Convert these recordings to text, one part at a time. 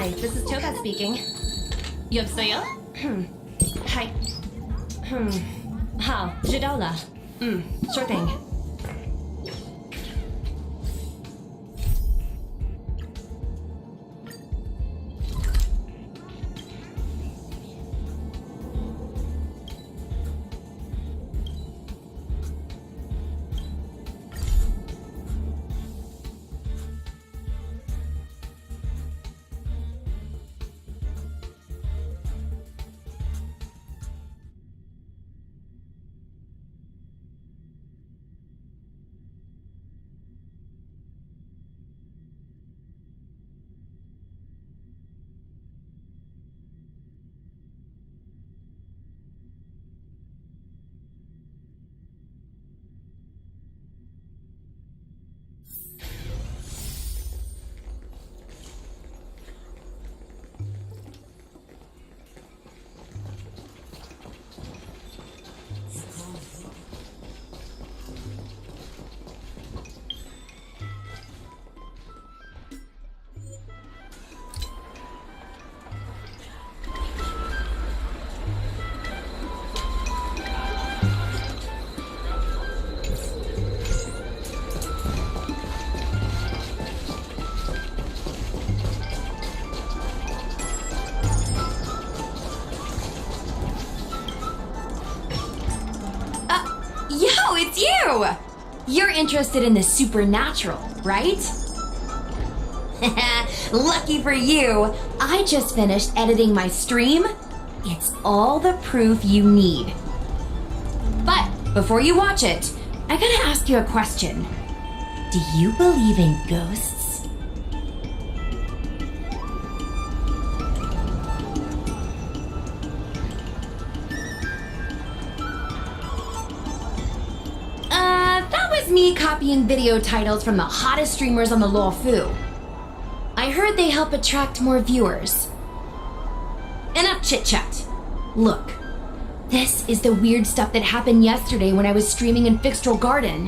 Hi, this is Toba speaking. 여보세요? Hi. How? Jidola. Sure thing. Yo, it's you! You're interested in the supernatural, right? Lucky for you, I just finished editing my stream. It's all the proof you need. But before you watch it, I gotta ask you a question. Do you believe in ghosts? That was me copying video titles from the hottest streamers on the Luofu. I heard they help attract more viewers. Enough chit-chat. Look, this is the weird stuff that happened yesterday when I was streaming in Fixtral Garden.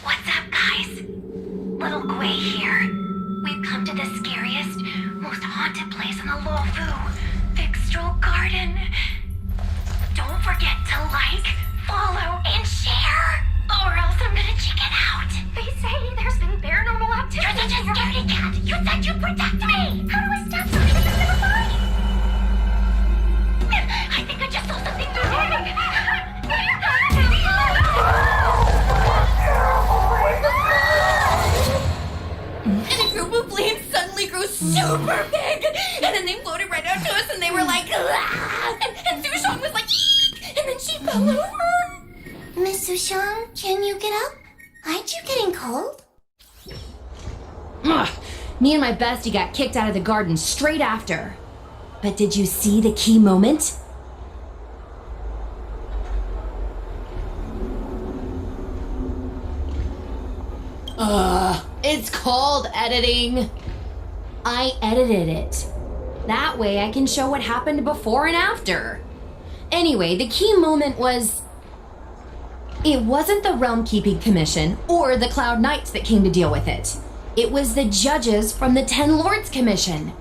What's up, guys? Little Gwei here. We've come to the scariest, most haunted place in the Luofu, Fixtral Garden. Don't forget to like, follow, and share, or else I'm gonna chicken out. They say there's been paranormal activity. You're such a scaredy cat. You said you'd protect me. How do I stop something that's never mine? I think I just saw something And a group of flames suddenly grew super big, and then they floated right out to us, and they were like, ah! and Sushong was like, eek! And then she fell over. Miss Sushang, can you get up? Aren't you getting cold? Ugh. Me and my bestie got kicked out of the garden straight after. But did you see the key moment? It's called editing. I edited it. That way I can show what happened before and after. Anyway, the key moment was... It wasn't the Realm Keeping Commission or the Cloud Knights that came to deal with it. It was the judges from the Ten Lords Commission.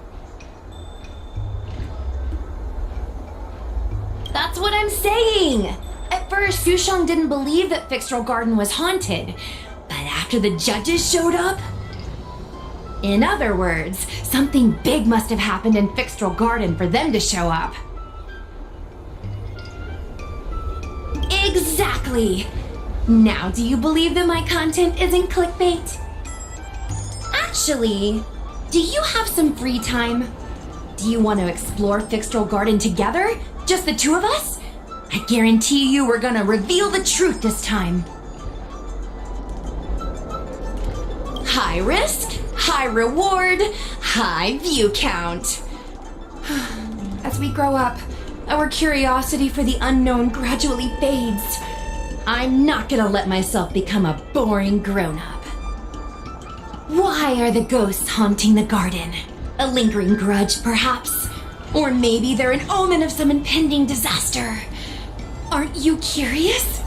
That's what I'm saying! At first, Sushang didn't believe that Fixtral Garden was haunted. But after the judges showed up... In other words, something big must have happened in Fixtral Garden for them to show up. Exactly! Now, do you believe that my content isn't clickbait? Actually, do you have some free time? Do you want to explore Fixtral Garden together? Just the two of us? I guarantee you we're gonna reveal the truth this time. High risk, high reward, high view count. As we grow up, our curiosity for the unknown gradually fades. I'm not gonna let myself become a boring grown-up. Why are the ghosts haunting the garden? A lingering grudge, perhaps? Or maybe they're an omen of some impending disaster. Aren't you curious?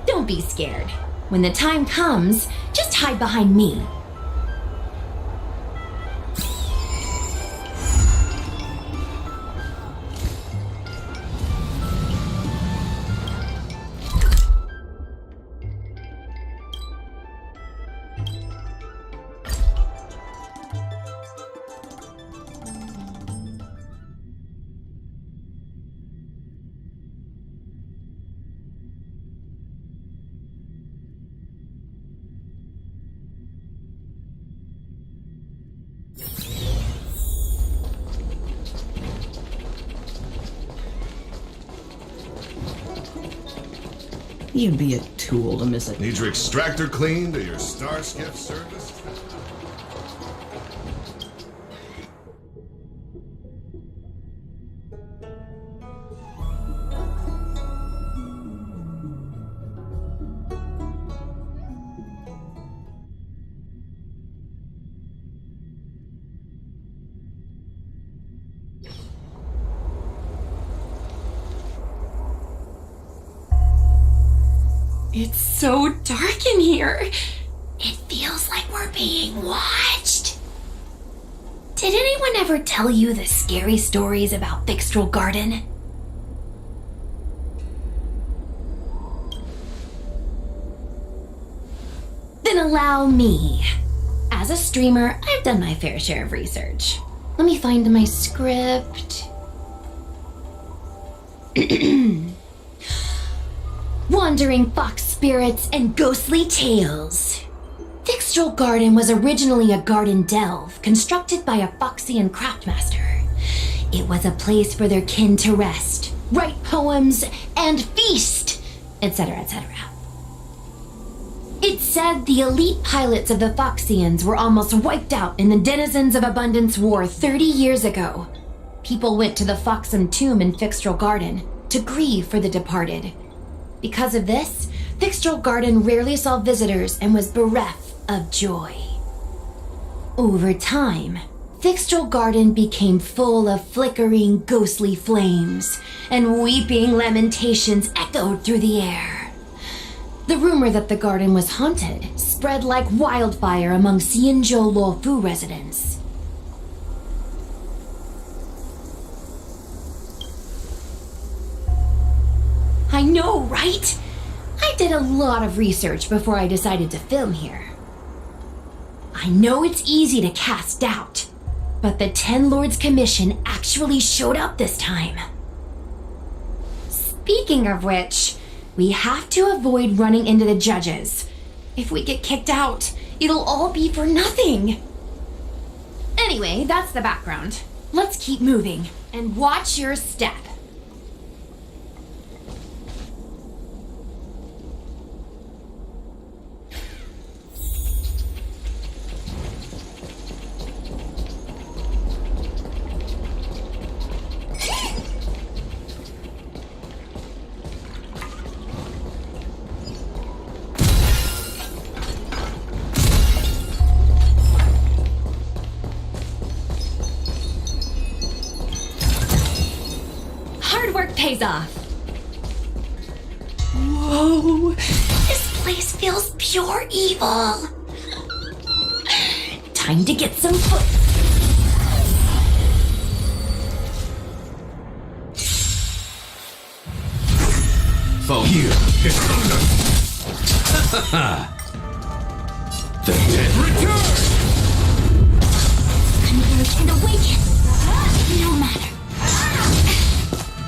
Don't be scared. When the time comes, Just hide behind me. You'd be a tool to miss it. Need your extractor cleaned or your Starskiff serviced? It's so dark in here. It feels like we're being watched. Did anyone ever tell you the scary stories about Fixtral Garden? Then allow me. As a streamer, I've done my fair share of research. Let me find my script. Wandering fox spirits and ghostly tales. Fixtral Garden was originally a garden delve constructed by a Foxian craftmaster. It was a place for their kin to rest, write poems, and feast, etc., etc. It said the elite pilots of the Foxians were almost wiped out in the Denizens of Abundance War 30 years ago. People went to the Foxham tomb in Fixtral Garden to grieve for the departed. Because of this, Fixtral Garden rarely saw visitors and was bereft of joy. Over time, Fixtral Garden became full of flickering, ghostly flames, and weeping lamentations echoed through the air. The rumor that the garden was haunted spread like wildfire among Xianzhou Luofu residents. I know, right? I did a lot of research before I decided to film here. I know it's easy to cast doubt, but the Ten Lords Commission actually showed up this time. Speaking of which, we have to avoid running into the judges. If we get kicked out, it'll all be for nothing. Anyway, that's the background. Let's keep moving, and watch your step. Pays off. Whoa, this place feels pure evil. Time to get some foot. Foe here is thunder. The dead return. Converge and awaken. No matter.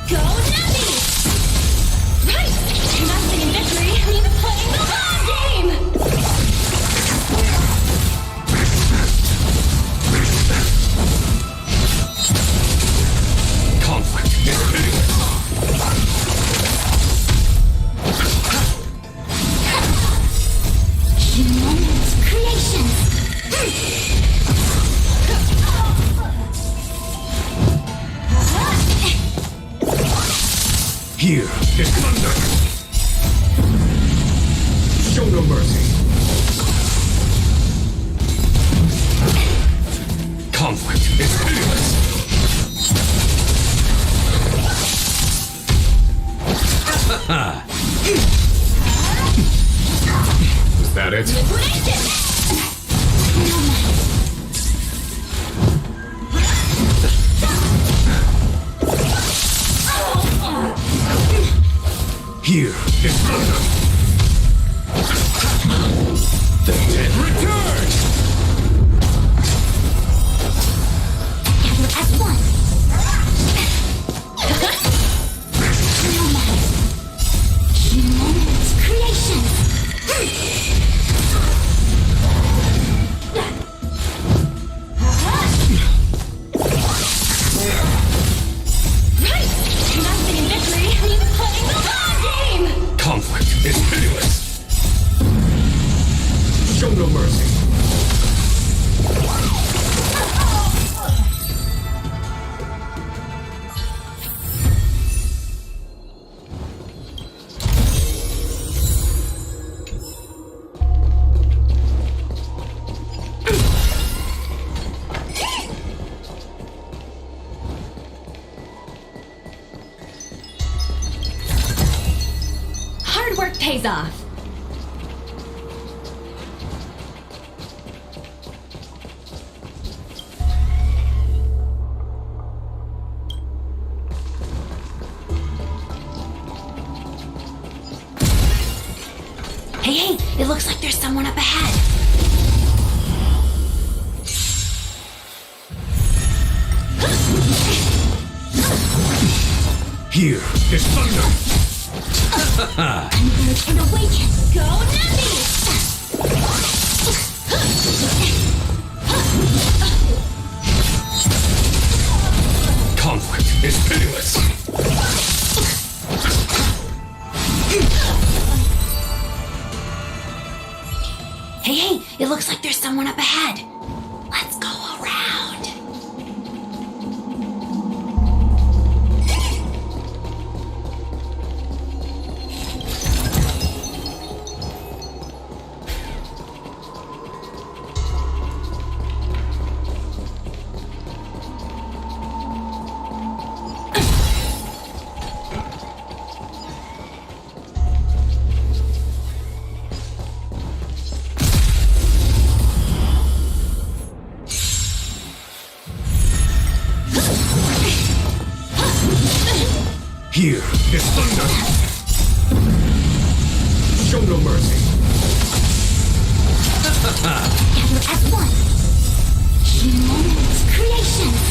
Go Nappy! Right! Nothing in victory means playing the long game! Conflict is pitiless. Humongous creation. Here is thunder. Show no mercy. Conflict is pitiless. Was that it? is thunder. The dead return! Gather as one. Humans, creations. Right! Nothing in victory means playing the long game! Conflict is pitiless. Show no mercy. Hard work pays off. Hey, it looks like there's someone up ahead. Here is thunder. Converge and awaken. Go Navi! Conflict is pitiless. Hey, it looks like there's someone up ahead. Let's go around. Here is thunder. Show no mercy. Gather as one. Humans, creations.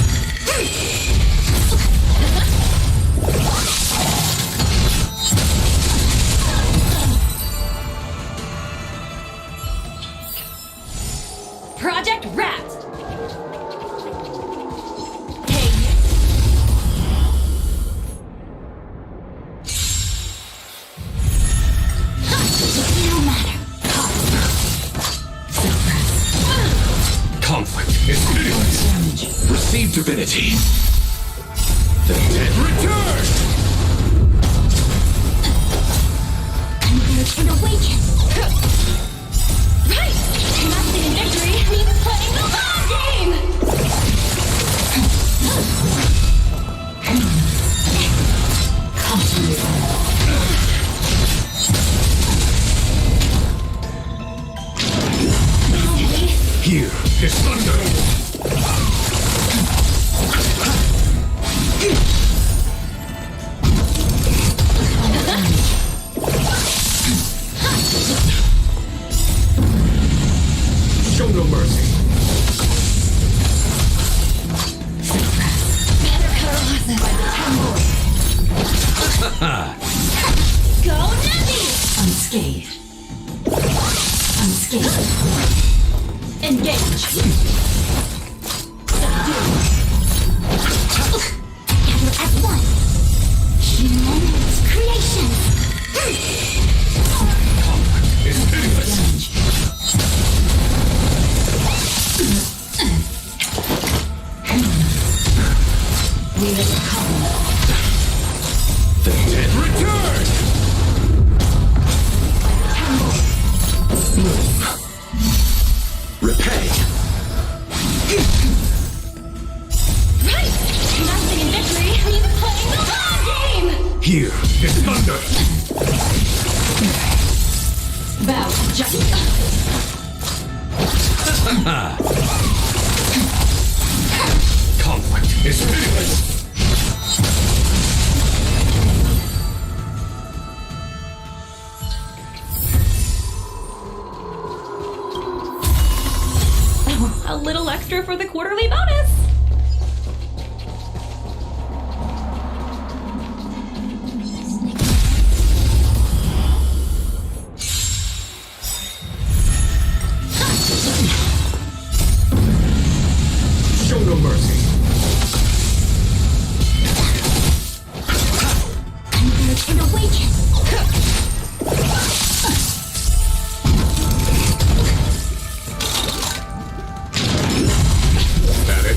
Project Rat! Hey, No matter. Conflict is pitiless. Receive divinity. The dead return! Converge and awaken. right! Nothing in victory means playing the long game! Here is thunder. Show no mercy. Better cut our losses by the temple. Go Navi! Unscathed. Unscathed. Engage! Gather as one. Humans, creations. Conflict is pitiless. We have come. The dead return! Repay. Right! Nothing in victory means playing the long game! Here is thunder. Bow to justice. Conflict is pitiless. for the quarterly bonus! Show no mercy. Converge and awaken. That it?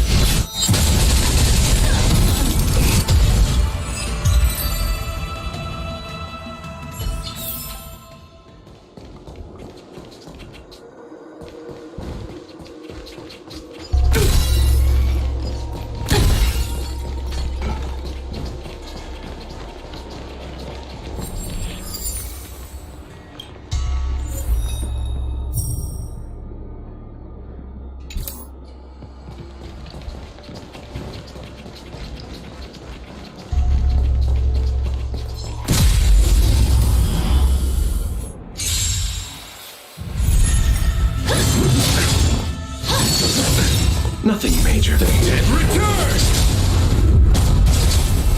Nothing major. Thing 10. Return!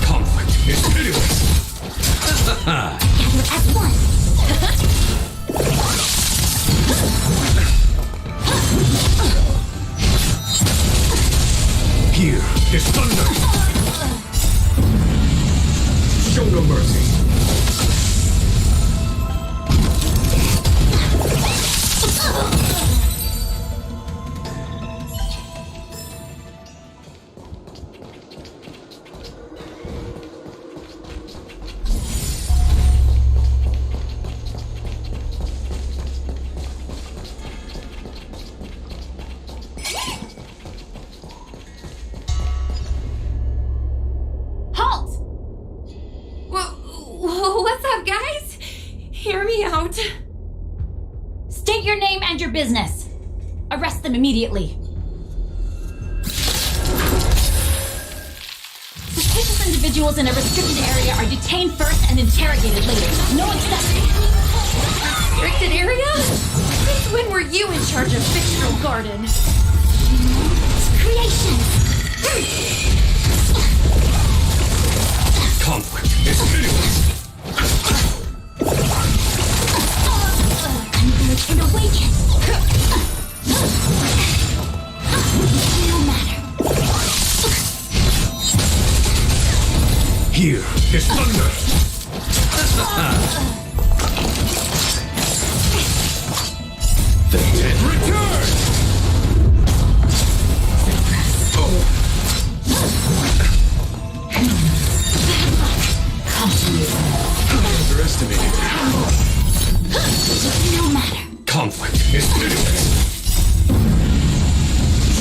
Conflict is pitiless. Gather as one. Here is thunder. Show no mercy. Halt! What's up, guys? Hear me out. State your name and your business. Arrest them immediately. Suspicious individuals in a restricted area are detained first and interrogated later. No exception. Restricted area? Since when were you in charge of Fictional Garden? Creation. Conflict is pitiless. Converge and awaken. No matter. Here is thunder. Thing 10. Return! Underestimated. No matter. Conflict is pitiless.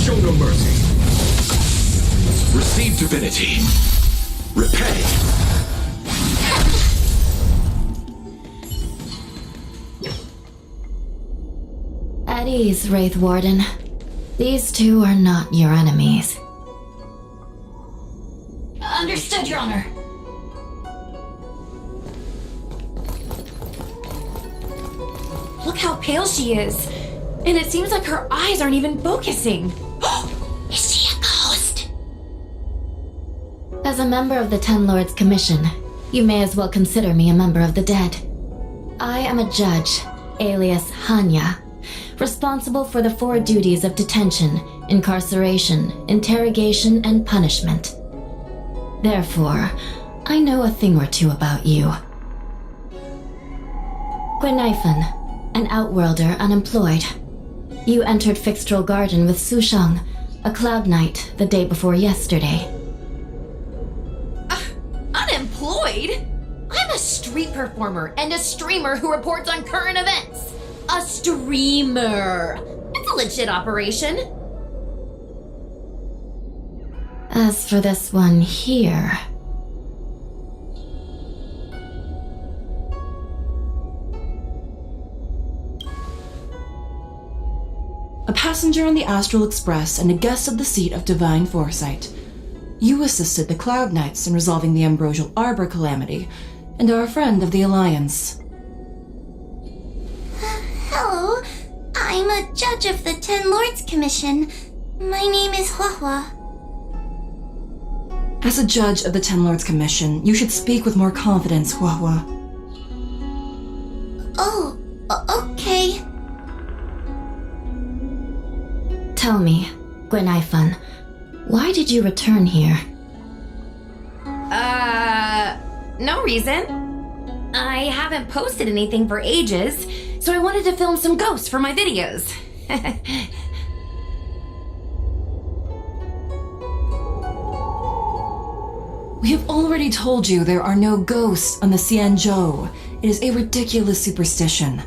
Show no mercy. Receive divinity. Repay. At ease, Wraith Warden. These two are not your enemies. Understood, Your Honor. Look how pale she is. And it seems like her eyes aren't even focusing. Is she a ghost? As a member of the Ten Lords Commission, you may as well consider me a member of the dead. I am a judge, alias Hanya, responsible for the 4 duties of detention, incarceration, interrogation, and punishment. Therefore, I know a thing or two about you. Guinaifen, an outworlder unemployed. You entered Fixtral Garden with Sushang, a cloud knight, the day before yesterday. Unemployed? I'm a street performer and a streamer who reports on current events. A streamer. It's a legit operation. As for this one here... A passenger on the Astral Express and a guest of the seat of Divine Foresight. You assisted the Cloud Knights in resolving the Ambrosial Arbor calamity, and are a friend of the Alliance. Hello. I'm a judge of the Ten Lords Commission. My name is Huahua. As a judge of the Ten Lords Commission, you should speak with more confidence, Huahua. Oh, okay. Tell me, Gwenaifan, why did you return here? No reason. I haven't posted anything for ages, so I wanted to film some ghosts for my videos. We have already told you there are no ghosts on the Xianzhou. It is a ridiculous superstition.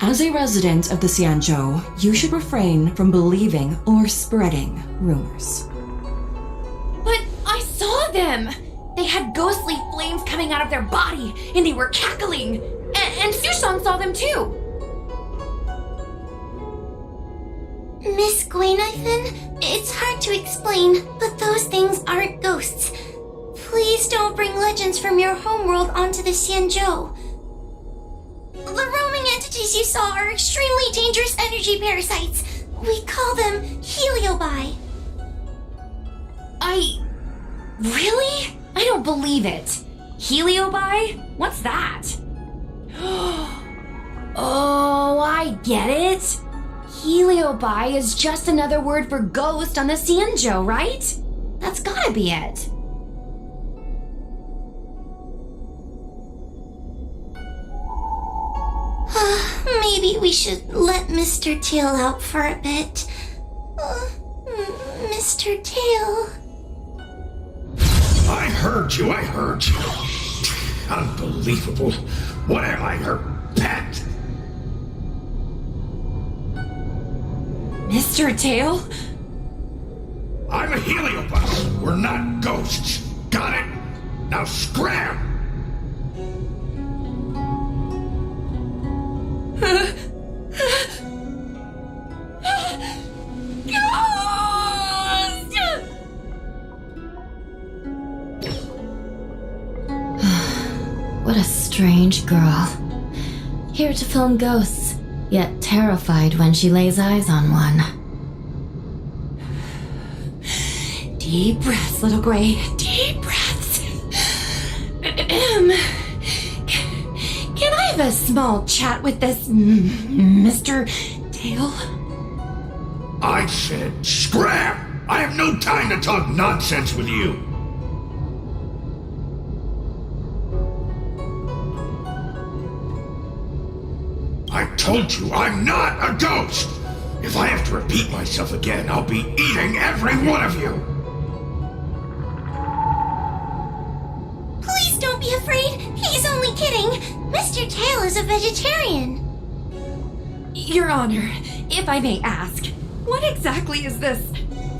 As a resident of the Xianzhou, you should refrain from believing or spreading rumors. But I saw them! They had ghostly flames coming out of their body, and they were cackling! And Sushan saw them too! Miss Gwenaifan, it's hard to explain, but those things aren't ghosts. Please don't bring legends from your homeworld onto the Xianzhou. The roaming entities you saw are extremely dangerous energy parasites. We call them heliobi. Really? I don't believe it. Heliobi? What's that? Oh, I get it. Heliobi is just another word for ghost on the Xianzhou, right? That's gotta be it. Maybe we should let Mr. Tail out for a bit. Mr. Tail. I heard you. Unbelievable. What am I, her pet? Mr. Tail? I'm a heliobus. We're not ghosts. Got it? Now scram! What a strange girl. Here to film ghosts, yet terrified when she lays eyes on one. Deep breaths, little Gray. Deep breaths. Can I have a small chat with this Mr. Tail? I said scram! I have no time to talk nonsense with you. I told you I'm not a ghost! If I have to repeat myself again, I'll be eating every one of you! Please don't be afraid. He's only kidding. Mr. Tail is a vegetarian. Your Honor, if I may ask, what exactly is this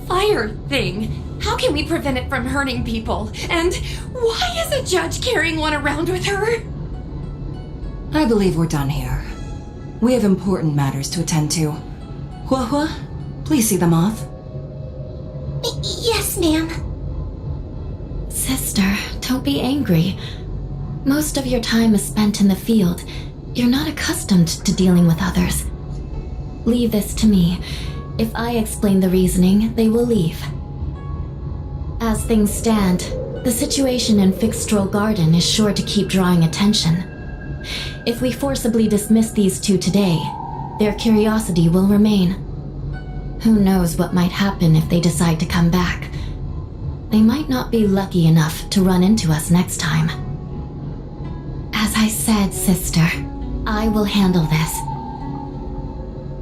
fire thing? How can we prevent it from hurting people? And why is a judge carrying one around with her? I believe we're done here. We have important matters to attend to. Huahua, please see them off. Yes, ma'am. Sister, don't be angry. Most of your time is spent in the field. You're not accustomed to dealing with others. Leave this to me. If I explain the reasoning, they will leave. As things stand, the situation in Fixstral Garden is sure to keep drawing attention. If we forcibly dismiss these two today, their curiosity will remain. Who knows what might happen if they decide to come back? They might not be lucky enough to run into us next time. As I said, sister, I will handle this.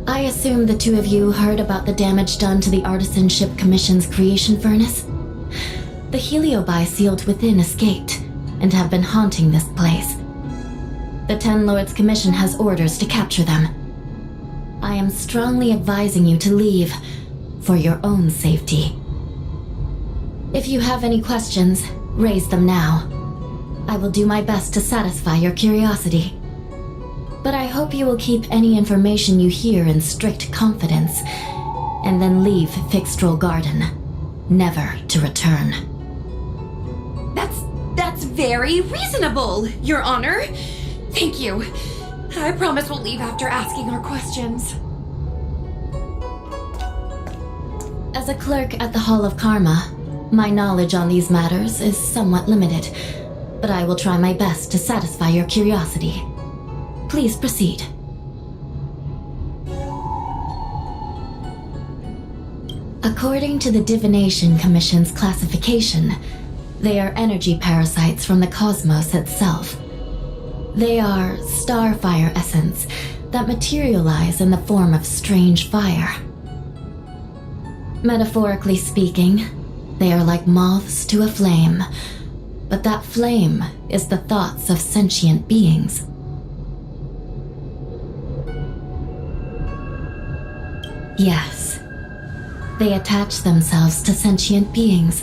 I assume the two of you heard about the damage done to the Artisanship Commission's creation furnace? The heliobi sealed within escaped, and have been haunting this place. The Ten Lords Commission has orders to capture them. I am strongly advising you to leave, for your own safety. If you have any questions, raise them now. I will do my best to satisfy your curiosity. But I hope you will keep any information you hear in strict confidence, and then leave Fixstral Garden, never to return. That's very reasonable, Your Honor. Thank you. I promise we'll leave after asking our questions. As a clerk at the Hall of Karma, my knowledge on these matters is somewhat limited, but I will try my best to satisfy your curiosity. Please proceed. According to the Divination Commission's classification, they are energy parasites from the cosmos itself. They are starfire essence that materialize in the form of strange fire. Metaphorically speaking, they are like moths to a flame, but that flame is the thoughts of sentient beings. Yes, they attach themselves to sentient beings,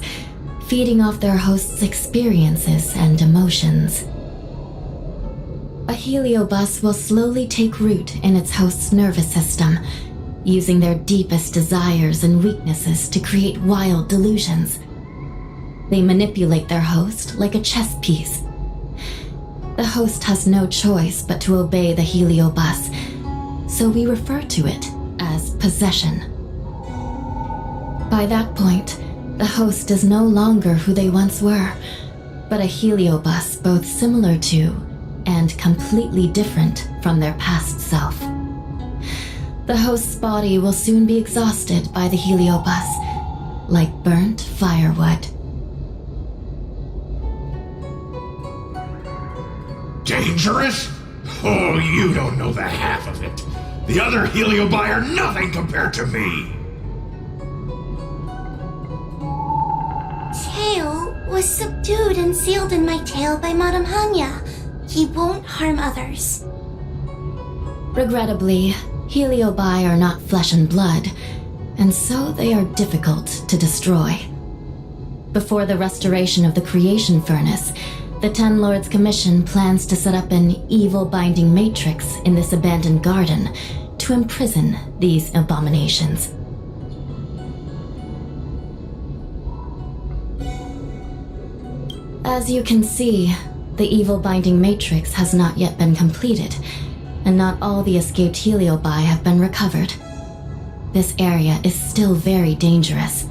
feeding off their host's experiences and emotions. A heliobus will slowly take root in its host's nervous system, using their deepest desires and weaknesses to create wild delusions. They manipulate their host like a chess piece. The host has no choice but to obey the heliobus, so we refer to it as possession. By that point, the host is no longer who they once were, but a heliobus both similar to and completely different from their past self. The host's body will soon be exhausted by the heliobus, like burnt firewood. Dangerous? Oh, you don't know the half of it. The other heliobi are nothing compared to me. Tail was subdued and sealed in my tail by Madame Hanya. He won't harm others. Regrettably, heliobi are not flesh and blood, and so they are difficult to destroy. Before the restoration of the creation furnace, the Ten Lords Commission plans to set up an evil binding matrix in this abandoned garden to imprison these abominations. As you can see, the evil binding matrix has not yet been completed, and not all the escaped heliobi have been recovered. This area is still very dangerous.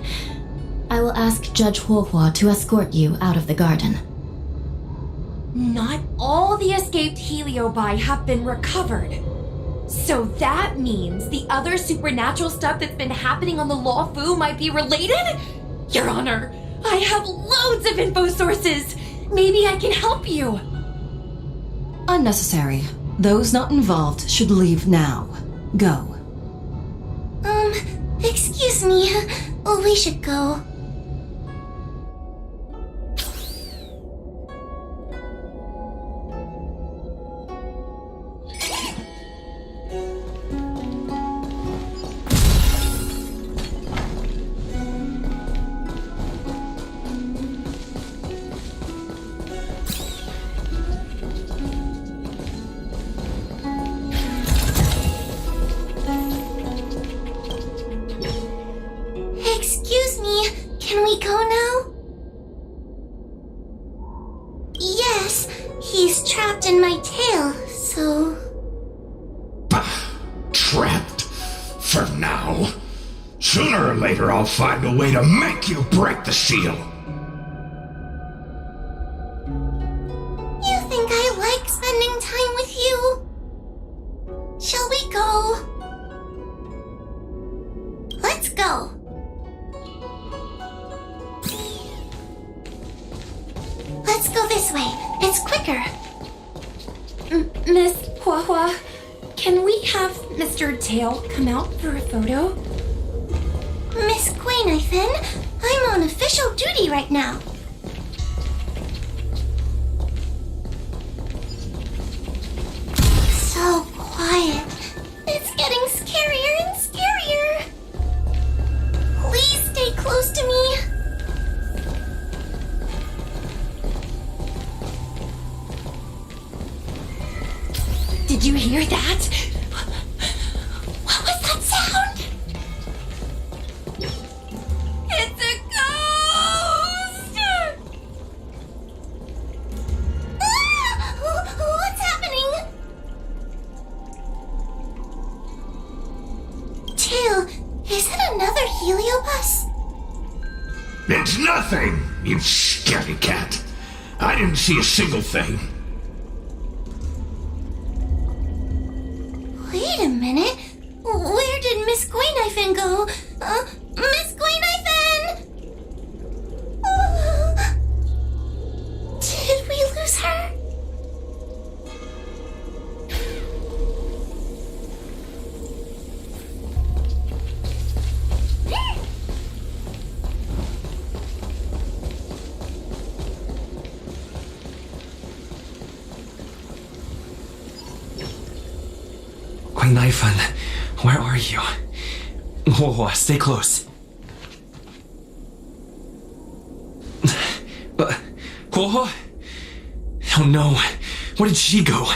I will ask Judge Huohua to escort you out of the garden. Not all the escaped heliobi have been recovered. So that means the other supernatural stuff that's been happening on the Law Fu might be related? Your Honor, I have loads of info sources. Maybe I can help you. Unnecessary. Those not involved should leave now. Go. Excuse me. We should go. Excuse me, can we go now? Yes, he's trapped in my tail, so... Trapped? For now? Sooner or later I'll find a way to make you break the seal. You think I like spending time with you? Shall we go? Let's go. Let's go this way. It's quicker. Miss Huahua, can we have Mr. Tail come out for a photo? Miss Guinevere, I'm on official duty right now. So quiet. It's getting scarier and scarier. Please stay close to me. Did you hear that? What was that sound? It's a ghost! What's happening? Tail, is it another heliobus? It's nothing, you scaredy cat. I didn't see a single thing. Wait a minute. Where did Miss Gweynifin go? Miss Gweynifin! Did we lose her? Gweynifin, where are you? Whoa, stay close. Whoa! Oh no, where did she go?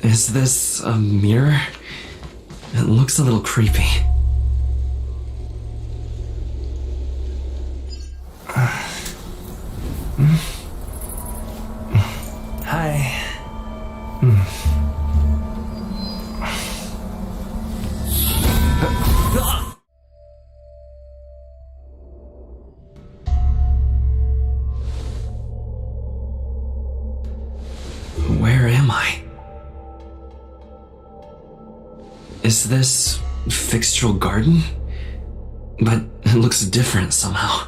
Is this a mirror? It looks a little creepy. Hi. Where am I? Is this Fixtural Garden? But it looks different somehow.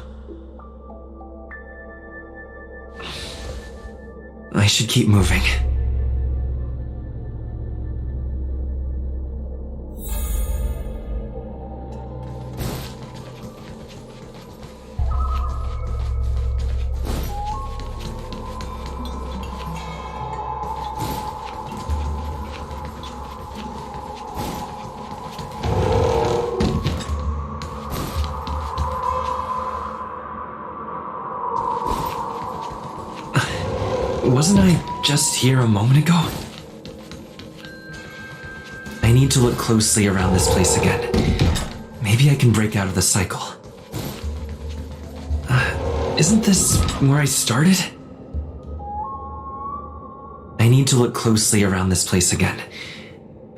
I should keep moving. Wasn't I just here a moment ago? I need to look closely around this place again. Maybe I can break out of the cycle. Isn't this where I started? I need to look closely around this place again.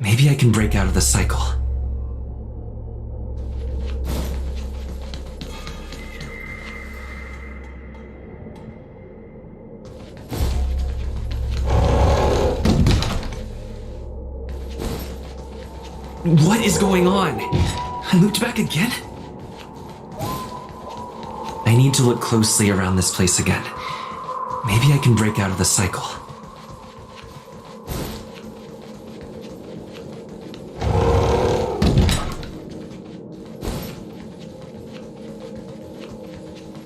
Maybe I can break out of the cycle. What is going on? I looped back again? I need to look closely around this place again. Maybe I can break out of the cycle.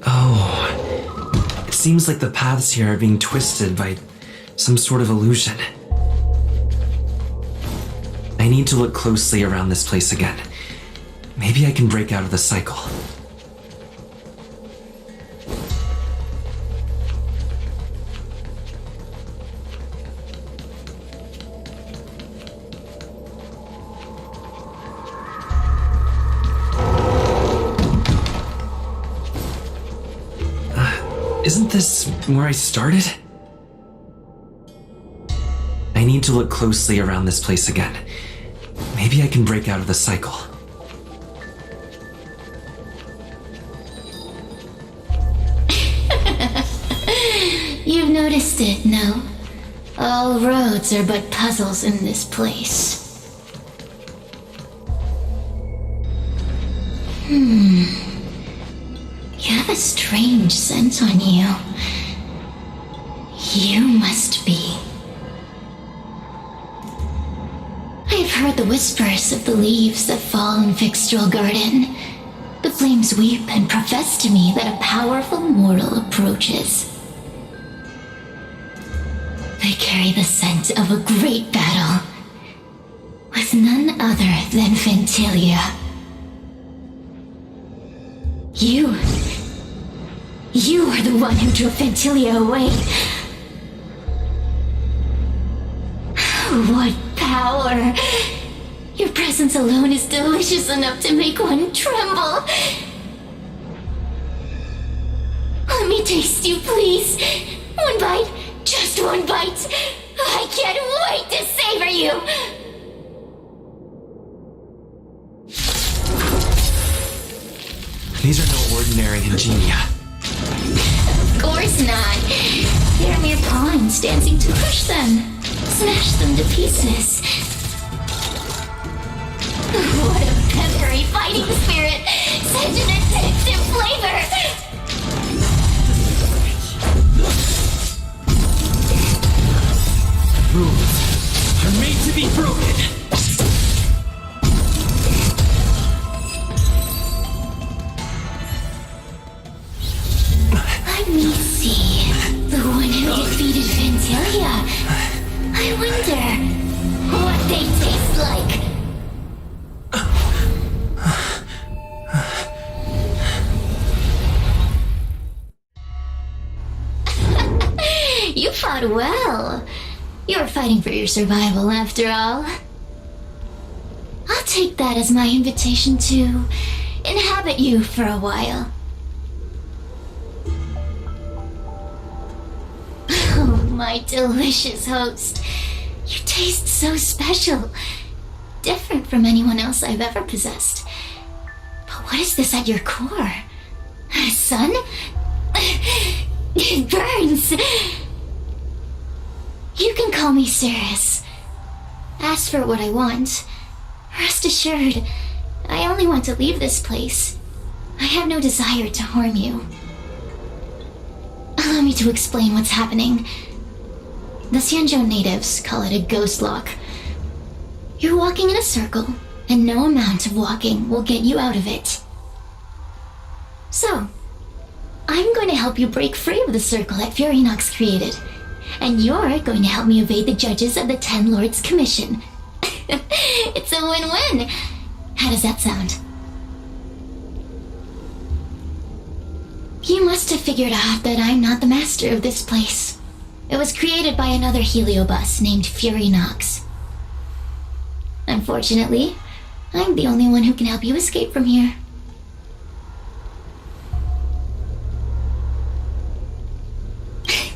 Oh, it seems like the paths here are being twisted by some sort of illusion. I need to look closely around this place again. Maybe I can break out of the cycle. Isn't this where I started? I need to look closely around this place again. Maybe I can break out of the cycle. You've noticed it, no? All roads are but puzzles in this place. You have a strange scent on you. You must be. I've heard the whispers of the leaves that fall in Fixtural Garden. The flames weep and profess to me that a powerful mortal approaches. They carry the scent of a great battle with none other than Ventilia. You are the one who drove Ventilia away. What power! Your presence alone is delicious enough to make one tremble. Let me taste you, please. Virginia. Of course not. They're mere pawns dancing to crush them. Smash them to pieces. What a peppery fighting spirit! Such an addictive flavor! Rules are made to be broken. Let me see. The one who defeated Vantilia. I wonder what they taste like. You fought well. You're fighting for your survival, after all. I'll take that as my invitation to inhabit you for a while. Oh, my delicious host. You taste so special. Different from anyone else I've ever possessed. But what is this at your core? Sun? It burns! You can call me Cirrus. Ask for what I want. Rest assured, I only want to leave this place. I have no desire to harm you. Allow me to explain what's happening. The Xianzhou natives call it a ghost lock. You're walking in a circle, and no amount of walking will get you out of it. So, I'm going to help you break free of the circle that Furinox created. And you're going to help me evade the judges of the Ten Lords Commission. It's a win-win. How does that sound? You must have figured out that I'm not the master of this place. It was created by another heliobus named Furinox. Unfortunately, I'm the only one who can help you escape from here.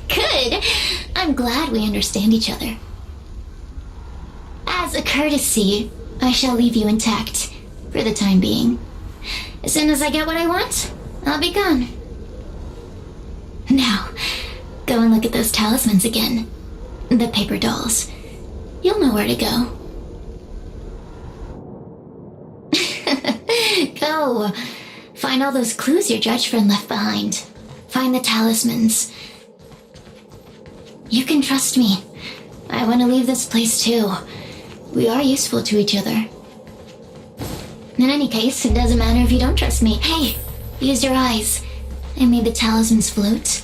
Good! I'm glad we understand each other. As a courtesy, I shall leave you intact, for the time being. As soon as I get what I want, I'll be gone. Now, go and look at those talismans again. The paper dolls. You'll know where to go. Go! Find all those clues your judge friend left behind. Find the talismans. You can trust me. I want to leave this place too. We are useful to each other. In any case, it doesn't matter if you don't trust me. Hey, use your eyes. I made the talismans float.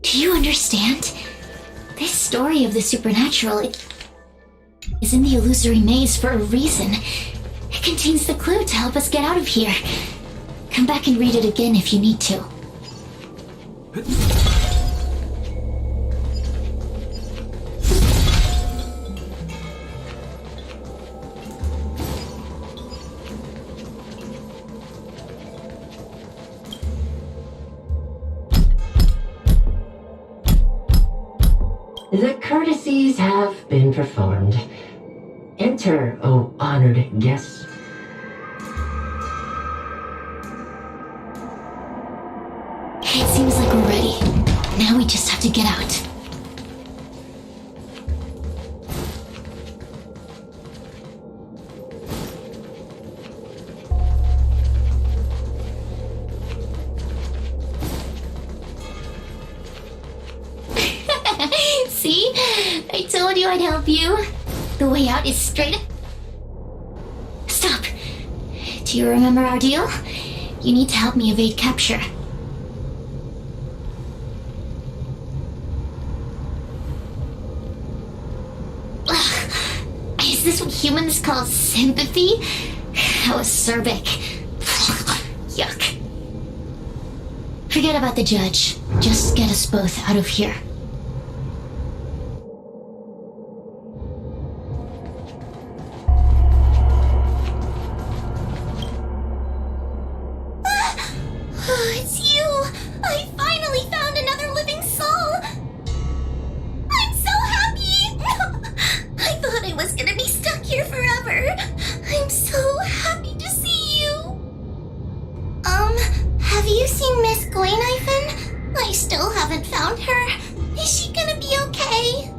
Do you understand? This story of the supernatural is in the illusory maze for a reason. It contains the clue to help us get out of here. Come back and read it again if you need to. The courtesies have been performed. Enter, O honored guests. It seems like we're ready. Now we just have to get out. See? I told you I'd help you. The way out is straight. Stop. Do you remember our deal? You need to help me evade capture. Ugh. Is this what humans call sympathy? How acerbic. Yuck. Forget about the judge. Just get us both out of here. Oh, it's you! I finally found another living soul! I'm so happy! I thought I was gonna be stuck here forever. I'm so happy to see you. Have you seen Miss Gwayniphen? I still haven't found her. Is she gonna be okay?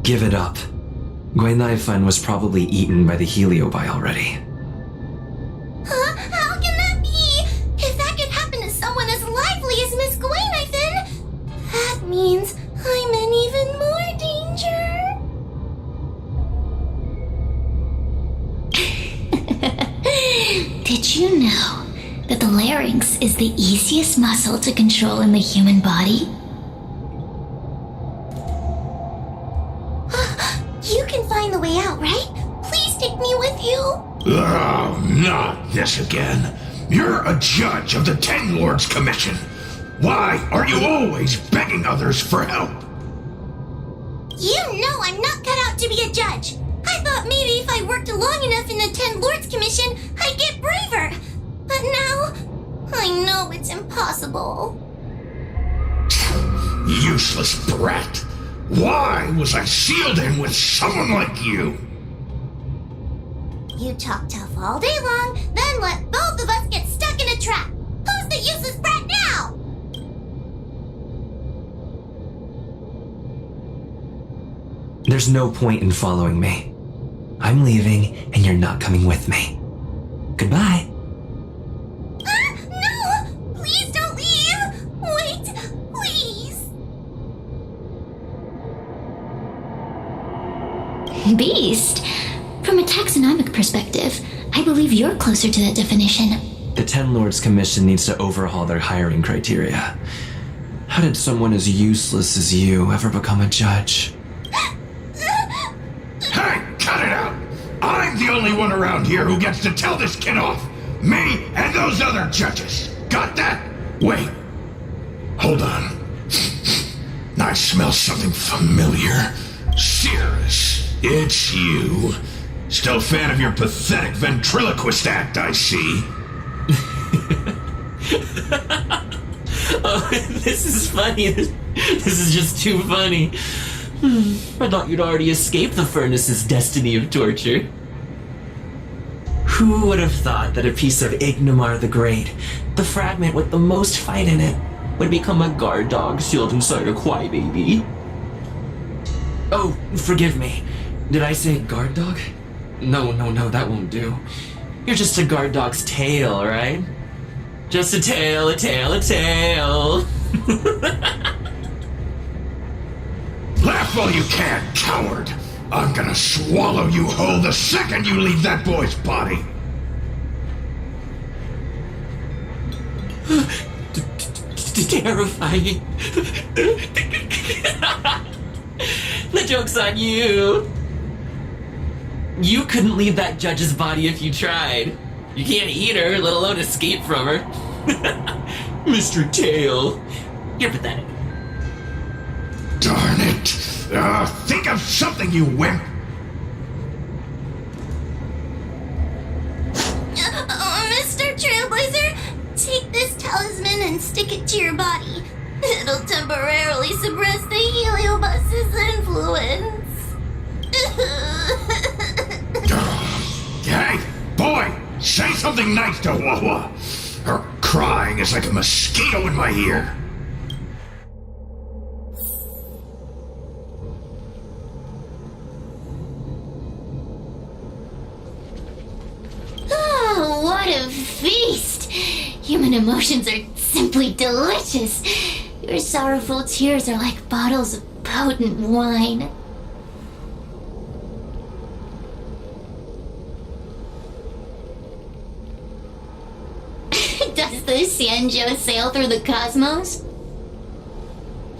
Give it up. Gwayniphen was probably eaten by the Heliobi already. Huh? How can that be? If that could happen to someone as lively as Miss Gwayniphen, that means I'm in even more danger. Did you know that the larynx is the easiest muscle to control in the human body? You can find the way out, right? Please take me with you. Oh, not this again. You're a judge of the Ten Lords Commission. Why are you always begging others for help? You know I'm not cut out to be a judge. I thought maybe if I worked long enough in the Ten Lords Commission, I'd get braver. But now, I know it's impossible. Useless brat. Why was I sealed in with someone like you? You talk tough all day long, then let both of us get stuck in a trap. Who's the useless brat now? There's no point in following me. I'm leaving, and you're not coming with me. Goodbye. No! Please don't leave! Wait, please! Beast? From a taxonomic perspective, I believe you're closer to that definition. The Ten Lords Commission needs to overhaul their hiring criteria. How did someone as useless as you ever become a judge? Hey, cut it out! I'm the only one around here who gets to tell this kid off. Me and those other judges. Got that? Wait. Hold on. I smell something familiar. Cirrus, it's you. Still a fan of your pathetic ventriloquist act, I see. Oh, this is funny. This is just too funny. I thought you'd already escaped the furnace's destiny of torture. Who would have thought that a piece of Ignomar the Great, the fragment with the most fight in it, would become a guard dog sealed inside a crybaby? Oh, forgive me. Did I say guard dog? No, that won't do. You're just a guard dog's tail, right? Just a tail, a tail, a tail. Laugh all you can, coward! I'm gonna swallow you whole the second you leave that boy's body! Terrifying. The joke's on you. You couldn't leave that judge's body if you tried. You can't eat her, let alone escape from her. Mr. Tail, you're pathetic. Darn it! Think of something, you wimp! Mr. Trailblazer, take this talisman and stick it to your body. It'll temporarily suppress the Heliobus's influence. Hey, boy! Say something nice to Wawa! Her crying is like a mosquito in my ear. Oh, what a feast! Human emotions are simply delicious. Your sorrowful tears are like bottles of potent wine. Does the Xianzhou sail through the cosmos?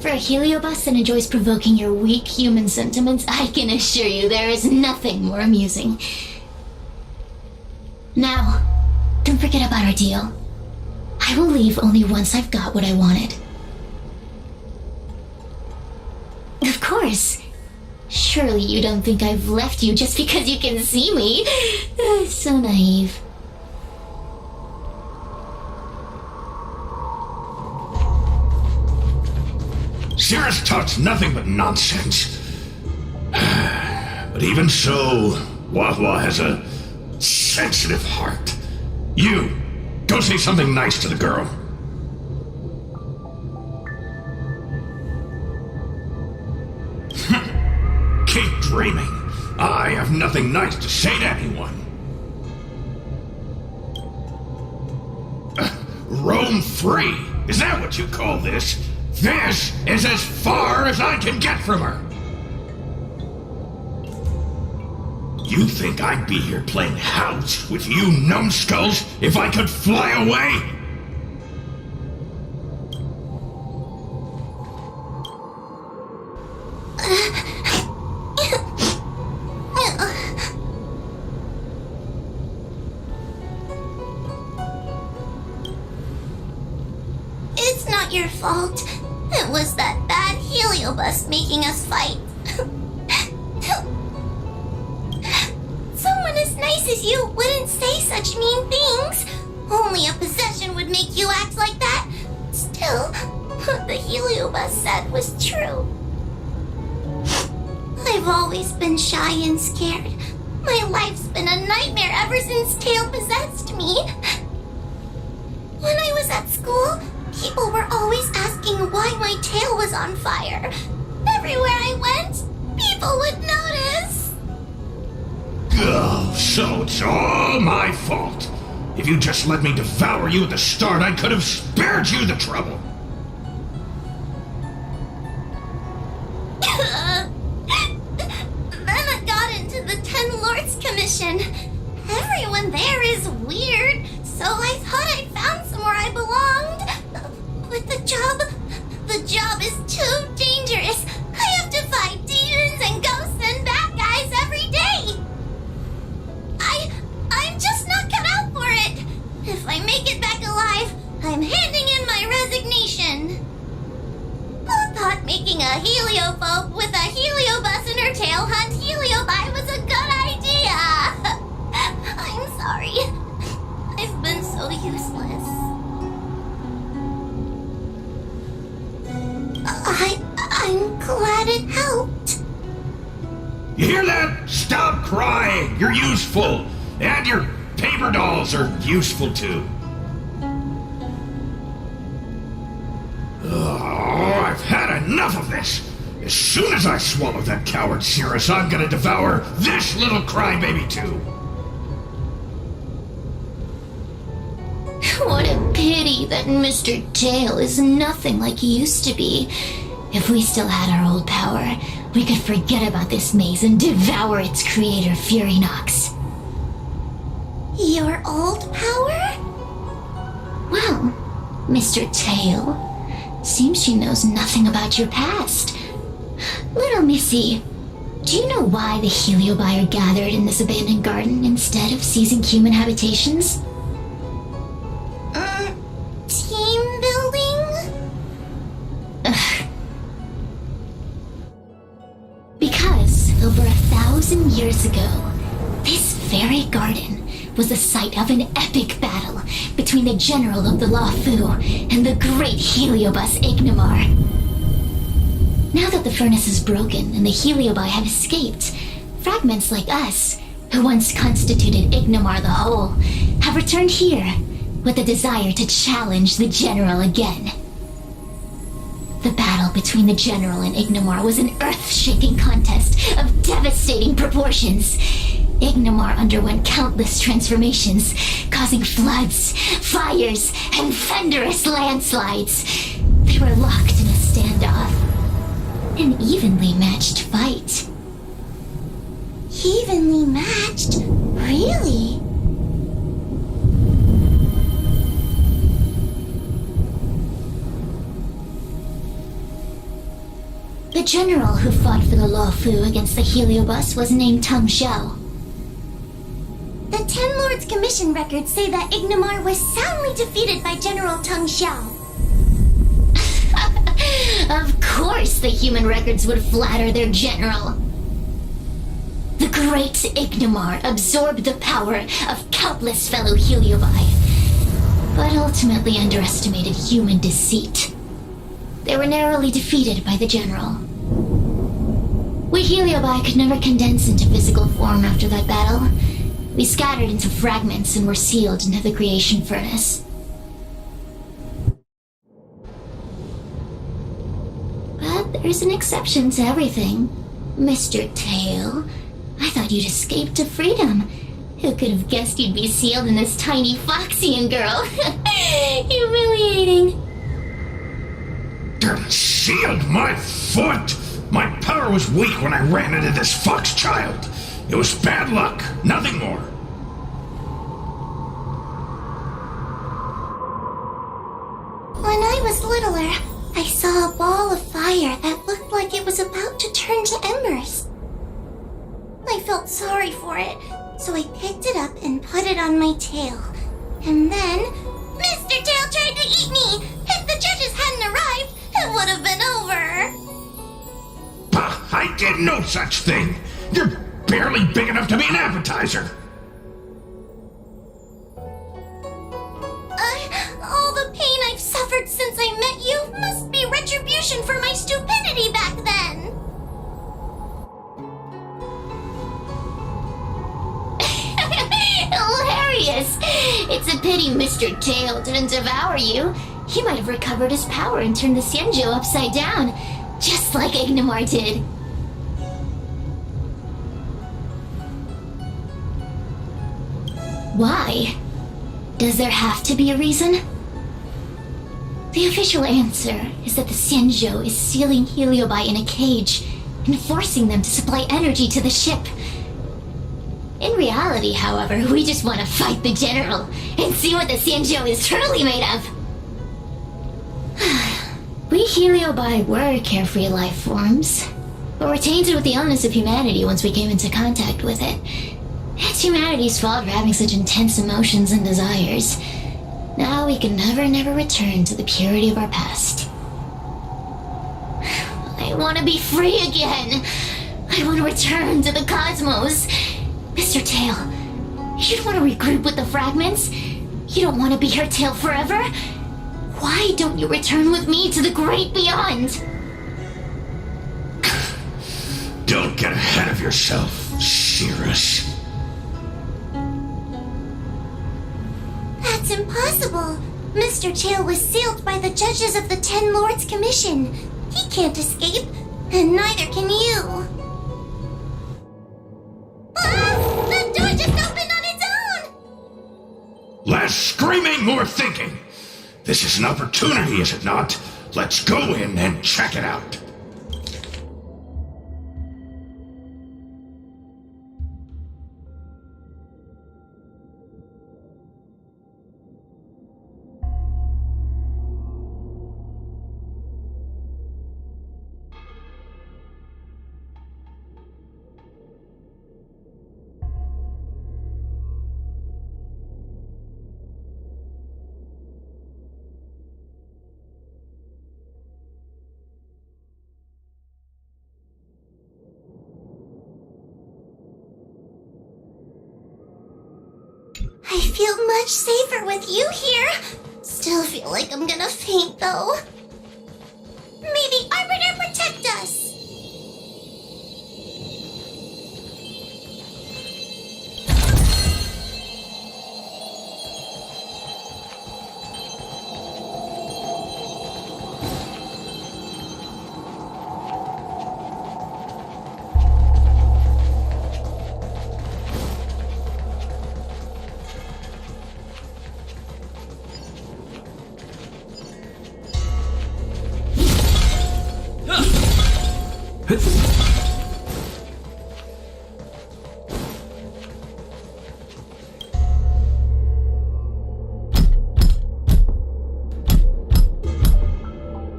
For a Heliobus that enjoys provoking your weak human sentiments, I can assure you there is nothing more amusing. Now, don't forget about our deal. I will leave only once I've got what I wanted. Of course. Surely you don't think I've left you just because you can see me. So naive. Cirrus talks nothing but nonsense. But even so, Wahwa has a sensitive heart. You, go say something nice to the girl. Keep dreaming. I have nothing nice to say to anyone. Roam free. Is that what you call this? This is as far as I can get from her. You think I'd be here playing house with you numbskulls if I could fly away? It's not your fault. It was that bad heliobus making us fight. Someone as nice as you wouldn't say such mean things. Only a possession would make you act like that. Still, what the heliobus said was true. I've always been shy and scared. My life's been a nightmare ever since Tail possessed me. When I was at school, people were always asking why my tail was on fire. Everywhere I went, people would notice. Oh, so it's all my fault. If you just let me devour you at the start, I could have spared you the trouble. Then I got into the Ten Lords Commission. Everyone there is weird, so I thought I'd found somewhere I belonged. But the job is too dangerous. I have to fight demons and ghosts and bad guys every day. I'm just not cut out for it. If I make it back alive, I'm handing in my resignation. Who thought making a heliophobe with a heliobus in her tail hunt heliobi was a good idea? I'm sorry. I've been so useless. I'm glad it helped. You hear that? Stop crying. You're useful. And your paper dolls are useful too. Oh, I've had enough of this. As soon as I swallow that coward Cirrus, I'm gonna devour this little crybaby too. What a pity that Mr. Tail is nothing like he used to be. If we still had our old power, we could forget about this maze and devour its creator, Furynox. Your old power? Well, Mr. Tail, seems she knows nothing about your past. Little Missy, do you know why the Heliobi are gathered in this abandoned garden instead of seizing human habitations? Team building? Because over 1,000 years ago, this very garden was the site of an epic battle between the general of the Lafu and the great heliobus Ignimar. Now that the furnace is broken and the heliobi have escaped, fragments like us, who once constituted Ignimar the whole, have returned here with the desire to challenge the general again. The battle between the general and Ignimar was an earth-shaking contest of devastating proportions. Ignimar underwent countless transformations, causing floods, fires, and thunderous landslides. They were locked in a standoff. An evenly matched fight. Evenly matched? Really? The general who fought for the Lafu against the heliobus was named Tang Xiao. The Ten Lords Lord's Commission records say that Ignomar was soundly defeated by General Tang Xiao. Of course the human records would flatter their general. The great Ignomar absorbed the power of countless fellow Heliobi, but ultimately underestimated human deceit. They were narrowly defeated by the general. We Heliobi could never condense into physical form after that battle. We scattered into fragments and were sealed into the creation furnace. But there's an exception to everything. Mr. Tail, I thought you'd escaped to freedom. Who could have guessed you'd be sealed in this tiny Foxian girl? Humiliating. Sealed my foot? My power was weak when I ran into this fox child. It was bad luck, nothing more. When I was littler, I saw a ball of fire that looked like it was about to turn to embers. I felt sorry for it, so I picked it up and put it on my tail. And then, Mr. Tail tried to eat me! If the judges hadn't arrived, it would have been over! Bah, I did no such thing! You're barely big enough to be an appetizer! All the pain I've suffered since I met you must be retribution for my stupidity back then! Hilarious! It's a pity Mr. Tail didn't devour you. He might have recovered his power and turned the Xianzhou upside down, just like Ignomar did. Why? Does there have to be a reason? The official answer is that the Xianzhou is sealing Heliobi in a cage and forcing them to supply energy to the ship. In reality, however, we just want to fight the general and see what the Xianzhou is truly made of. We Heliobi were carefree life forms, but were tainted with the illness of humanity once we came into contact with it. It's humanity's fault for having such intense emotions and desires. Now we can never return to the purity of our past. I want to be free again. I want to return to the cosmos. Mr. Tail, you don't want to regroup with the fragments? You don't want to be her tail forever? Why don't you return with me to the great beyond? Don't get ahead of yourself, Cirrus. That's impossible. Mr. Tail was sealed by the judges of the 10 Lords Commission. He can't escape, and neither can you. The door just opened on its own! Less screaming, more thinking. This is an opportunity, is it not? Let's go in and check it out. I feel much safer with you here. Still feel like I'm gonna faint, though. May the Arbiter protect us!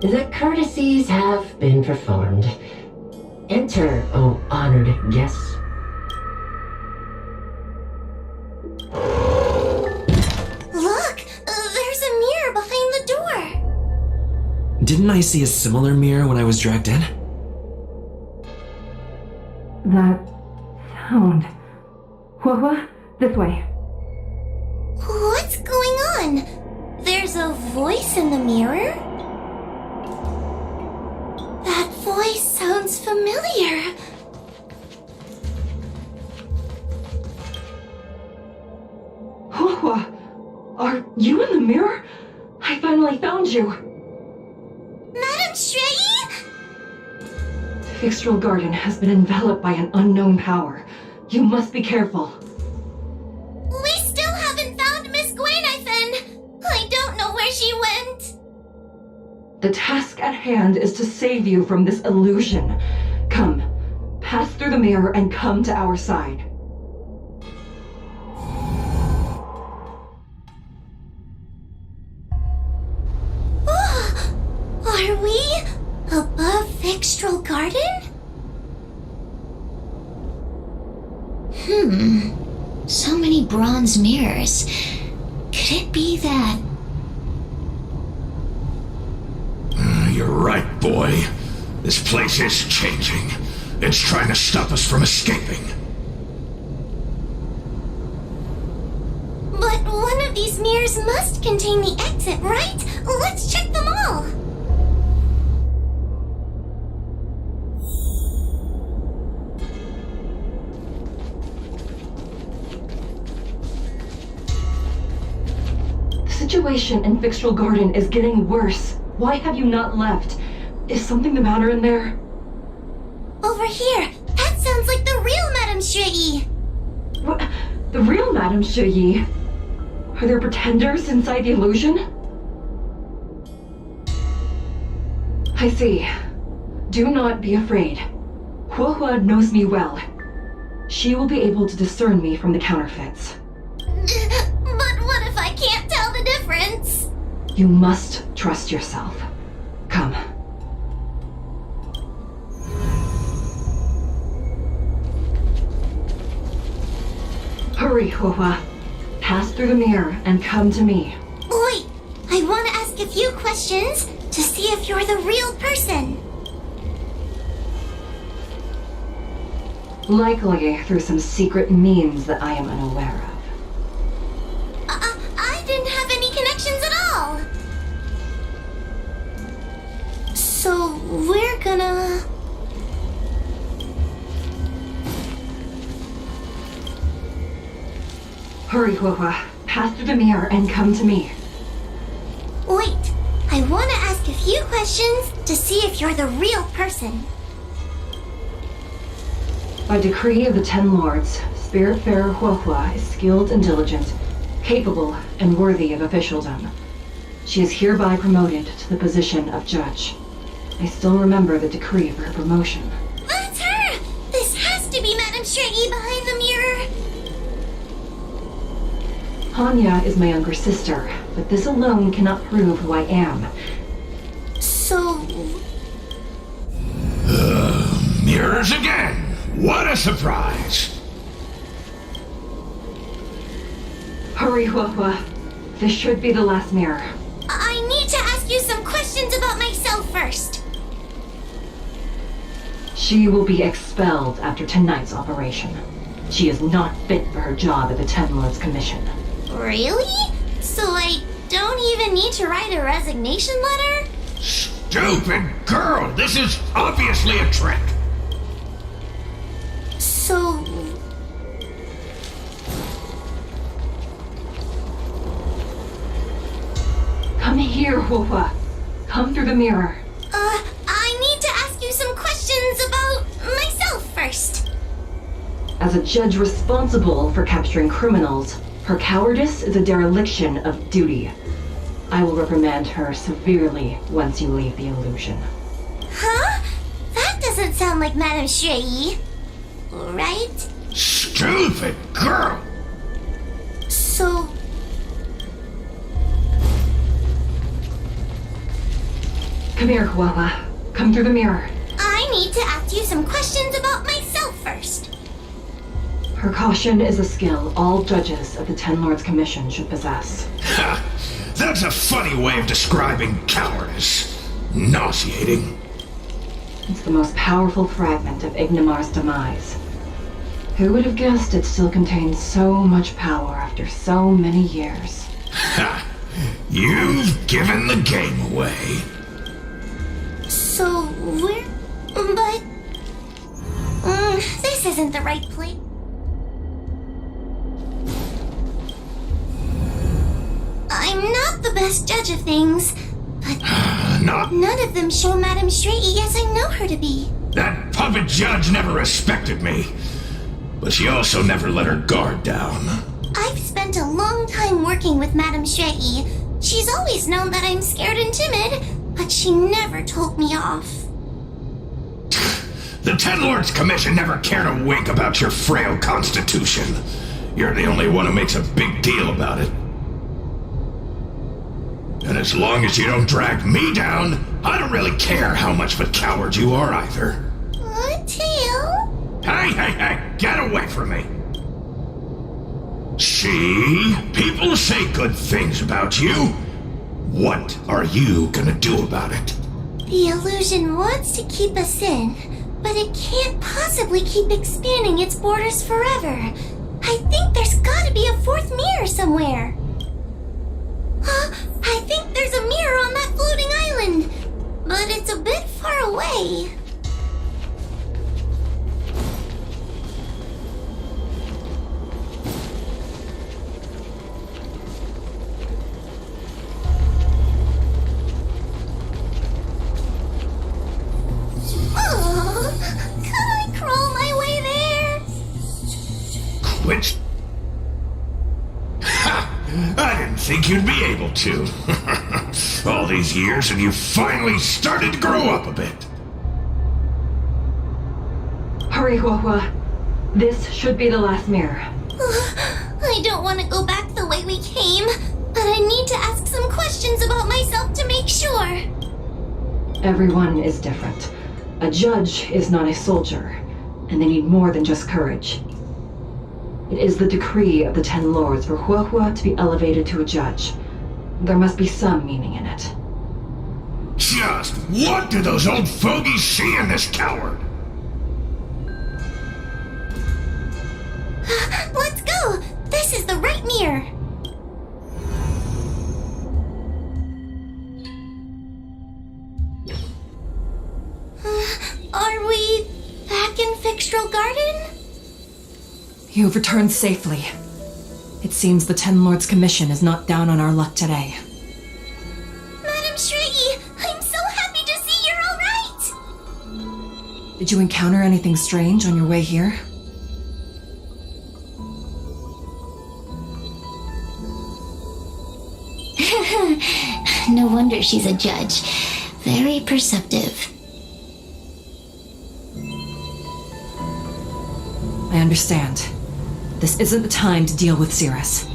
The courtesies have been performed. Enter, O honored guests. Didn't I see a similar mirror when I was dragged in? That sound. Hua, this way. What's going on? There's a voice in the mirror? That voice sounds familiar. Hua, are you in the mirror? I finally found you. Madam Shrey? The Fixtral Garden has been enveloped by an unknown power. You must be careful. We still haven't found Miss Gwainithan. I don't know where she went. The task at hand is to save you from this illusion. Come, pass through the mirror and come to our side. Are we above Fixtral Garden? So many bronze mirrors. Could it be that... You're right, boy. This place is changing. It's trying to stop us from escaping. But one of these mirrors must contain the exit, right? Let's check them all. The situation in Fixtral Garden is getting worse. Why have you not left? Is something the matter in there? Over here. That sounds like the real Madame Shrey. What? The real Madame Shrey? Are there pretenders inside the illusion? I see. Do not be afraid. Hua knows me well. She will be able to discern me from the counterfeits. But what if I can't tell the difference? You must trust yourself. Come. Hurry, Hua. Pass through the mirror and come to me. Wait, I want to ask a few questions to see if you're the real person. Likely through some secret means that I am unaware of. I didn't have any connections at all. So we're gonna... Hurry, Hua. Pass through the mirror and come to me. Wait, I want to ask a few questions to see if you're the real person. By decree of the Ten Lords, Spiritfarer Hua is skilled and diligent, capable and worthy of officialdom. She is hereby promoted to the position of judge. I still remember the decree for her promotion. That's her! This has to be Madame Shrey behind the mirror. Hanya is my younger sister, but this alone cannot prove who I am. So... Mirrors again! What a surprise! Hurry, Hua. This should be the last mirror. I need to ask you some questions about myself first. She will be expelled after tonight's operation. She is not fit for her job at the Ten Lords Commission. Really? So I don't even need to write a resignation letter? Stupid girl! This is obviously a trick! So... Come here, Hua. Come through the mirror. I need to ask you some questions about myself first. As a judge responsible for capturing criminals, her cowardice is a dereliction of duty. I will reprimand her severely once you leave the illusion. Huh? That doesn't sound like Madame Shrey. Right? Stupid girl! So... Come here, Hua. Come through the mirror. I need to ask you some questions about myself first. Her caution is a skill all judges of the Ten Lords Commission should possess. Ha! That's a funny way of describing cowardice. Nauseating. It's the most powerful fragment of Ignimar's demise. Who would have guessed it still contains so much power after so many years? Ha! You've given the game away. So, we're... But... this isn't the right place. I'm not the best judge of things, but none of them show Madame Straighty as I know her to be. That puppet judge never respected me, but she also never let her guard down. I've spent a long time working with Madame Straighty. She's always known that I'm scared and timid, but she never told me off. The Ten Lords Commission never cared a wink about your frail constitution. You're the only one who makes a big deal about it. And as long as you don't drag me down, I don't really care how much of a coward you are either. Tail? Hey, get away from me! See? People say good things about you. What are you gonna do about it? The illusion wants to keep us in, but it can't possibly keep expanding its borders forever. I think there's gotta be a fourth mirror somewhere. I think there's a mirror on that floating island, but it's a bit far away. Can I crawl my way there? Which? Ha! I didn't think you'd be able to. All these years and you finally started to grow up a bit. Hurry, Huahua. This should be the last mirror. I don't want to go back the way we came, but I need to ask some questions about myself to make sure. Everyone is different. A judge is not a soldier, and they need more than just courage. It is the decree of the Ten Lords for Huahua to be elevated to a judge. There must be some meaning in it. Just what do those old fogies see in this coward? Let's go! This is the right mirror! Are we back in Fixtral Garden? You've returned safely. It seems the Ten Lords Commission is not down on our luck today. Madame Straighty, I'm so happy to see you're alright! Did you encounter anything strange on your way here? No wonder she's a judge. Very perceptive. I understand. This isn't the time to deal with Cirrus.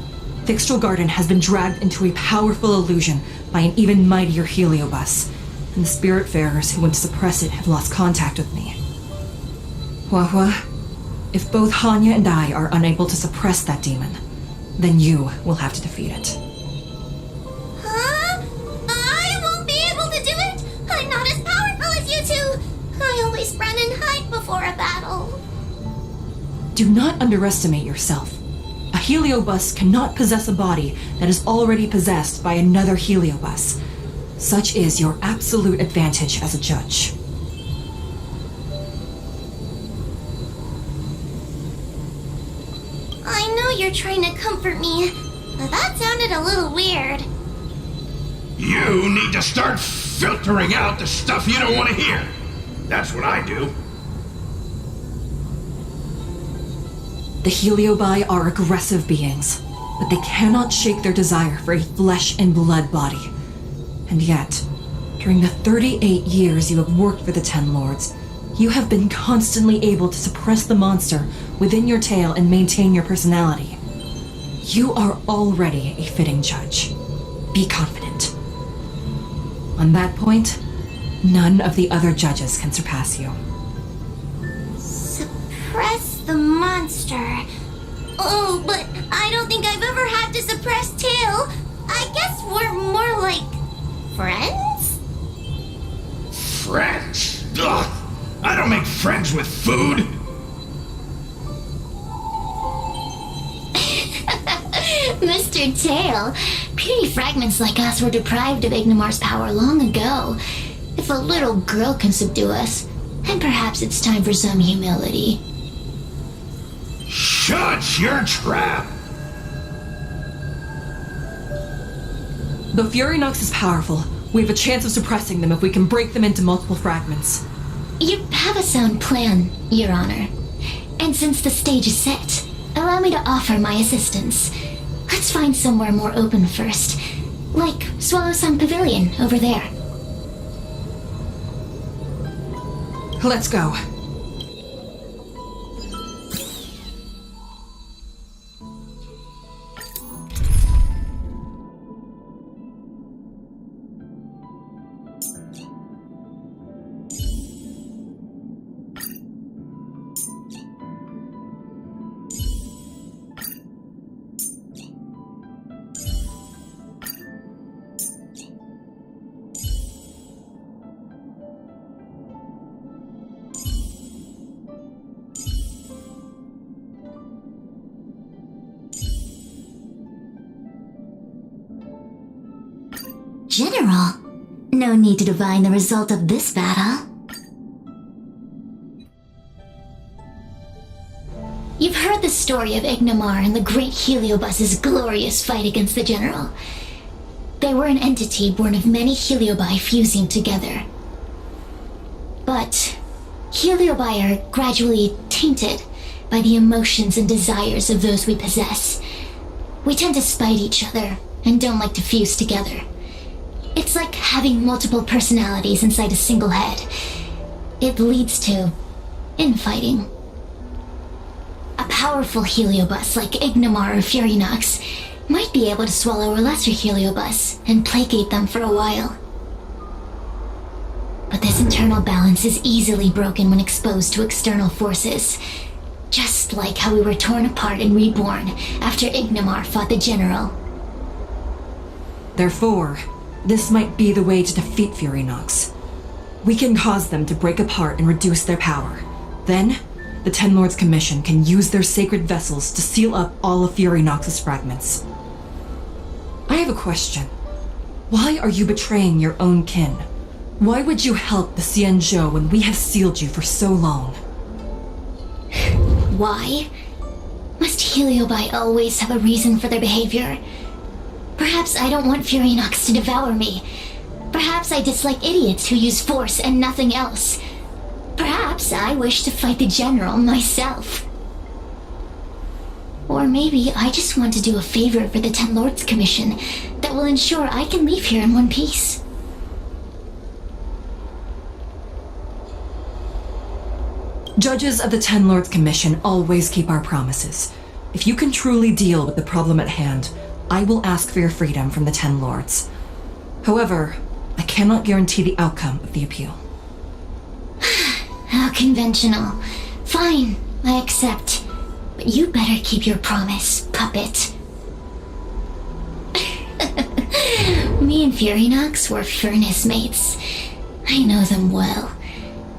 Fixtral Garden has been dragged into a powerful illusion by an even mightier heliobus, and the Spiritfarers who went to suppress it have lost contact with me. Huahua, if both Hanya and I are unable to suppress that demon, then you will have to defeat it. Huh? I won't be able to do it! I'm not as powerful as you two! I always run and hide before a battle. Do not underestimate yourself. A heliobus cannot possess a body that is already possessed by another heliobus. Such is your absolute advantage as a judge. I know you're trying to comfort me, but that sounded a little weird. You need to start filtering out the stuff you don't want to hear. That's what I do. The Heliobi are aggressive beings, but they cannot shake their desire for a flesh and blood body. And yet, during the 38 years you have worked for the Ten Lords, you have been constantly able to suppress the monster within your tail and maintain your personality. You are already a fitting judge. Be confident. On that point, none of the other judges can surpass you. Suppress the monster. Oh, but I don't think I've ever had to suppress Tail. I guess we're more like friends? with food? Mr. Tail, puny fragments like us were deprived of Ignomar's power long ago. If a little girl can subdue us, then perhaps it's time for some humility. Shut your trap! Though Furynox is powerful, we have a chance of suppressing them if we can break them into multiple fragments. You have a sound plan, Your Honor. And since the stage is set, allow me to offer my assistance. Let's find somewhere more open first. Like Swallow Sun Pavilion over there. Let's go. General, no need to divine the result of this battle. You've heard the story of Ignomar and the great Heliobus's glorious fight against the General. They were an entity born of many Heliobi fusing together. But Heliobi are gradually tainted by the emotions and desires of those we possess. We tend to spite each other and don't like to fuse together. It's like having multiple personalities inside a single head. It leads to infighting. A powerful Heliobus like Ignomar or Furynox might be able to swallow a lesser Heliobus and placate them for a while. But this internal balance is easily broken when exposed to external forces. Just like how we were torn apart and reborn after Ignomar fought the General. Therefore, this might be the way to defeat Furynox. We can cause them to break apart and reduce their power. Then, the Ten Lords Commission can use their sacred vessels to seal up all of Furynox's fragments. I have a question. Why are you betraying your own kin? Why would you help the Xianzhou when we have sealed you for so long? Why? Must Heliobi always have a reason for their behavior? Perhaps I don't want Furynox to devour me. Perhaps I dislike idiots who use force and nothing else. Perhaps I wish to fight the General myself. Or maybe I just want to do a favor for the Ten Lords Commission that will ensure I can leave here in one piece. Judges of the Ten Lords Commission always keep our promises. If you can truly deal with the problem at hand, I will ask for your freedom from the Ten Lords. However, I cannot guarantee the outcome of the appeal. How conventional. Fine, I accept. But you better keep your promise, puppet. Me and Furynox were furnace mates. I know them well.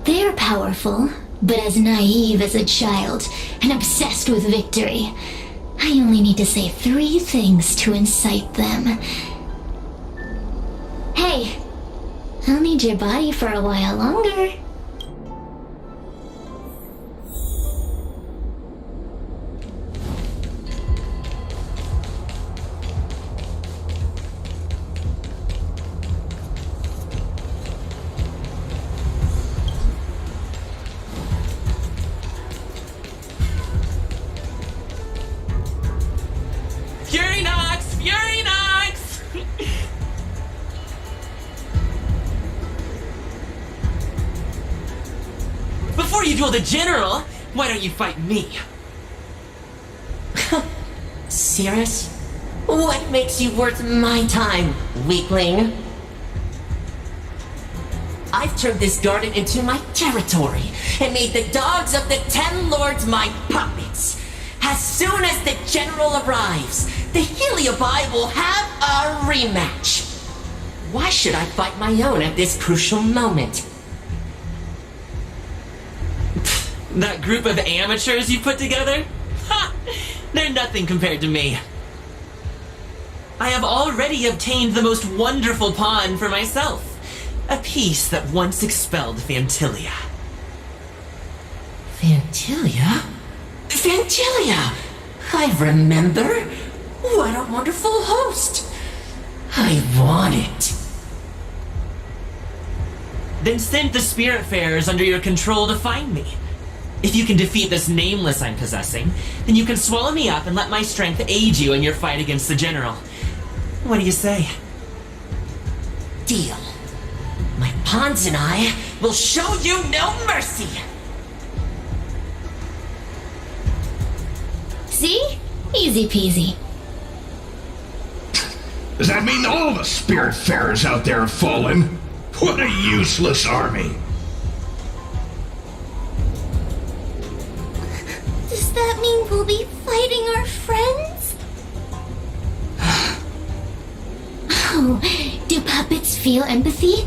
They're powerful, but as naive as a child and obsessed with victory. I only need to say 3 things to incite them. Hey, I'll need your body for a while longer. Before you duel the General, why don't you fight me? Serious? What makes you worth my time, weakling? I've turned this garden into my territory and made the dogs of the Ten Lords my puppets. As soon as the General arrives, the Heliobi will have a rematch. Why should I fight my own at this crucial moment? That group of amateurs you put together? Ha! They're nothing compared to me. I have already obtained the most wonderful pawn for myself. A piece that once expelled Fantilia. Fantilia? Fantilia! I remember. What a wonderful host. I want it. Then send the Spiritfarers under your control to find me. If you can defeat this nameless I'm possessing, then you can swallow me up and let my strength aid you in your fight against the General. What do you say? Deal. My pawns and I will show you no mercy. See? Easy peasy. Does that mean all the Spiritfarers out there have fallen? What a useless army! Does that mean we'll be fighting our friends? Oh, do puppets feel empathy?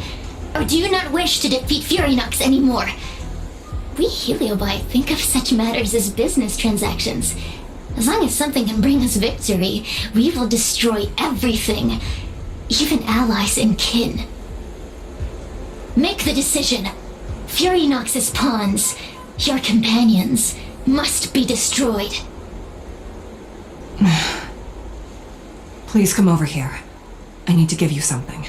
Or do you not wish to defeat Furynox anymore? We Heliobi think of such matters as business transactions. As long as something can bring us victory, we will destroy everything, even allies and kin. Make the decision. Furynox's pawns, your companions, must be destroyed. Please come over here. I need to give you something.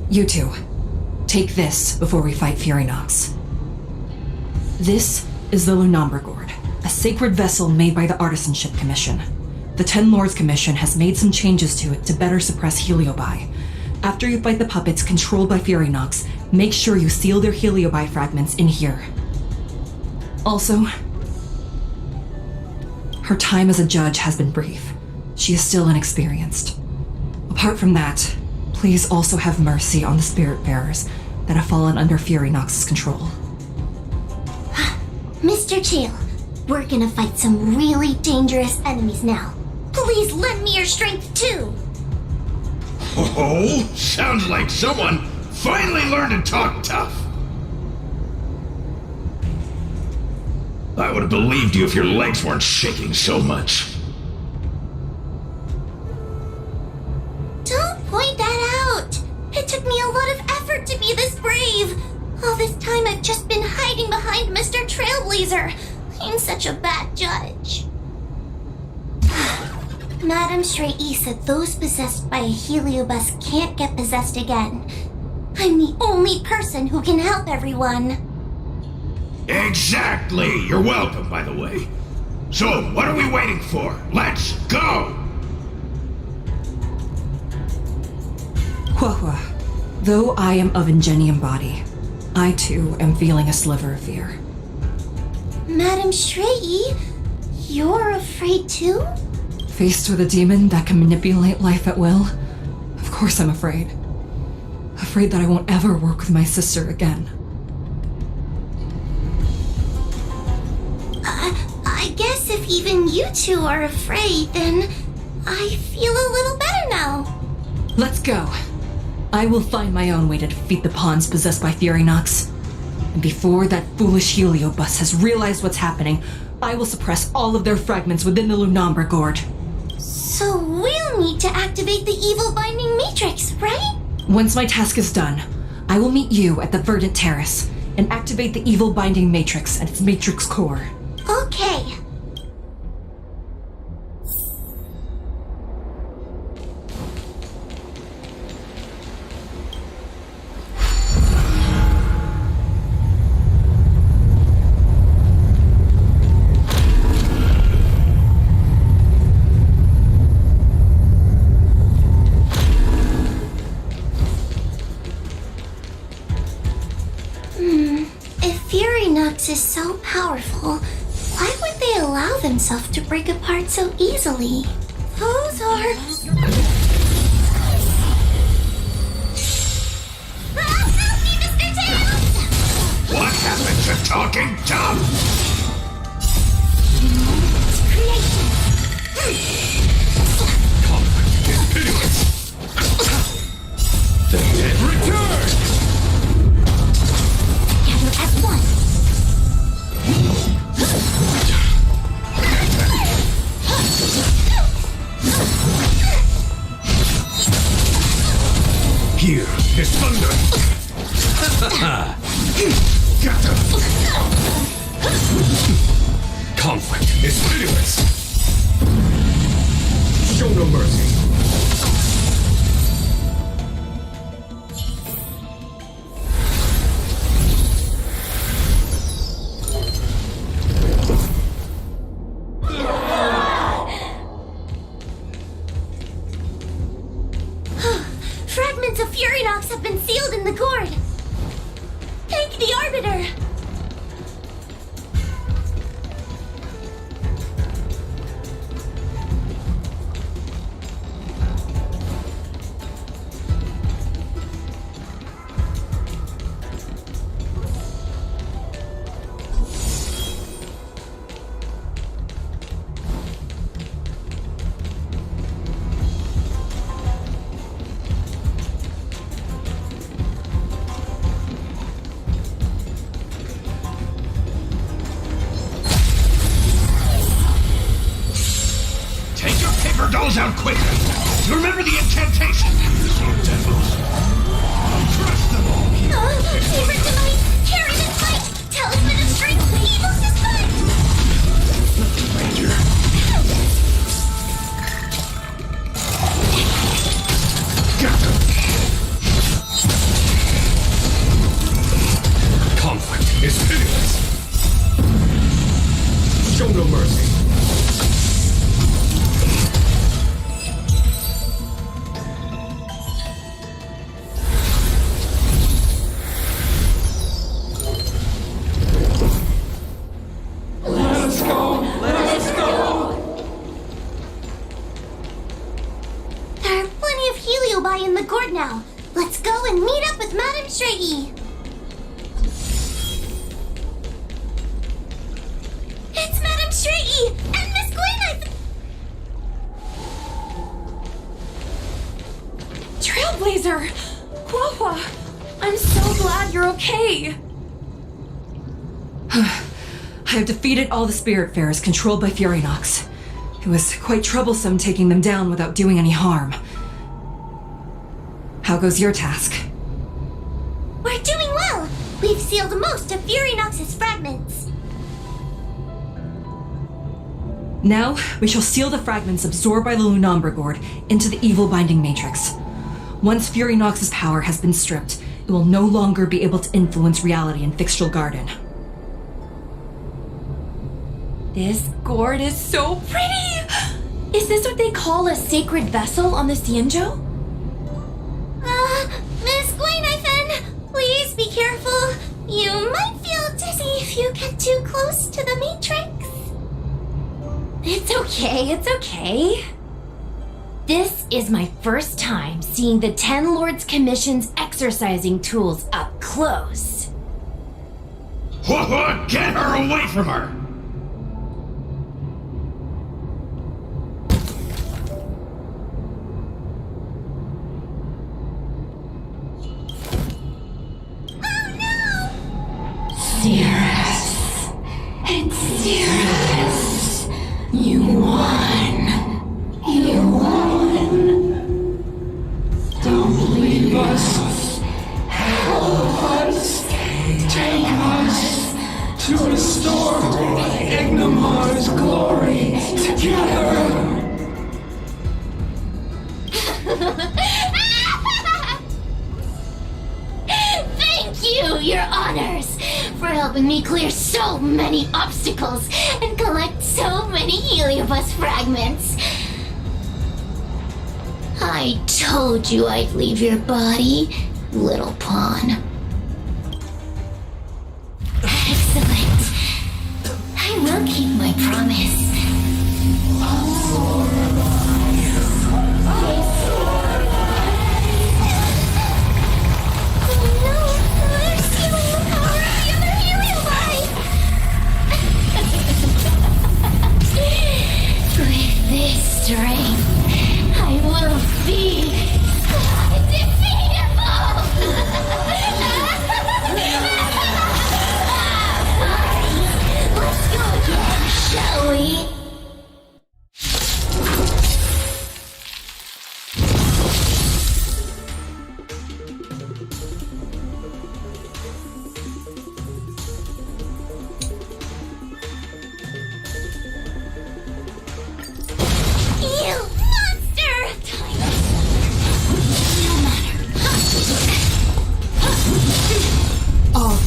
You two, take this before we fight Furynox. This is the Lunombre Gourd, a sacred vessel made by the Artisanship Commission. The Ten Lords Commission has made some changes to it to better suppress Heliobi. After you fight the puppets controlled by Furynox, make sure you seal their Heliobi fragments in here. Also, her time as a judge has been brief. She is still inexperienced. Apart from that, please also have mercy on the Spiritfarers that have fallen under Furynox's control. Mr. Chill, we're gonna fight some really dangerous enemies now. Please lend me your strength too! Oh, sounds like someone finally learned to talk tough. I would have believed you if your legs weren't shaking so much. Don't point that out! It took me a lot of effort to be this brave! All this time I've just been hiding behind Mr. Trailblazer. I'm such a bad judge. Madame Straight-E said those possessed by a Heliobus can't get possessed again. I'm the only person who can help everyone. Exactly! You're welcome, by the way. So, what are we waiting for? Let's go! Huahua, though I am of Ingenium body, I too am feeling a sliver of fear. Madame Straight-E, you're afraid too? Faced with a demon that can manipulate life at will, of course I'm afraid. Afraid that I won't ever work with my sister again. I guess if even you two are afraid, then I feel a little better now. Let's go. I will find my own way to defeat the pawns possessed by Furynox. And before that foolish Heliobus has realized what's happening, I will suppress all of their fragments within the Lunombre Gourd. So we'll need to activate the evil binding matrix, right? Once my task is done, I will meet you at the Verdant Terrace and activate the evil binding matrix at its matrix core. Okay. If Furynox is so powerful, why would they allow themselves to break apart so easily? Those are... Help me, Mr. Tails! What happened to talking dumb? Creation! Conflict is pitiless. is thunder! Got him! Conflict is pitiless! Show no mercy! Fragments of Furinox have been sealed in the gourd. Thank the Arbiter. Dolls out quickly! You remember the incantation? You devils! Crush them all! Favorite device! Carry this light! Talisman of strength! Evil suspect! Ranger. Got them! Conflict is pitiless! Show no mercy! In the gourd now. Let's go and meet up with Madame Straighty. It's Madame Straighty and Miss Gwyn. Trailblazer! Quahua! I'm so glad you're okay! I have defeated all the Spiritfarers controlled by Furinox. It was quite troublesome taking them down without doing any harm. How goes your task? We're doing well. We've sealed most of Furinox's fragments. Now, we shall seal the fragments absorbed by the Lunambra Gourd into the evil binding matrix. Once Furinox's power has been stripped, it will no longer be able to influence reality in Fixtral Garden. This gourd is so pretty! Is this what they call a sacred vessel on the Xianzhou? Miss Gwynathan, please be careful. You might feel dizzy if you get too close to the Matrix. It's okay. This is my first time seeing the Ten Lords Commission's exercising tools up close. What? Get her away from her! Cirrus. It's Cirrus. You won. You won. Don't leave us. Help us. Take us to restore Ignimar's glory together. Thank you, your honors, for helping me clear so many obstacles and collect so many Heliobus fragments. I told you I'd leave your body, little pawn. Excellent. I will keep my promise. With this strength, I will be undefeatable! Let's go again, shall we?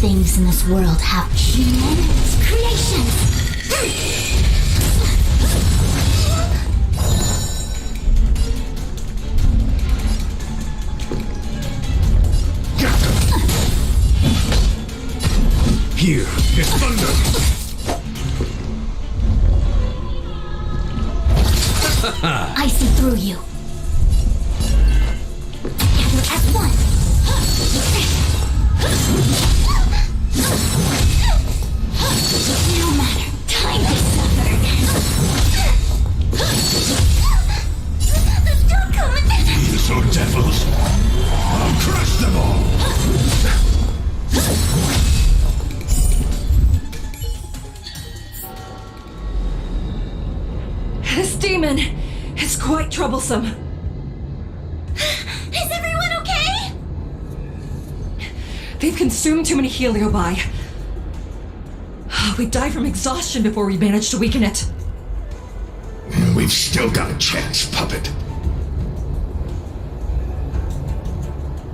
things in this world have human creations. Here is thunder. I see through you. Together as one. No matter. Time to suffer. Don't come in. You so devils. I'll crush them all. This demon is quite troublesome. Is everyone okay? They've consumed too many heliobi. We died from exhaustion before we managed to weaken it. We've still got a chance, puppet.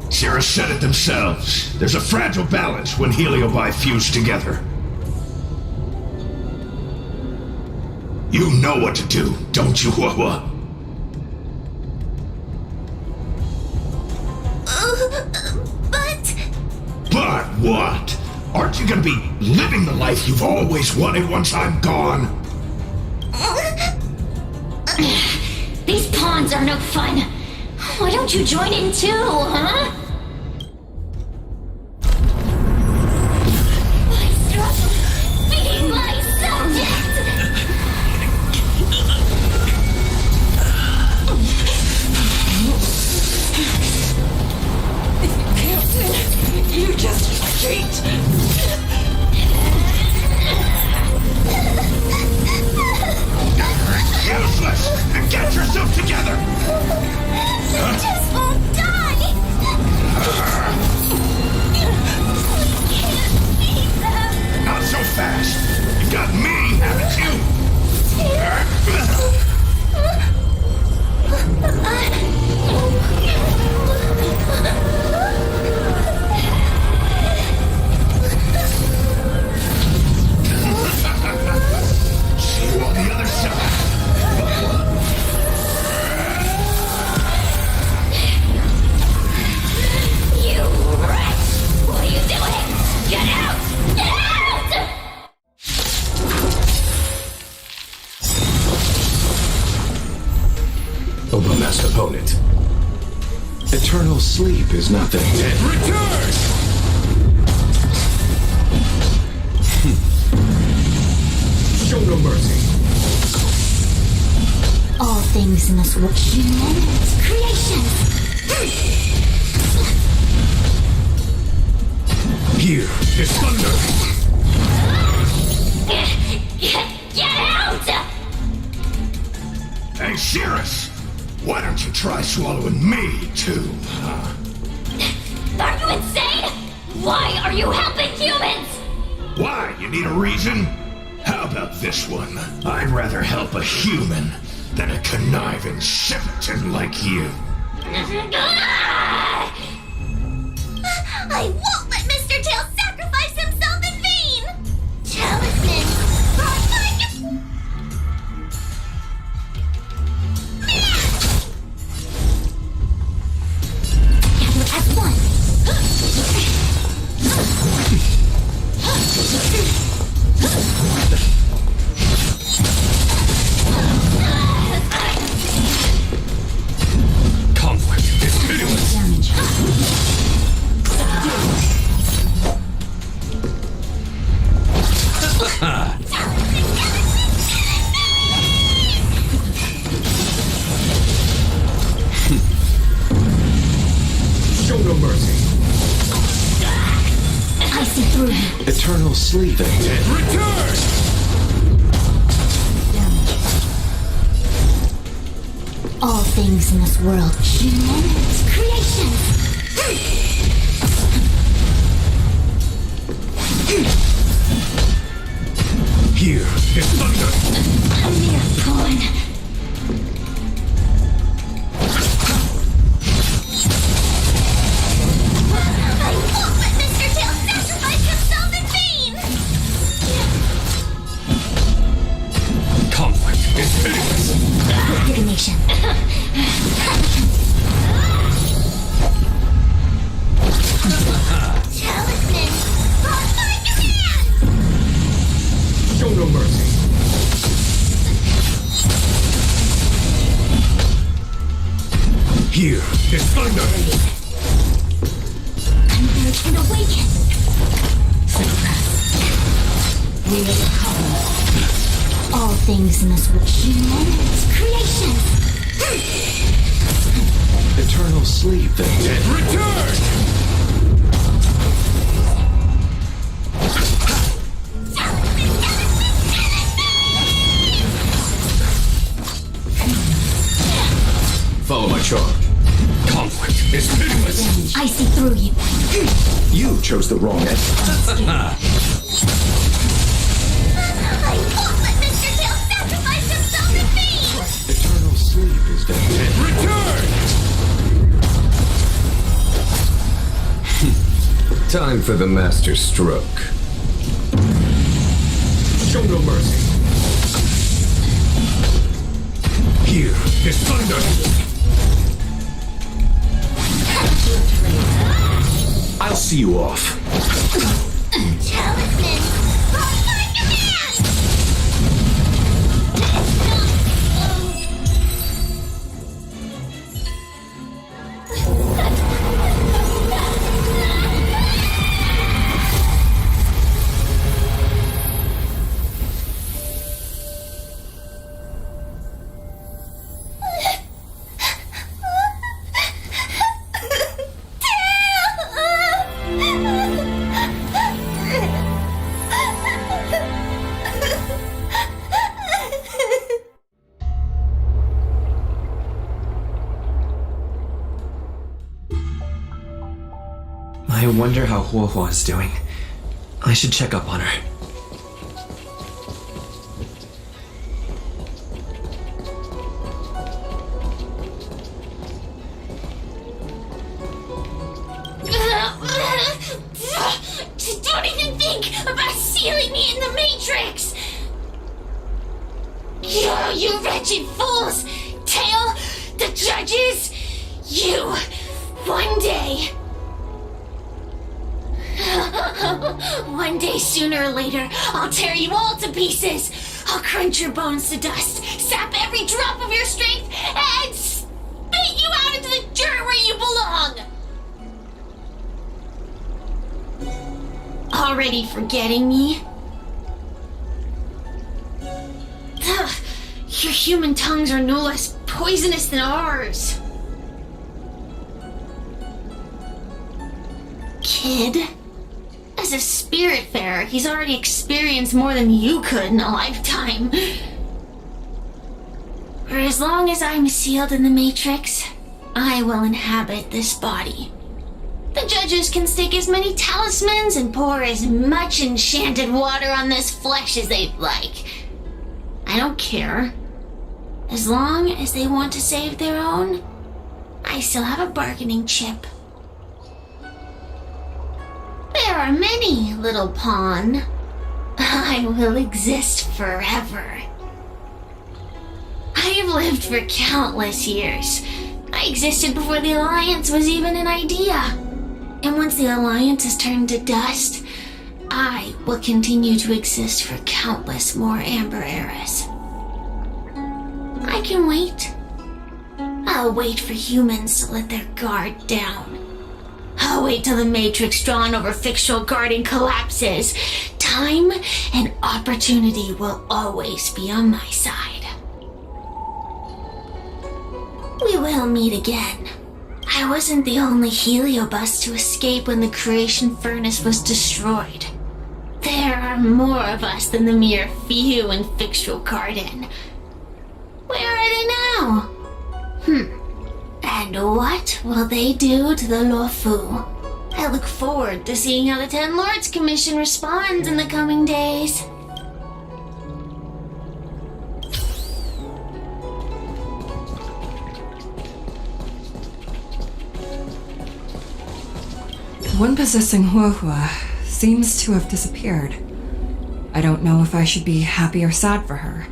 Sarah said it themselves. There's a fragile balance when heliobi fuse together. You know what to do, don't you, Wawa? But what? Aren't you gonna be living the life you've always wanted once I'm gone? These pawns are no fun. Why don't you join in too, huh? I struggle being my subject. You just cheat! Useless! Get yourself together! You just won't die! We can't beat them! Not so fast! You got me, haven't you? See you on the other side. You wretch! What are you doing? Get out! Get out! Obama's opponent. Eternal sleep is nothing. It returns! Show no mercy. All things in this world, human creations. Here is thunder. Get out! Hey, Cirrus! Why don't you try swallowing me, too, huh? Are you insane? Why are you helping humans? Why? You need a reason? How about this one? I'd rather help a human than a conniving simpleton like you. I won't let Mr. Tail sacrifice himself in vain! Talisman! Gather as one. Conflict is pitiless. Show no mercy. I see through you. Eternal sleep. It returns! All things in this world, human creations. Here is thunder. A mere pawn. I won't let Mr. Tail sacrifice himself! protection. Talisman, on my command! Show no mercy. Here is thunder. Converge and awaken. Suppress. We will recover. All things in this world. Humanity's creation. Eternal sleep, then. Return! Follow my charge. Conflict is pitiless. I see through you. You chose the wrong end. I won't let Mr. Tail sacrifice himself in vain! Eternal sleep is then. Return! Time for the master stroke. Show no mercy. Here is thunder. I'll see you off. Talisman, on my command! I wonder how Huohua is doing. I should check up on her. Don't even think about sealing me in the Matrix! You wretched fools! Tail, the judges, you, one day... One day, sooner or later, I'll tear you all to pieces. I'll crunch your bones to dust, sap every drop of your strength, and spit you out into the dirt where you belong. Already forgetting me? Ugh, your human tongues are no less poisonous than ours. Kid? As a spiritfarer, he's already experienced more than you could in a lifetime. For as long as I'm sealed in the Matrix, I will inhabit this body. The judges can stick as many talismans and pour as much enchanted water on this flesh as they'd like. I don't care. As long as they want to save their own, I still have a bargaining chip. There are many, little pawn. I will exist forever. I have lived for countless years. I existed before the Alliance was even an idea. And once the Alliance is turned to dust, I will continue to exist for countless more Amber eras. I can wait. I'll wait for humans to let their guard down. I'll wait till the Matrix drawn over Fictional Garden collapses. Time and opportunity will always be on my side. We will meet again. I wasn't the only Heliobus to escape when the creation furnace was destroyed. There are more of us than the mere few in Fictional Garden. Where are they now? And what will they do to the Luofu? I look forward to seeing how the Ten Lords Commission responds in the coming days. One possessing Huohua seems to have disappeared. I don't know if I should be happy or sad for her.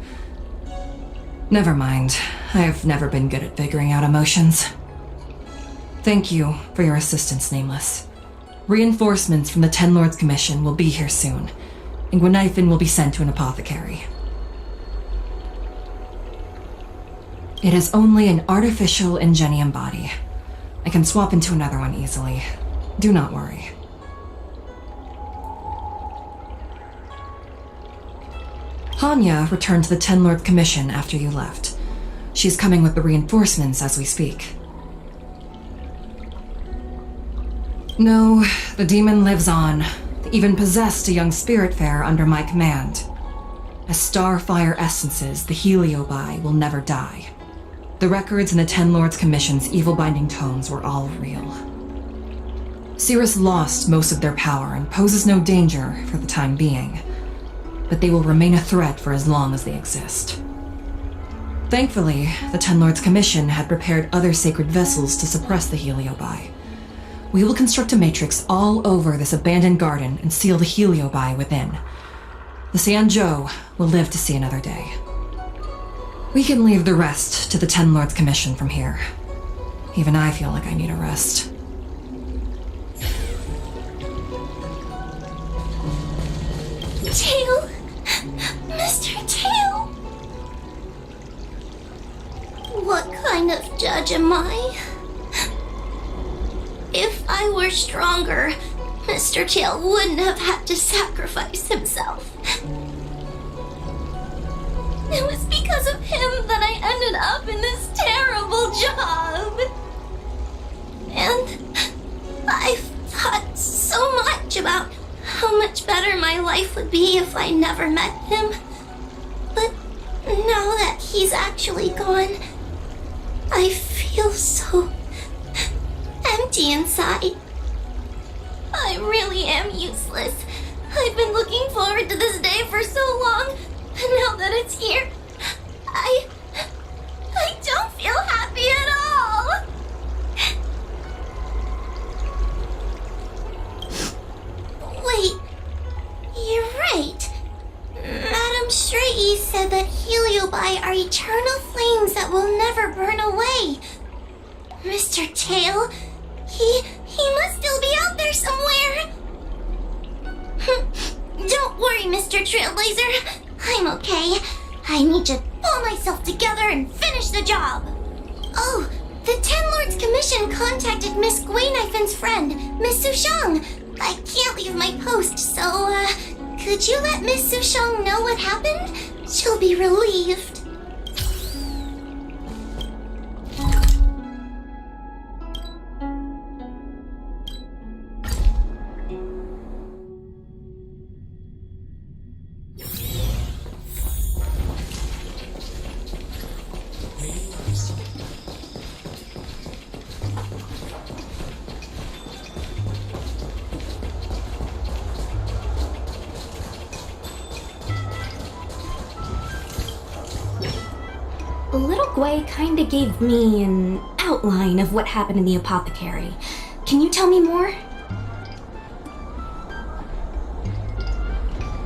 Never mind. I've never been good at figuring out emotions. Thank you for your assistance, Nameless. Reinforcements from the Ten Lords Commission will be here soon, and Gwenithan will be sent to an apothecary. It is only an artificial ingenium body. I can swap into another one easily. Do not worry. Hanya returned to the Ten Lords Commission after you left. She's coming with the reinforcements as we speak. No, the demon lives on. They even possessed a young spiritfarer under my command. As starfire essences, the Heliobi will never die. The records in the Ten Lords Commission's evil-binding tomes were all real. Cirrus lost most of their power and poses no danger for the time being, but they will remain a threat for as long as they exist. Thankfully, the Ten Lords Commission had prepared other sacred vessels to suppress the Heliobi. We will construct a matrix all over this abandoned garden and seal the Heliobi within. The Xianzhou will live to see another day. We can leave the rest to the Ten Lords Commission from here. Even I feel like I need a rest. Tail! Mr. Tail! What kind of judge am I? If I were stronger, Mr. Tail wouldn't have had to sacrifice himself. It was because of him that I ended up in this terrible job. And I've thought so much about how much better my life would be if I never met him. But now that he's actually gone, I feel so empty inside. I really am useless. I've been looking forward to this day for so long, and now that it's here, I don't feel happy at all. Wait, you're right. Madame Straighty said that Heliobi are eternal flames that will never burn away. Mr. Tail, he must still be out there somewhere. Don't worry, Mr. Trailblazer. I'm okay. I need to pull myself together and finish the job. Oh, the Ten Lords Commission contacted Miss Guinifen's friend, Miss Sushang. I can't leave my post, so, could you let Miss Sushang know what happened? She'll be relieved. Little Gwei kinda gave me an outline of what happened in the apothecary. Can you tell me more?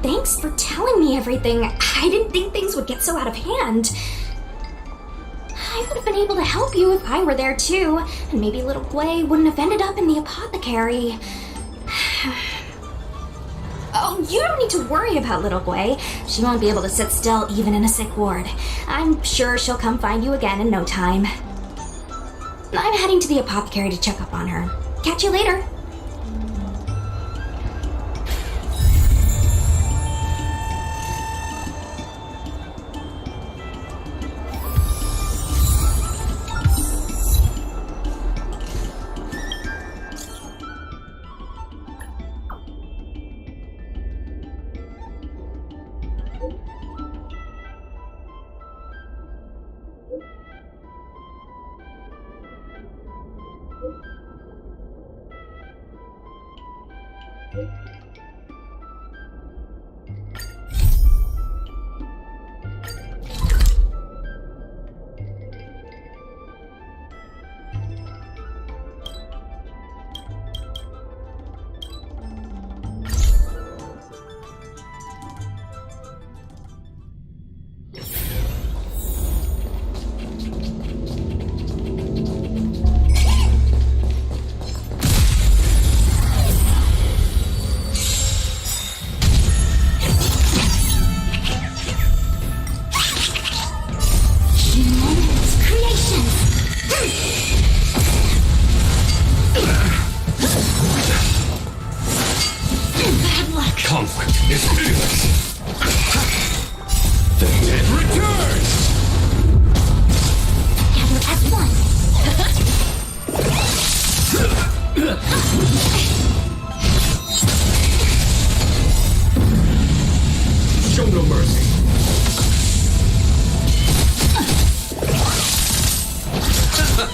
Thanks for telling me everything. I didn't think things would get so out of hand. I would have been able to help you if I were there too, and maybe little Gwei wouldn't have ended up in the apothecary. Oh, you don't need to worry about little Gwei. She won't be able to sit still even in a sick ward. I'm sure she'll come find you again in no time. I'm heading to the apothecary to check up on her. Catch you later.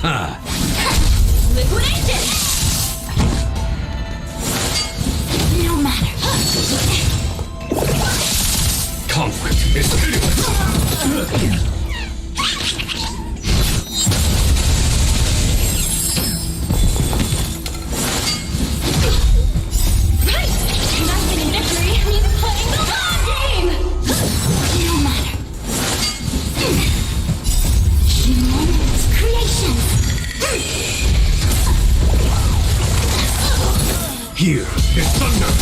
Liquidation! No matter. Conflict is pitiless. Right! Nothing in victory means playing the long game! No matter. Humongous creations. Here is thunder.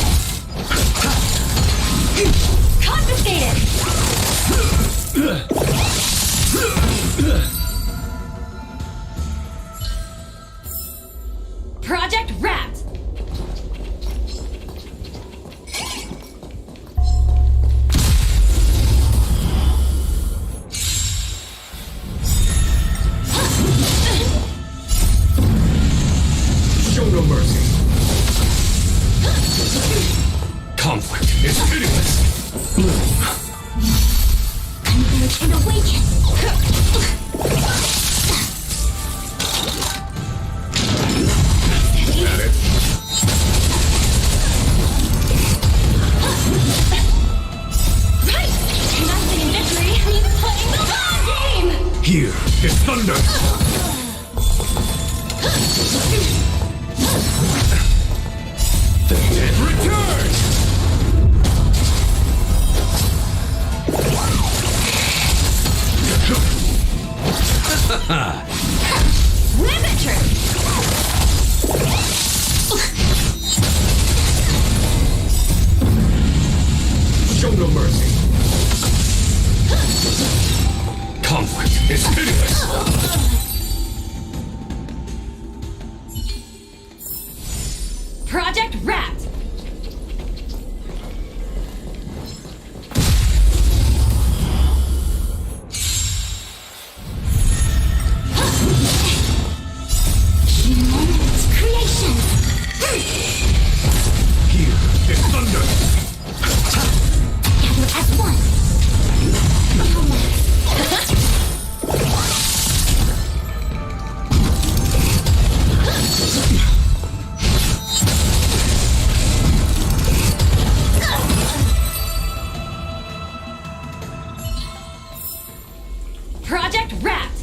Confiscated! Project wrapped! Show no mercy. Conflict is pitiless. Converge and awaken. At it. Right! Nothing in victory means playing the long game! Here is thunder. The dead return. Riveter! Show no mercy. Conflict is pitiless. Project wrapped! Humongous creations. Here is thunder. Together as one. No matter. Project wrapped!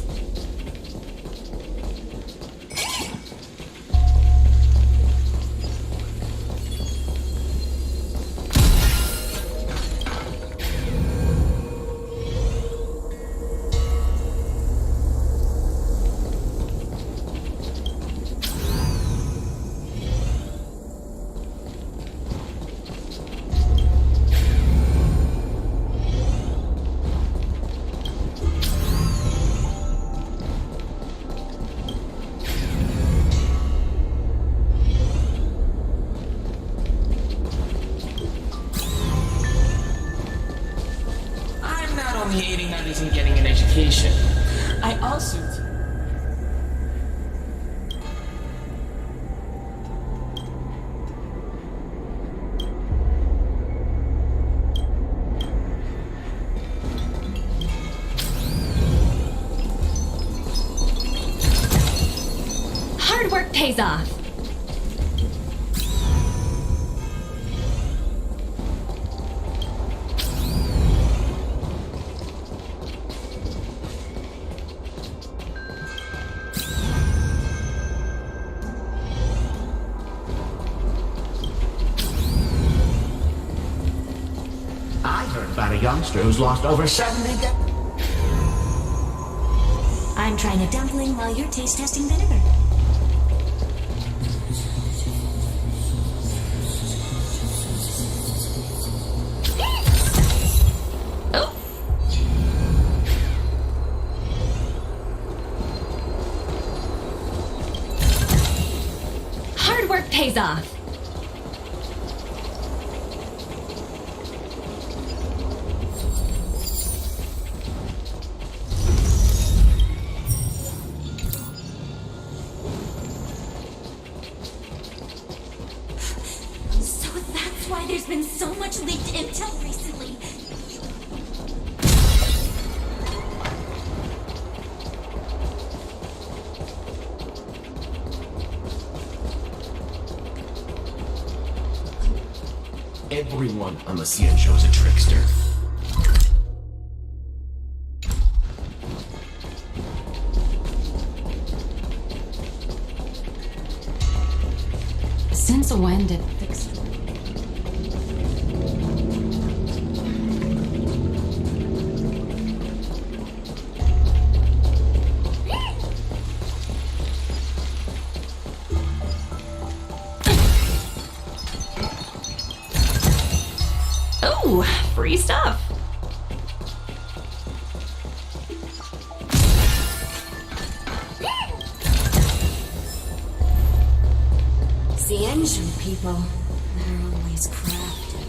I'm not only aiding others in getting an education, I also... Hard work pays off! I heard about a youngster who's lost over 70 I'm trying a dumpling while you're taste testing vinegar. Hard work pays off! So that's why there's been so much leaked intel recently. everyone on the Xianzhou's a trickster. Since when did fixed? Oh, free stuff. Xianzhou people, they're always crafty.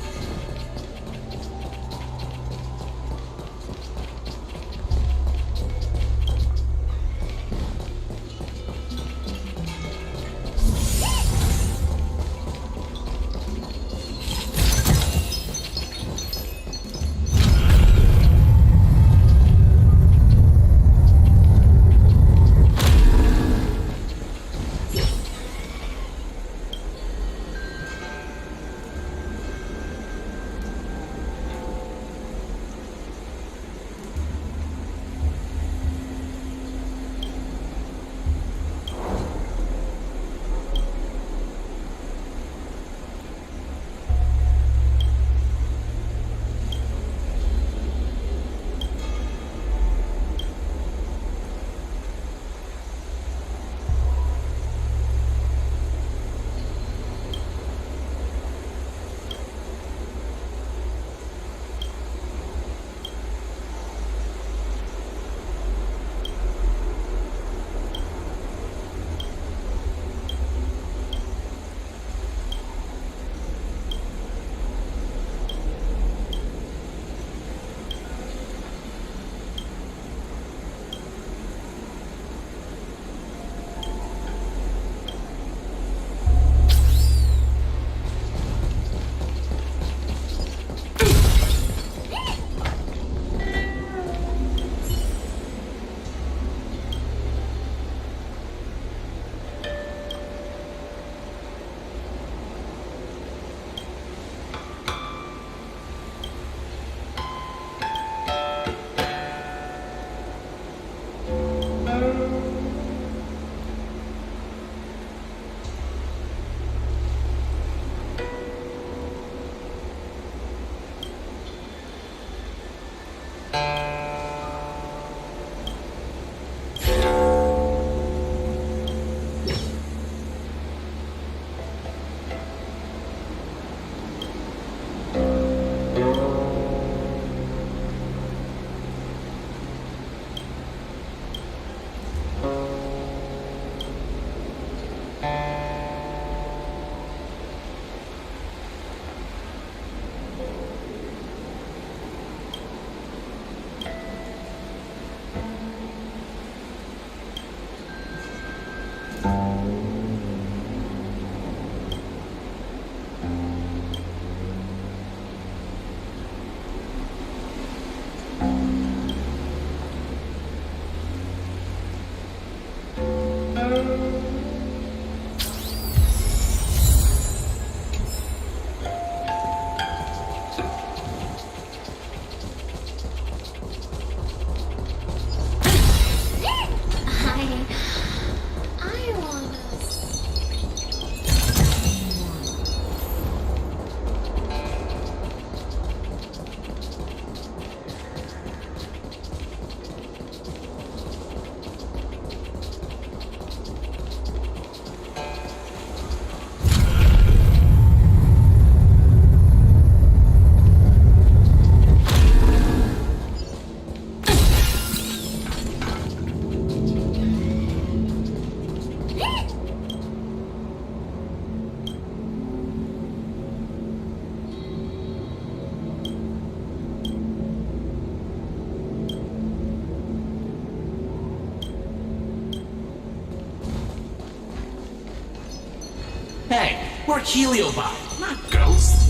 Hey, we're Heliobi, not ghosts.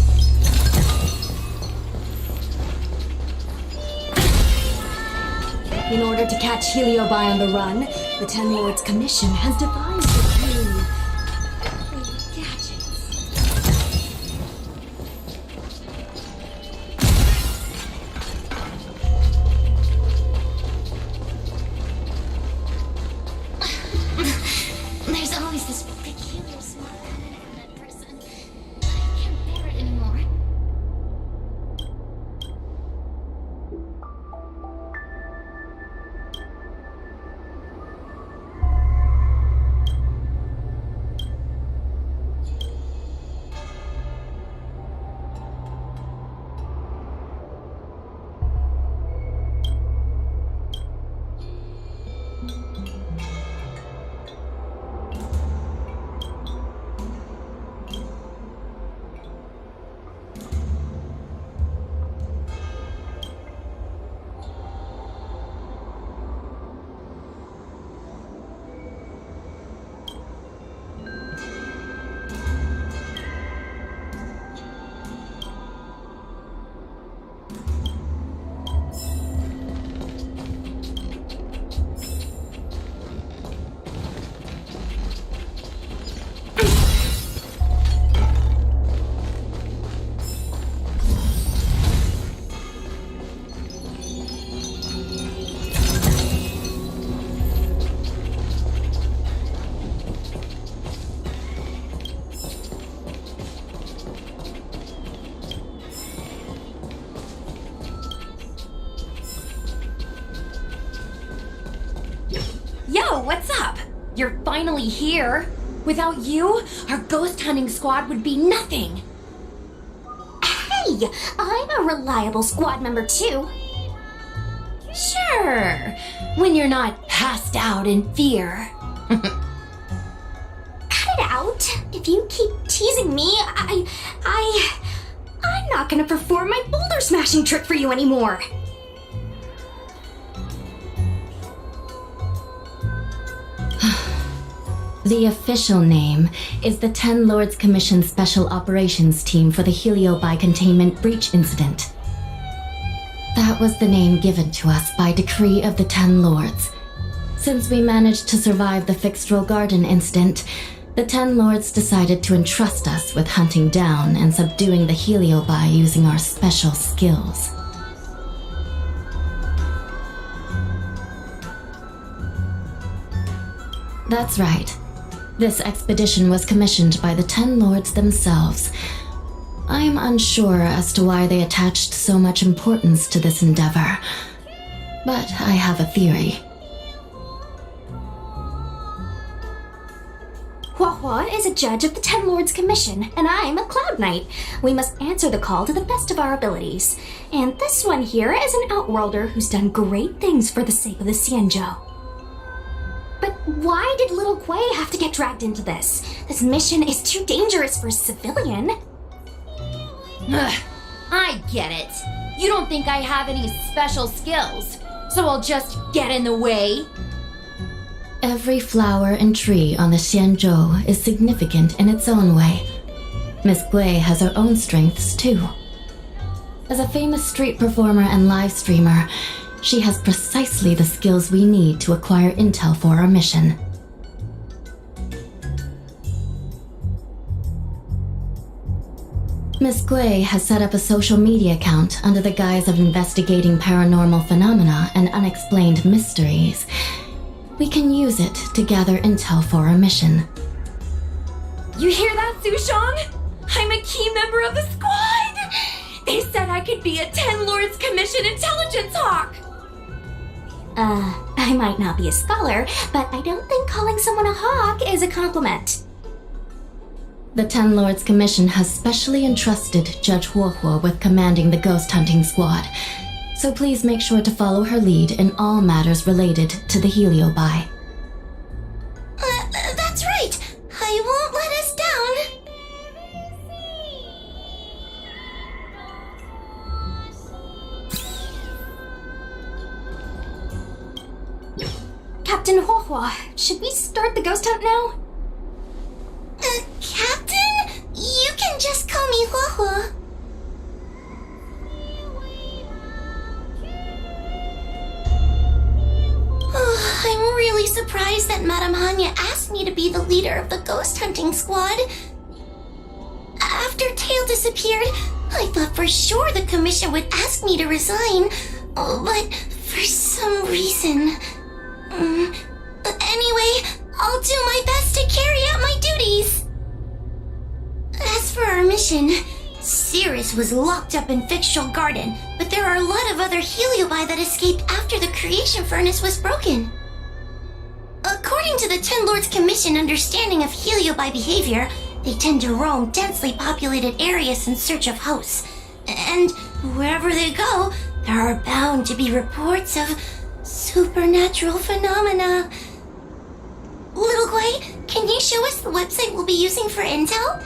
In order to catch Heliobi on the run, the Ten Lords Commission has devised a few gadgets. Yo, what's up? You're finally here. Without you, our ghost hunting squad would be nothing. Hey, I'm a reliable squad member too. Sure, when you're not passed out in fear. Cut it out. If you keep teasing me, I'm not gonna perform my boulder smashing trick for you anymore. The official name is the Ten Lords Commission Special Operations Team for the Heliobi Containment Breach Incident. That was the name given to us by decree of the Ten Lords. Since we managed to survive the Fixedrel Garden incident, the Ten Lords decided to entrust us with hunting down and subduing the Heliobi using our special skills. That's right. This expedition was commissioned by the Ten Lords themselves. I'm unsure as to why they attached so much importance to this endeavor, but I have a theory. Hua is a judge of the Ten Lords Commission, and I'm a Cloud Knight. We must answer the call to the best of our abilities. And this one here is an Outworlder who's done great things for the sake of the Xianzhou. But why did Little Kuei have to get dragged into this? This mission is too dangerous for a civilian. Ugh, I get it. You don't think I have any special skills, so I'll just get in the way. Every flower and tree on the Xianzhou is significant in its own way. Miss Gui has her own strengths too. As a famous street performer and live streamer, she has precisely the skills we need to acquire intel for our mission. Miss Gui has set up a social media account under the guise of investigating paranormal phenomena and unexplained mysteries. We can use it to gather intel for our mission. You hear that, Sushong? I'm a key member of the squad! They said I could be a Ten Lords Commission intelligence hawk! I might not be a scholar, but I don't think calling someone a hawk is a compliment. The Ten Lords Commission has specially entrusted Judge Huohuo with commanding the ghost hunting squad, so please make sure to follow her lead in all matters related to the Heliobi. That's right! I won't let us down! Captain Huohuo, should we start the ghost hunt now? Captain? You can just call me Huohuo. I'm really surprised that Madame Hanya asked me to be the leader of the ghost hunting squad. After Tail disappeared, I thought for sure the commission would ask me to resign, but for some reason... Anyway, I'll do my best to carry out my duties. As for our mission, Cirrus was locked up in Fixedrel Garden, but there are a lot of other Heliobi that escaped after the creation furnace was broken. According to the Ten Lords Commission understanding of Heliobi behavior, they tend to roam densely populated areas in search of hosts. And wherever they go, there are bound to be reports of supernatural phenomena. Little Kuei, can you show us the website we'll be using for intel?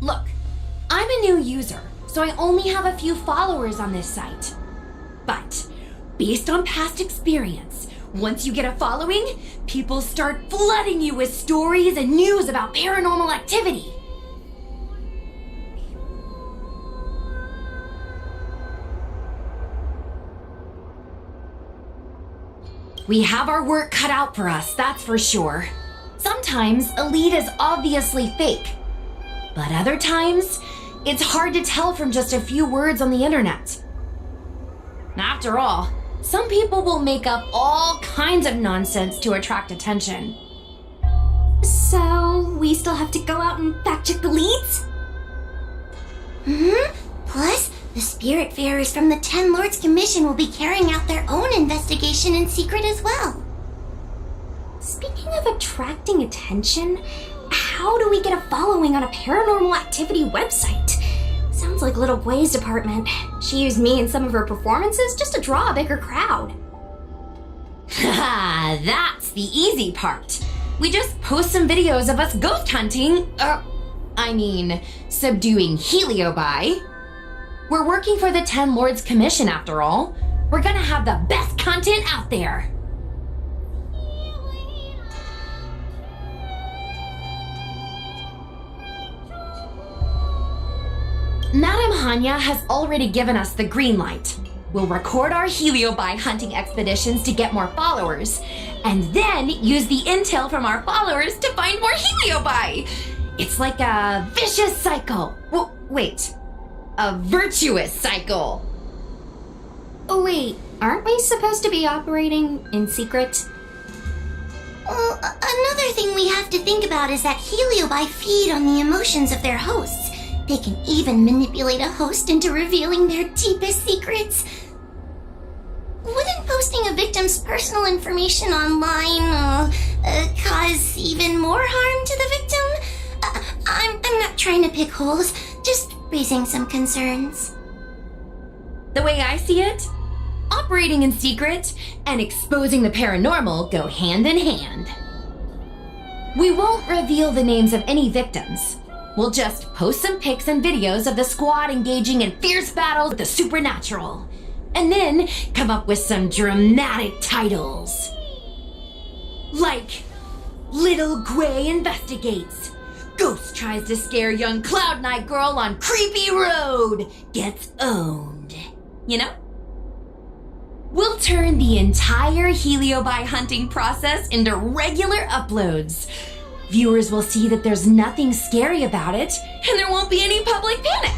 Look, I'm a new user, so I only have a few followers on this site. But, based on past experience, once you get a following, people start flooding you with stories and news about paranormal activity. We have our work cut out for us, that's for sure. Sometimes Sometimes a lead is obviously fake, but other times, it's hard to tell from just a few words on the internet. After all, some people will make up all kinds of nonsense to attract attention. So, we still have to go out and fact-check the leads? Plus, the Spiritfarers from the Ten Lords Commission will be carrying out their own investigation in secret as well. Speaking of attracting attention, how do we get a following on a paranormal activity website? Sounds like Little Gwei's department. She used me in some of her performances just to draw a bigger crowd. Haha, that's the easy part. We just post some videos of us ghost hunting, subduing Heliobi. We're working for the Ten Lords Commission after all. We're gonna have the best content out there. Madame Hanya has already given us the green light. We'll record our Heliobi hunting expeditions to get more followers, and then use the intel from our followers to find more Heliobi. It's like a vicious cycle. A virtuous cycle. Oh wait, aren't we supposed to be operating in secret? Well, another thing we have to think about is that Heliobi feed on the emotions of their hosts. They can even manipulate a host into revealing their deepest secrets. Wouldn't posting a victim's personal information online cause even more harm to the victim? I'm not trying to pick holes, just raising some concerns. The way I see it, operating in secret and exposing the paranormal go hand in hand. We won't reveal the names of any victims. We'll just post some pics and videos of the squad engaging in fierce battles with the supernatural. And then come up with some dramatic titles. Like, Little Gwei investigates. Ghost tries to scare young Cloud Knight girl on creepy road. Gets owned. You know? We'll turn the entire Heliobi hunting process into regular uploads. Viewers will see that there's nothing scary about it, and there won't be any public panic.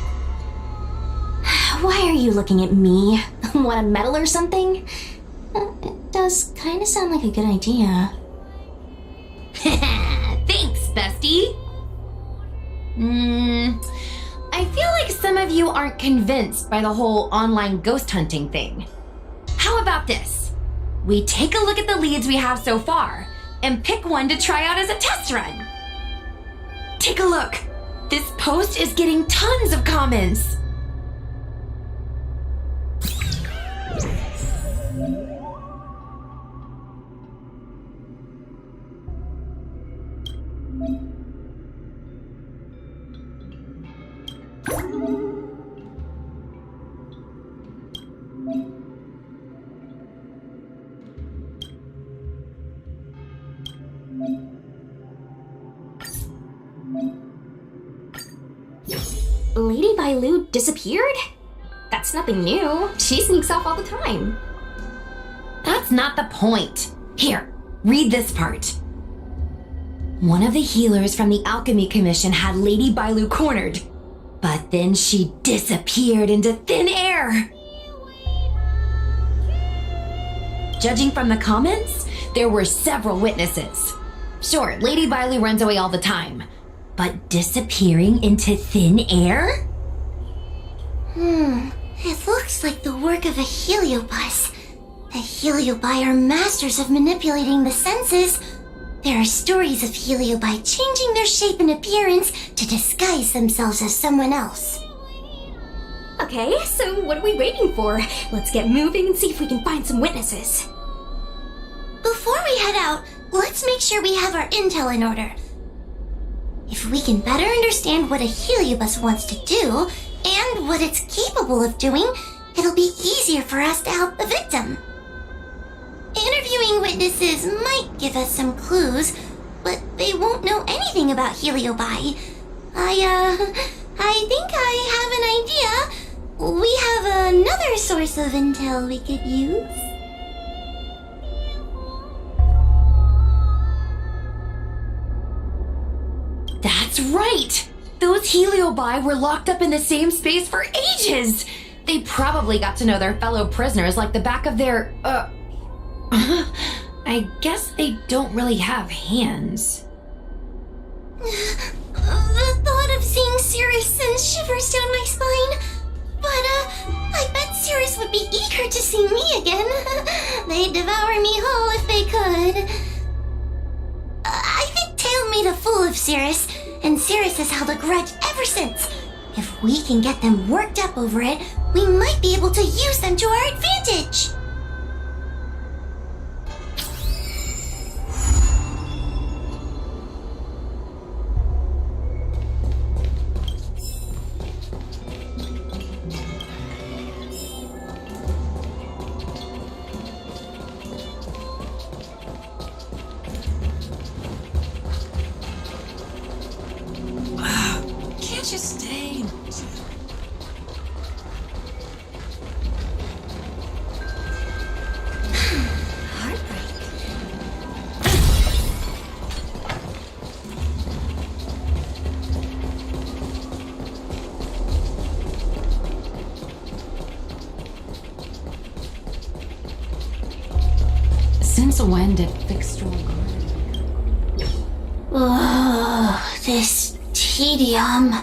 Why are you looking at me? Want a medal or something? It does kind of sound like a good idea. Thanks, bestie. I feel like some of you aren't convinced by the whole online ghost hunting thing. How about this? We take a look at the leads we have so far, and pick one to try out as a test run. Take a look. This post is getting tons of comments. Lady Bailu disappeared? That's nothing new. She sneaks off all the time. That's not the point. Here, read this part. One of the healers from the Alchemy Commission had Lady Bailu cornered, but then she disappeared into thin air. Judging from the comments, there were several witnesses. Sure, Lady Bailu runs away all the time, but disappearing into thin air? It looks like the work of a heliobus. The heliobi are masters of manipulating the senses. There are stories of heliobi changing their shape and appearance to disguise themselves as someone else. Okay, so what are we waiting for? Let's get moving and see if we can find some witnesses. Before we head out, let's make sure we have our intel in order. If we can better understand what a heliobus wants to do, and what it's capable of doing, it'll be easier for us to help the victim. Interviewing witnesses might give us some clues, but they won't know anything about heliobi. I think I have an idea. We have another source of intel we could use. That's right! Those Heliobi were locked up in the same space for ages! They probably got to know their fellow prisoners like the back of their, I guess they don't really have hands. The thought of seeing Cirrus sends shivers down my spine. But, I bet Cirrus would be eager to see me again. They'd devour me whole if they could. I think Tail made a fool of Cirrus, and Cirrus has held a grudge ever since. If we can get them worked up over it, we might be able to use them to our advantage. Can't you stay? Since when did Fixstral Oh, this tedium.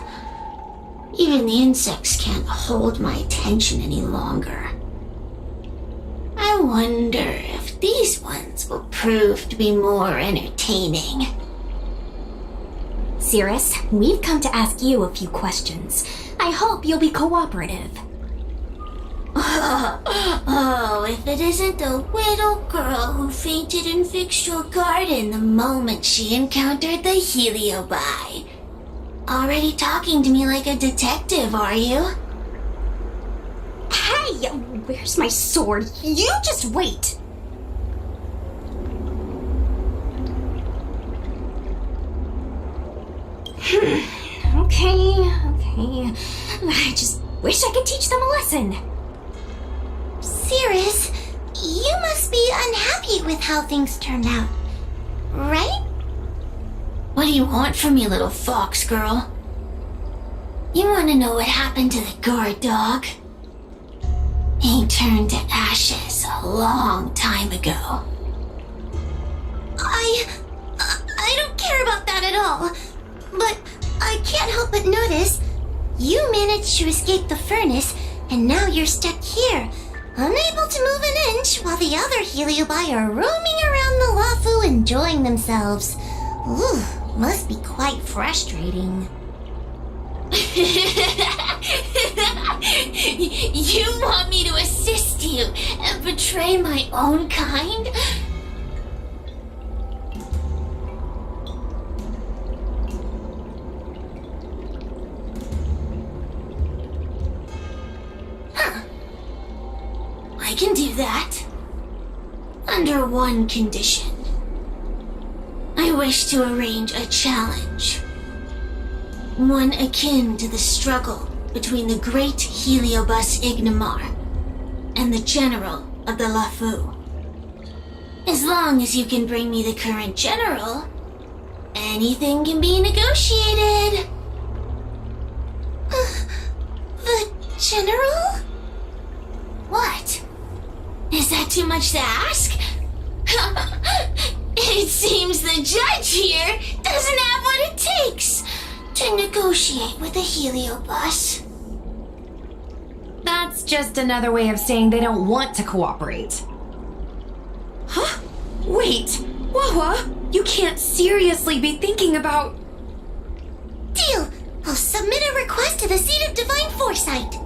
Even the insects can't hold my attention any longer. I wonder if these ones will prove to be more entertaining. Cirrus, we've come to ask you a few questions. I hope you'll be cooperative. Oh, if it isn't the little girl who fainted in Fixtral Garden the moment she encountered the Heliobi. Already talking to me like a detective, are you? Hey, where's my sword? You just wait. Okay. I just wish I could teach them a lesson. Cirrus, you must be unhappy with how things turned out, right? What do you want from me, little fox girl? You want to know what happened to the guard dog? He turned to ashes a long time ago. I don't care about that at all. But I can't help but notice you managed to escape the furnace, and now you're stuck here, unable to move an inch, while the other Heliobi are roaming around the Lafu enjoying themselves. Ooh, must be quite frustrating. You want me to assist you and betray my own kind? I can do that. Under one condition. I wish to arrange a challenge. One akin to the struggle between the great Heliobus Ignamar and the general of the Lafu. As long as you can bring me the current general, anything can be negotiated. The general? What? Is that too much to ask? It seems the judge here doesn't have what it takes to negotiate with the Heliobus. That's just another way of saying they don't want to cooperate. Huh? Wait, Wawa, you can't seriously be thinking about... Deal! I'll submit a request to the Seat of Divine Foresight.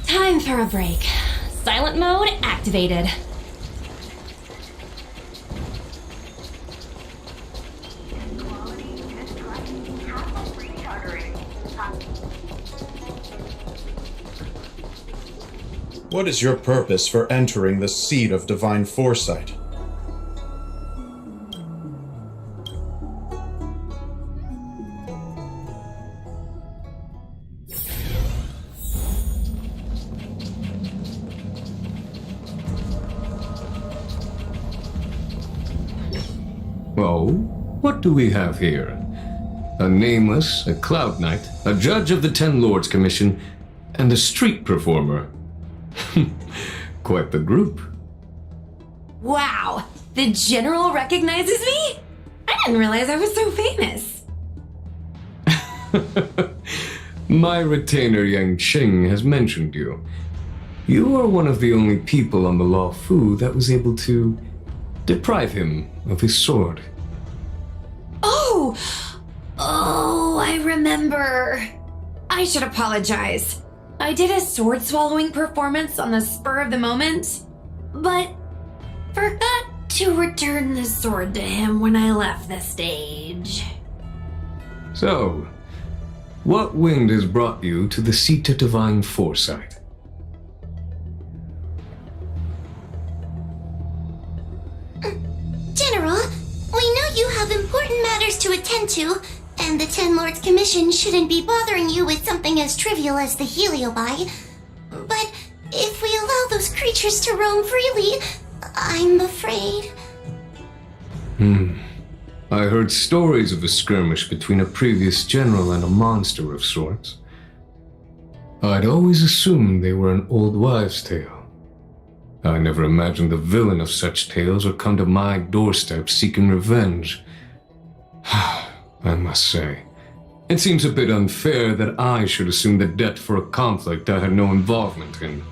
Time for a break. Silent mode activated. What is your purpose for entering the Seat of Divine what do we have here? A nameless, a cloud knight, a judge of the Ten Lords Commission, and a street performer. Quite the group. Wow, the General recognizes me? I didn't realize I was so famous. My retainer Yang Qing has mentioned you. You are one of the only people on the Law Fu that was able to deprive him of his sword. Oh, I remember. I should apologize. I did a sword swallowing performance on the spur of the moment, but forgot to return the sword to him when I left the stage. So, what wind has brought you to the seat of divine foresight? General, we know you have important matters to attend to, and the Ten Lords Commission shouldn't be bothering you with something as trivial as the Heliobi. But if we allow those creatures to roam freely, I'm afraid. I heard stories of a skirmish between a previous general and a monster of sorts. I'd always assumed they were an old wives' tale. I never imagined the villain of such tales would come to my doorstep seeking revenge. I must say, it seems a bit unfair that I should assume the debt for a conflict I had no involvement in.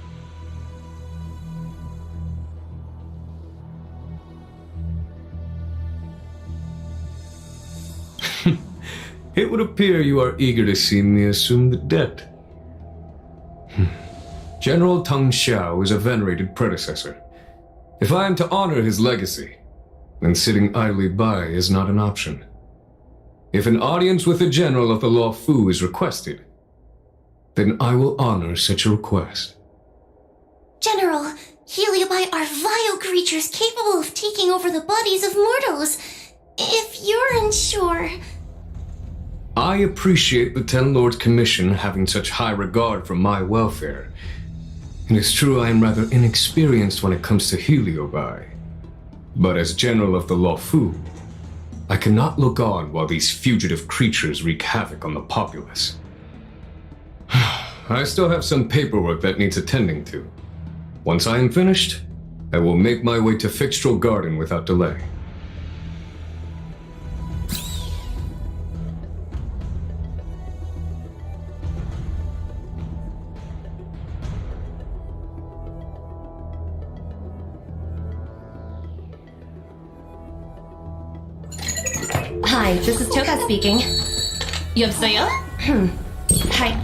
It would appear you are eager to see me assume the debt. General Teng Xiao is a venerated predecessor. If I am to honor his legacy, then sitting idly by is not an option. If an audience with the General of the Law Fu is requested, then I will honor such a request. General, Heliobi are vile creatures capable of taking over the bodies of mortals. If you're unsure... I appreciate the Ten Lords Commission having such high regard for my welfare. It is true I am rather inexperienced when it comes to Heliobi. But as General of the Law Fu, I cannot look on while these fugitive creatures wreak havoc on the populace. I still have some paperwork that needs attending to. Once I am finished, I will make my way to Fixtral Garden without delay. Hi, this is Toga speaking. 여보세요? Hi.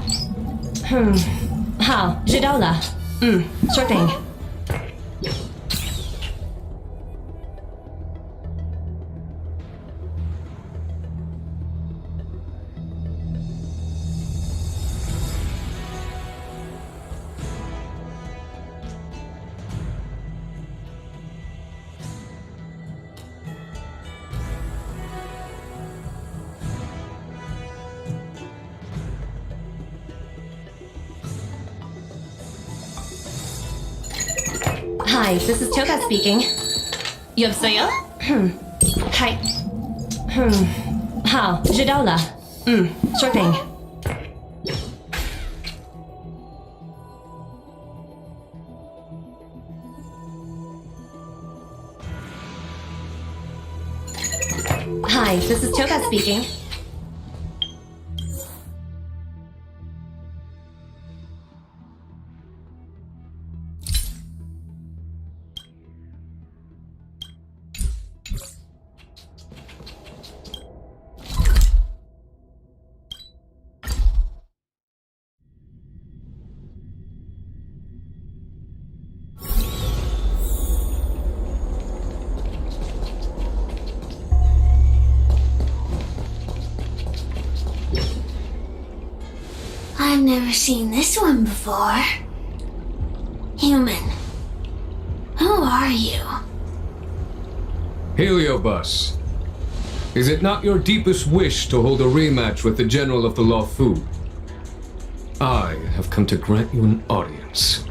好，知道了。sure thing. Hi, this is Toga speaking. 여보세요? Hi. 好，知道了。sure thing. Hi, this is Toga speaking. I've never seen this one before. Human. Who are you? Heliobus, is it not your deepest wish to hold a rematch with the General of the Law Fu? I have come to grant you an audience.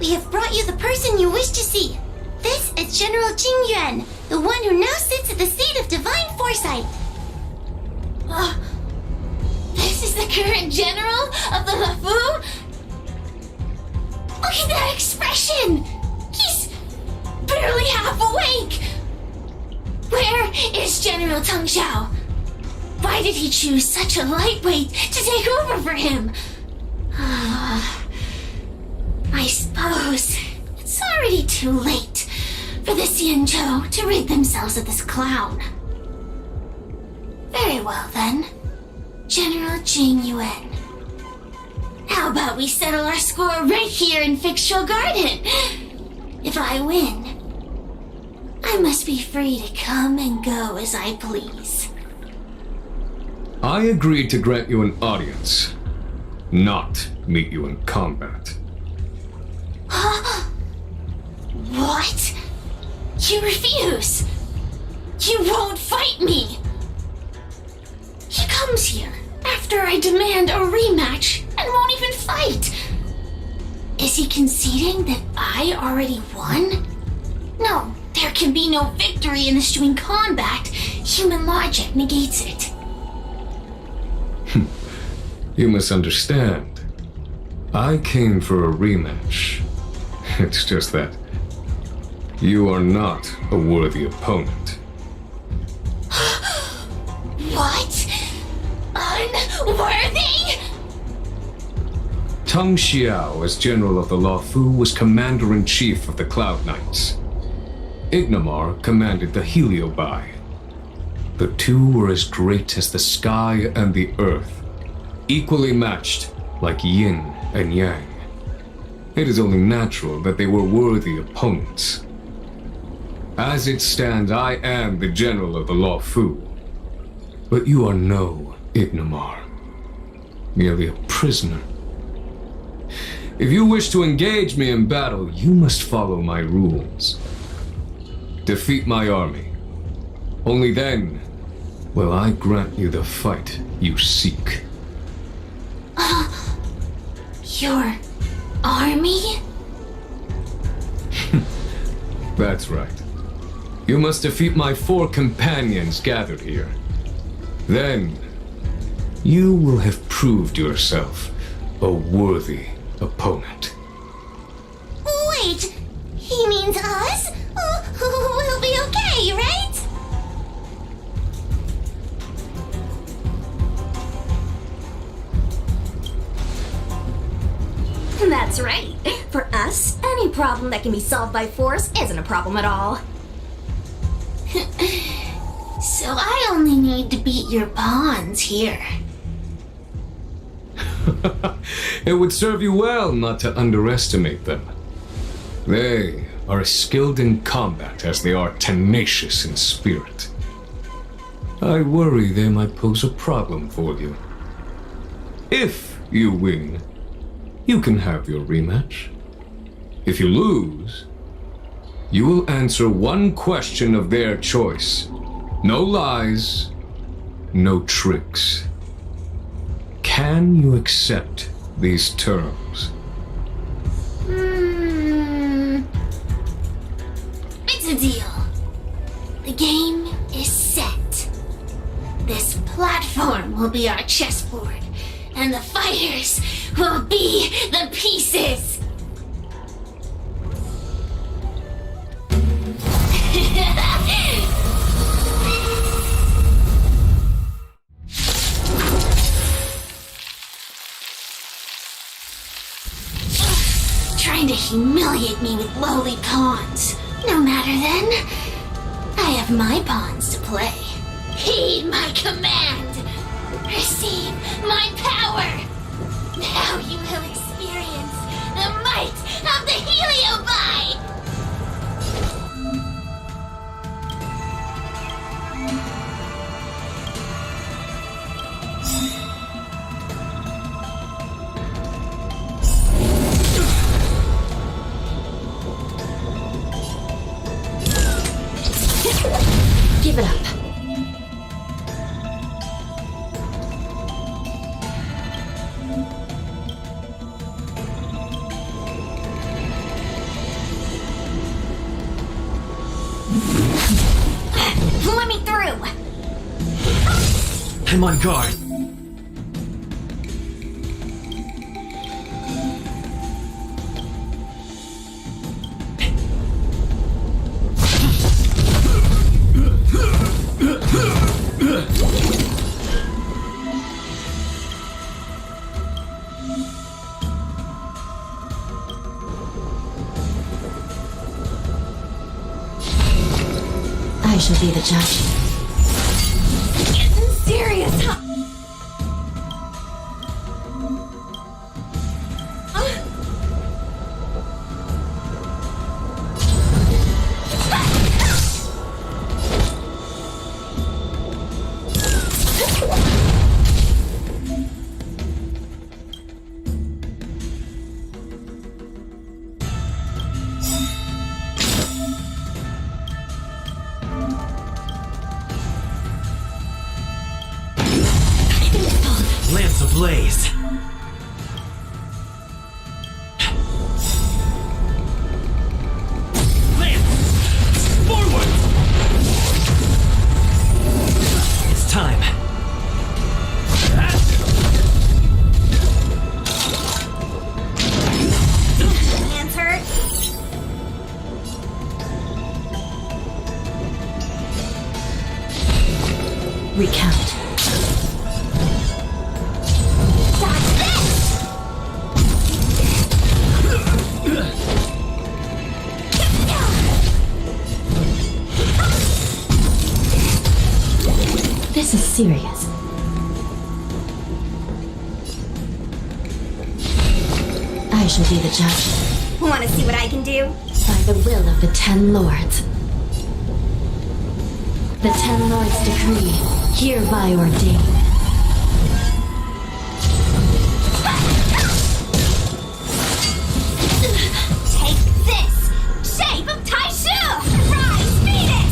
We have brought you the person you wish to see. This is General Jing Yuan, the one who now sits at the seat of divine foresight. This is the current general of the LeFou? Look at that expression! He's barely half awake! Where is General Teng Xiao? Why did he choose such a lightweight to take over for him? I suppose it's already too late for the Xianzhou to rid themselves of this clown. Very well then, General Jing Yuan. How about we settle our score right here in Fictional Garden? If I win, I must be free to come and go as I please. I agreed to grant you an audience, not meet you in combat. What? You refuse? You won't fight me? He comes here after I demand a rematch and won't even fight. Is he conceding that I already won? No, there can be no victory in eschewing combat. Human logic negates it. You misunderstand. I came for a rematch. It's just that you are not a worthy opponent. What? Unworthy? Teng Xiao, as general of the LeFou, was commander-in-chief of the Cloud Knights. Ignomar commanded the Heliobi. The two were as great as the sky and the earth, equally matched like yin and yang. It is only natural that they were worthy opponents. As it stands, I am the general of the LeFou, but you are no Ignomar, merely a prisoner. If you wish to engage me in battle, you must follow my rules. Defeat my army. Only then will I grant you the fight you seek. Your army? That's right. You must defeat my 4 companions gathered here. Then, you will have proved yourself a worthy opponent. Wait, he means us? We'll be okay, right? That's right. For us, any problem that can be solved by force isn't a problem at all. So I only need to beat your pawns here. It would serve you well not to underestimate them. They are as skilled in combat as they are tenacious in spirit. I worry they might pose a problem for you. If you win, you can have your rematch. If you lose, you will answer one question of their choice. No lies, no tricks. Can you accept these terms? It's a deal. The game is set. This platform will be our chessboard, and the fighters will be the pieces. Trying to humiliate me with lowly pawns. No matter then. I have my pawns to play. Heed my command. Receive my power. Now you will experience the might of the Heliobi! Give it up. I'm on guard. I shall be the judge. Getting serious, huh? Lance ablaze. Lance! Forward! It's time. Hands hurt. Recount. This is serious. I shall be the judge. Want to see what I can do? By the will of the Ten Lords. The Ten Lords decree, hereby ordained. Take this! Shape of Taishu! Rise, Phoenix!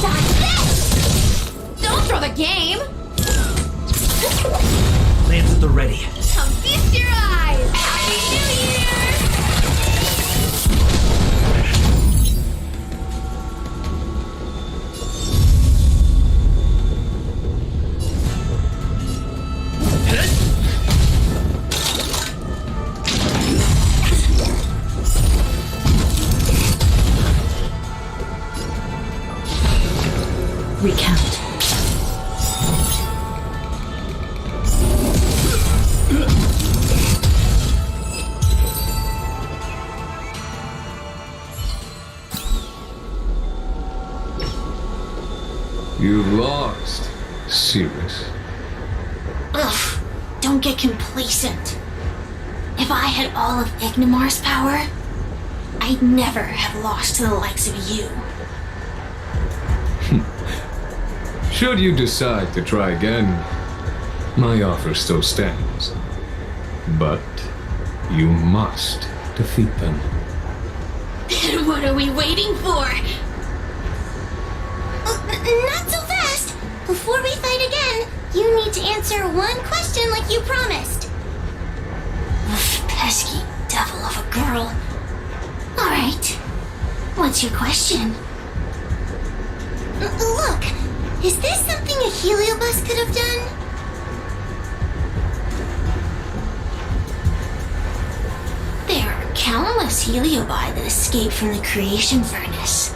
Dodge this! Don't throw the game! Lance at the ready. Come feast your eyes! Happy New Year! Recount. You've lost, Cirrus. Ugh, don't get complacent. If I had all of Ignimar's power, I'd never have lost to the likes of you. Should you decide to try again, my offer still stands. But you must defeat them. Then what are we waiting for? Not so fast! Before we fight again, you need to answer one question like you promised. Ugh, pesky devil of a girl. Alright, what's your question? Look, is this something a heliobus could have done? There are countless heliobi that escaped from the creation furnace.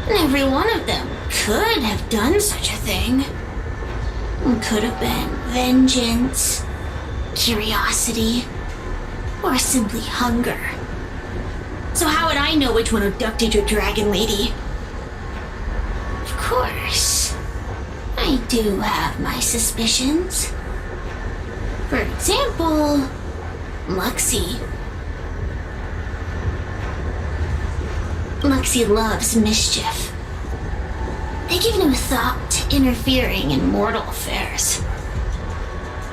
And every one of them could have done such a thing. It could have been vengeance, curiosity, or simply hunger. So how would I know which one abducted your dragon lady? Of course, I do have my suspicions. For example, Luxie. Luxie loves mischief. They give no thought to interfering in mortal affairs.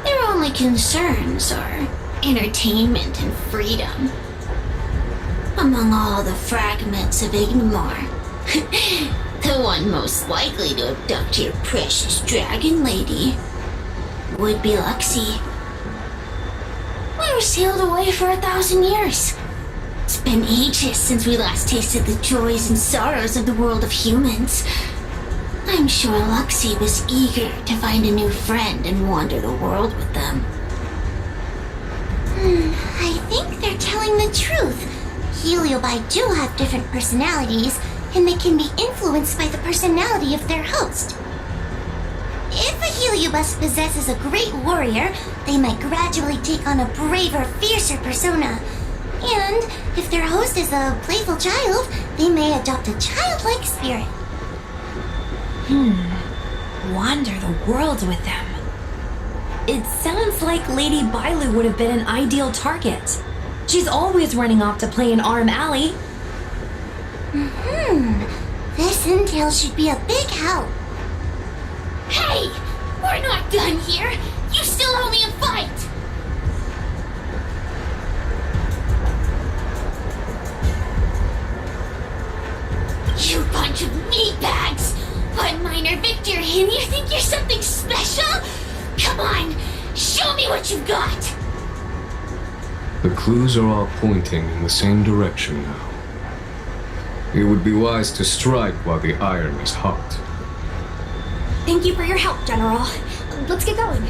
Their only concerns are entertainment and freedom. Among all the fragments of Ignimar, the one most likely to abduct your precious dragon lady would be Luxie. We were sealed away for 1,000 years. It's been ages since we last tasted the joys and sorrows of the world of humans. I'm sure Luxie was eager to find a new friend and wander the world with them. I think they're telling the truth. Heliobi do have different personalities, and they can be influenced by the personality of their host. If a Heliobus possesses a great warrior, they might gradually take on a braver, fiercer persona. And if their host is a playful child, they may adopt a childlike spirit. Wander the world with them. It sounds like Lady Bailu would have been an ideal target. She's always running off to play in Arm Alley. This intel should be a big help. Hey! We're not done here! You still owe me a fight! You bunch of meatbags! One minor victor and you think you're something special? Come on! Show me what you've got! The clues are all pointing in the same direction now. It would be wise to strike while the iron is hot. Thank you for your help, General. Let's get going.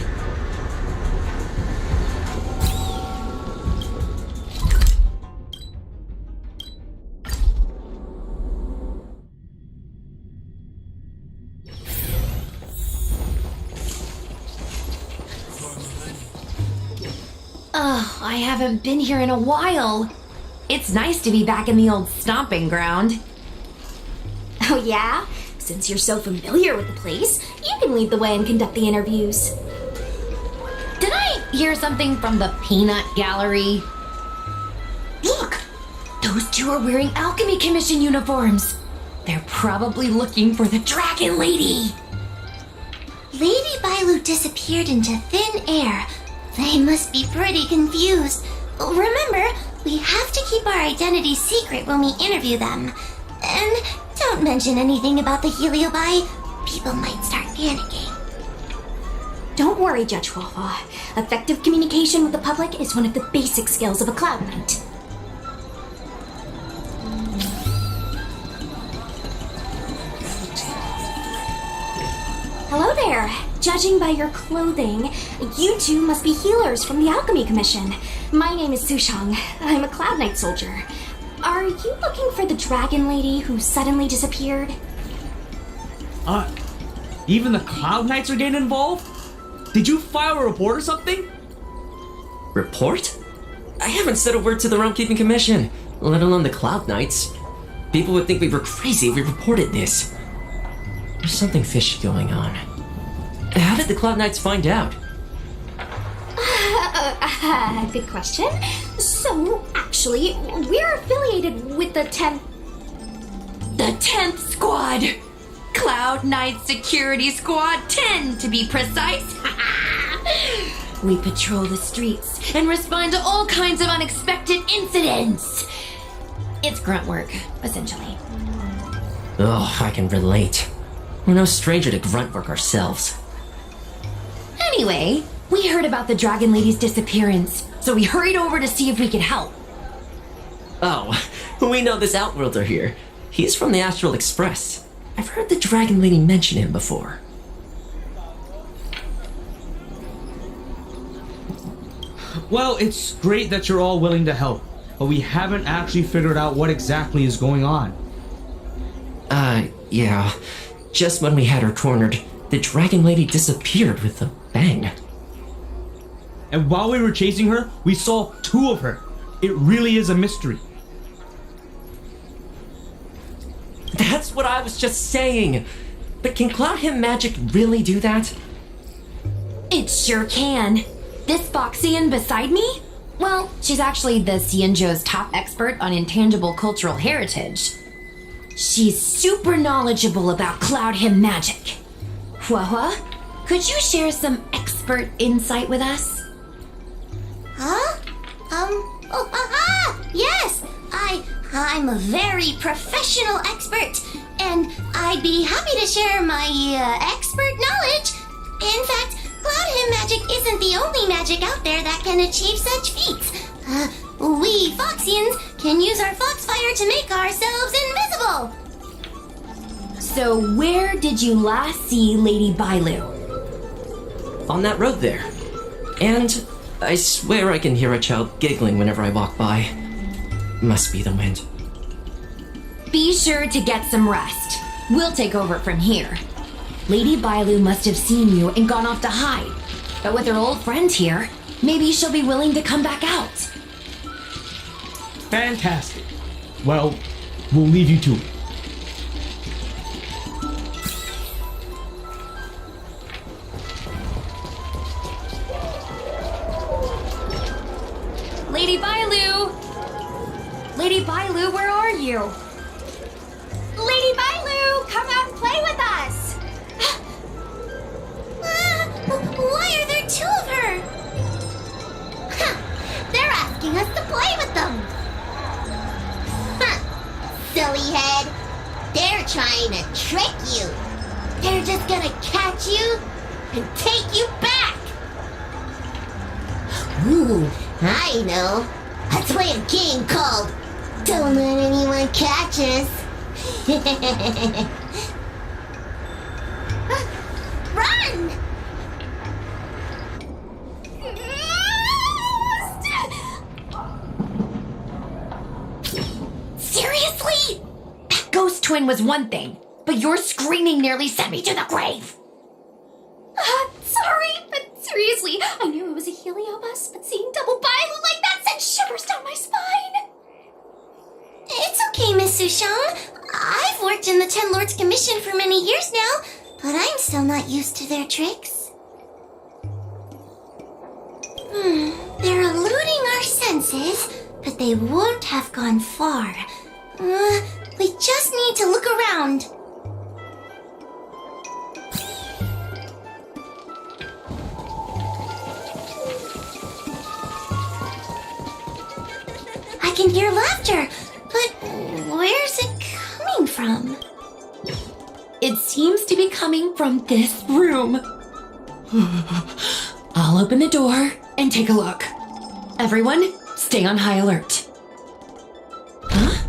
I haven't been here in a while. It's nice to be back in the old stomping ground. Oh yeah? Since you're so familiar with the place, you can lead the way and conduct the interviews. Did I hear something from the Peanut Gallery? Look! Those two are wearing Alchemy Commission uniforms. They're probably looking for the Dragon Lady. Lady Bailu disappeared into thin air. They must be pretty confused. Remember, we have to keep our identities secret when we interview them. And don't mention anything about the Heliobi. People might start panicking. Don't worry, Judge Wafa. Effective communication with the public is one of the basic skills of a Cloud Knight. Hello there. Judging by your clothing, you two must be healers from the Alchemy Commission. My name is Sushang. I'm a Cloud Knight soldier. Are you looking for the Dragon Lady who suddenly disappeared? Even the Cloud Knights are getting involved? Did you file a report or something? Report? I haven't said a word to the Realm-Keeping Commission, let alone the Cloud Knights. People would think we were crazy if we reported this. There's something fishy going on. How did the Cloud Knights find out? Good question. So, actually, we're affiliated with the 10th... The 10th Squad! Cloud Knight Security Squad 10, to be precise. We patrol the streets and respond to all kinds of unexpected incidents. It's grunt work, essentially. Oh, I can relate. We're no stranger to grunt work ourselves. Anyway, we heard about the Dragon Lady's disappearance, so we hurried over to see if we could help. Oh, we know this Outworlder here. He's from the Astral Express. I've heard the Dragon Lady mention him before. Well, it's great that you're all willing to help, but we haven't actually figured out what exactly is going on. Yeah. Just when we had her cornered, the Dragon Lady disappeared with a bang. And while we were chasing her, we saw two of her. It really is a mystery. That's what I was just saying. But can Cloud Him Magic really do that? It sure can. This Foxian beside me? Well, she's actually the Xianzhou's top expert on intangible cultural heritage. She's super knowledgeable about Cloud Him Magic. Huahua, could you share some expert insight with us? Huh? Yes! I'm a very professional expert, and I'd be happy to share my, expert knowledge. In fact, Cloud Him Magic isn't the only magic out there that can achieve such feats. We Foxians can use our foxfire to make ourselves invisible. So where did you last see Lady Bailu? On that road there. And I swear I can hear a child giggling whenever I walk by. Must be the wind. Be sure to get some rest. We'll take over from here. Lady Bailu must have seen you and gone off to hide. But with her old friend here, maybe she'll be willing to come back out. Fantastic. Well, we'll leave you to it. Lady Bailu! Lady Bailu, where are you? Lady Bailu, come out and play with us! Why are there two of her? They're asking us to play with them. Silly head. They're trying to trick you. They're just gonna catch you and take you back. Ooh, I know. Let's play a game called Don't Let Anyone Catch Us. Run! Seriously? That ghost twin was one thing, but your screaming nearly sent me to the grave. Sorry, but seriously, I knew it was a heliobus, but seeing double Bailu like that sent shivers down my spine. It's okay, Miss Sushang. I've worked in the Ten Lords Commission for many years now, but I'm still not used to their tricks. They're eluding our senses, but they won't have gone far. We just need to look around. I can hear laughter, but where's it coming from? It seems to be coming from this room. I'll open the door and take a look. Everyone, stay on high alert. Huh?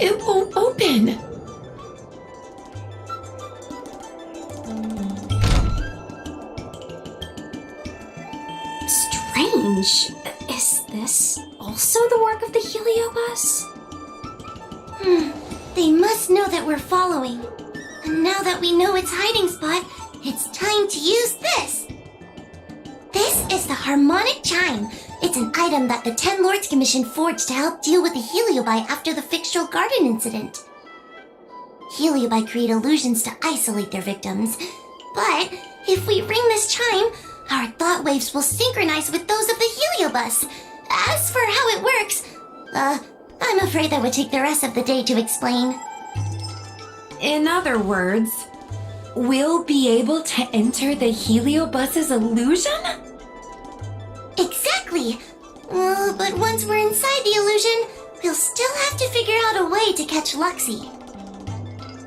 It won't open. Strange. Is this also the work of the heliobus? They must know that we're following. And now that we know its hiding spot, it's time to use this. This is the harmonic chime. It's an item that the Ten Lords Commission forged to help deal with the heliobi after the Fictional Garden incident. Heliobi create illusions to isolate their victims. But if we ring this chime, our thought waves will synchronize with those of the heliobus. As for how it works, I'm afraid that would take the rest of the day to explain. In other words, we'll be able to enter the heliobus's illusion? Exactly! But once we're inside the illusion, we'll still have to figure out a way to catch Luxie.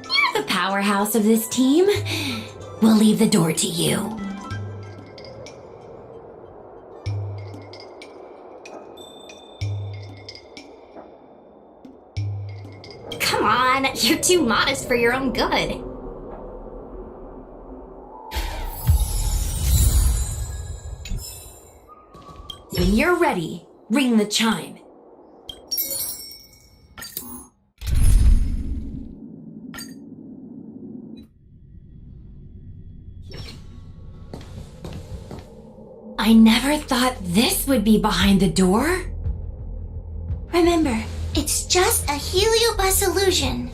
You're the powerhouse of this team. We'll leave the door to you. Come on, you're too modest for your own good. When you're ready, ring the chime. I never thought this would be behind the door. Remember, it's just a heliobus illusion.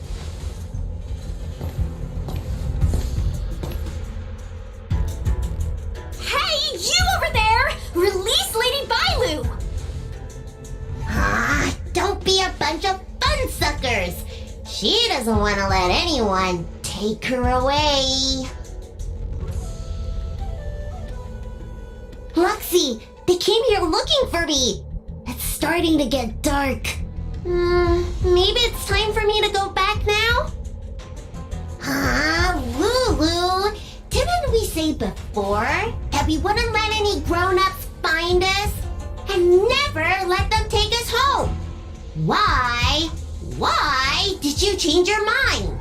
Hey, you over there! Release Lady Bailu! Don't be a bunch of fun suckers. She doesn't want to let anyone take her away. Luxie, they came here looking for me. It's starting to get dark. Maybe it's time for me to go back now? Lulu, didn't we say before that we wouldn't let any grown-ups find us and never let them take us home? Why did you change your mind?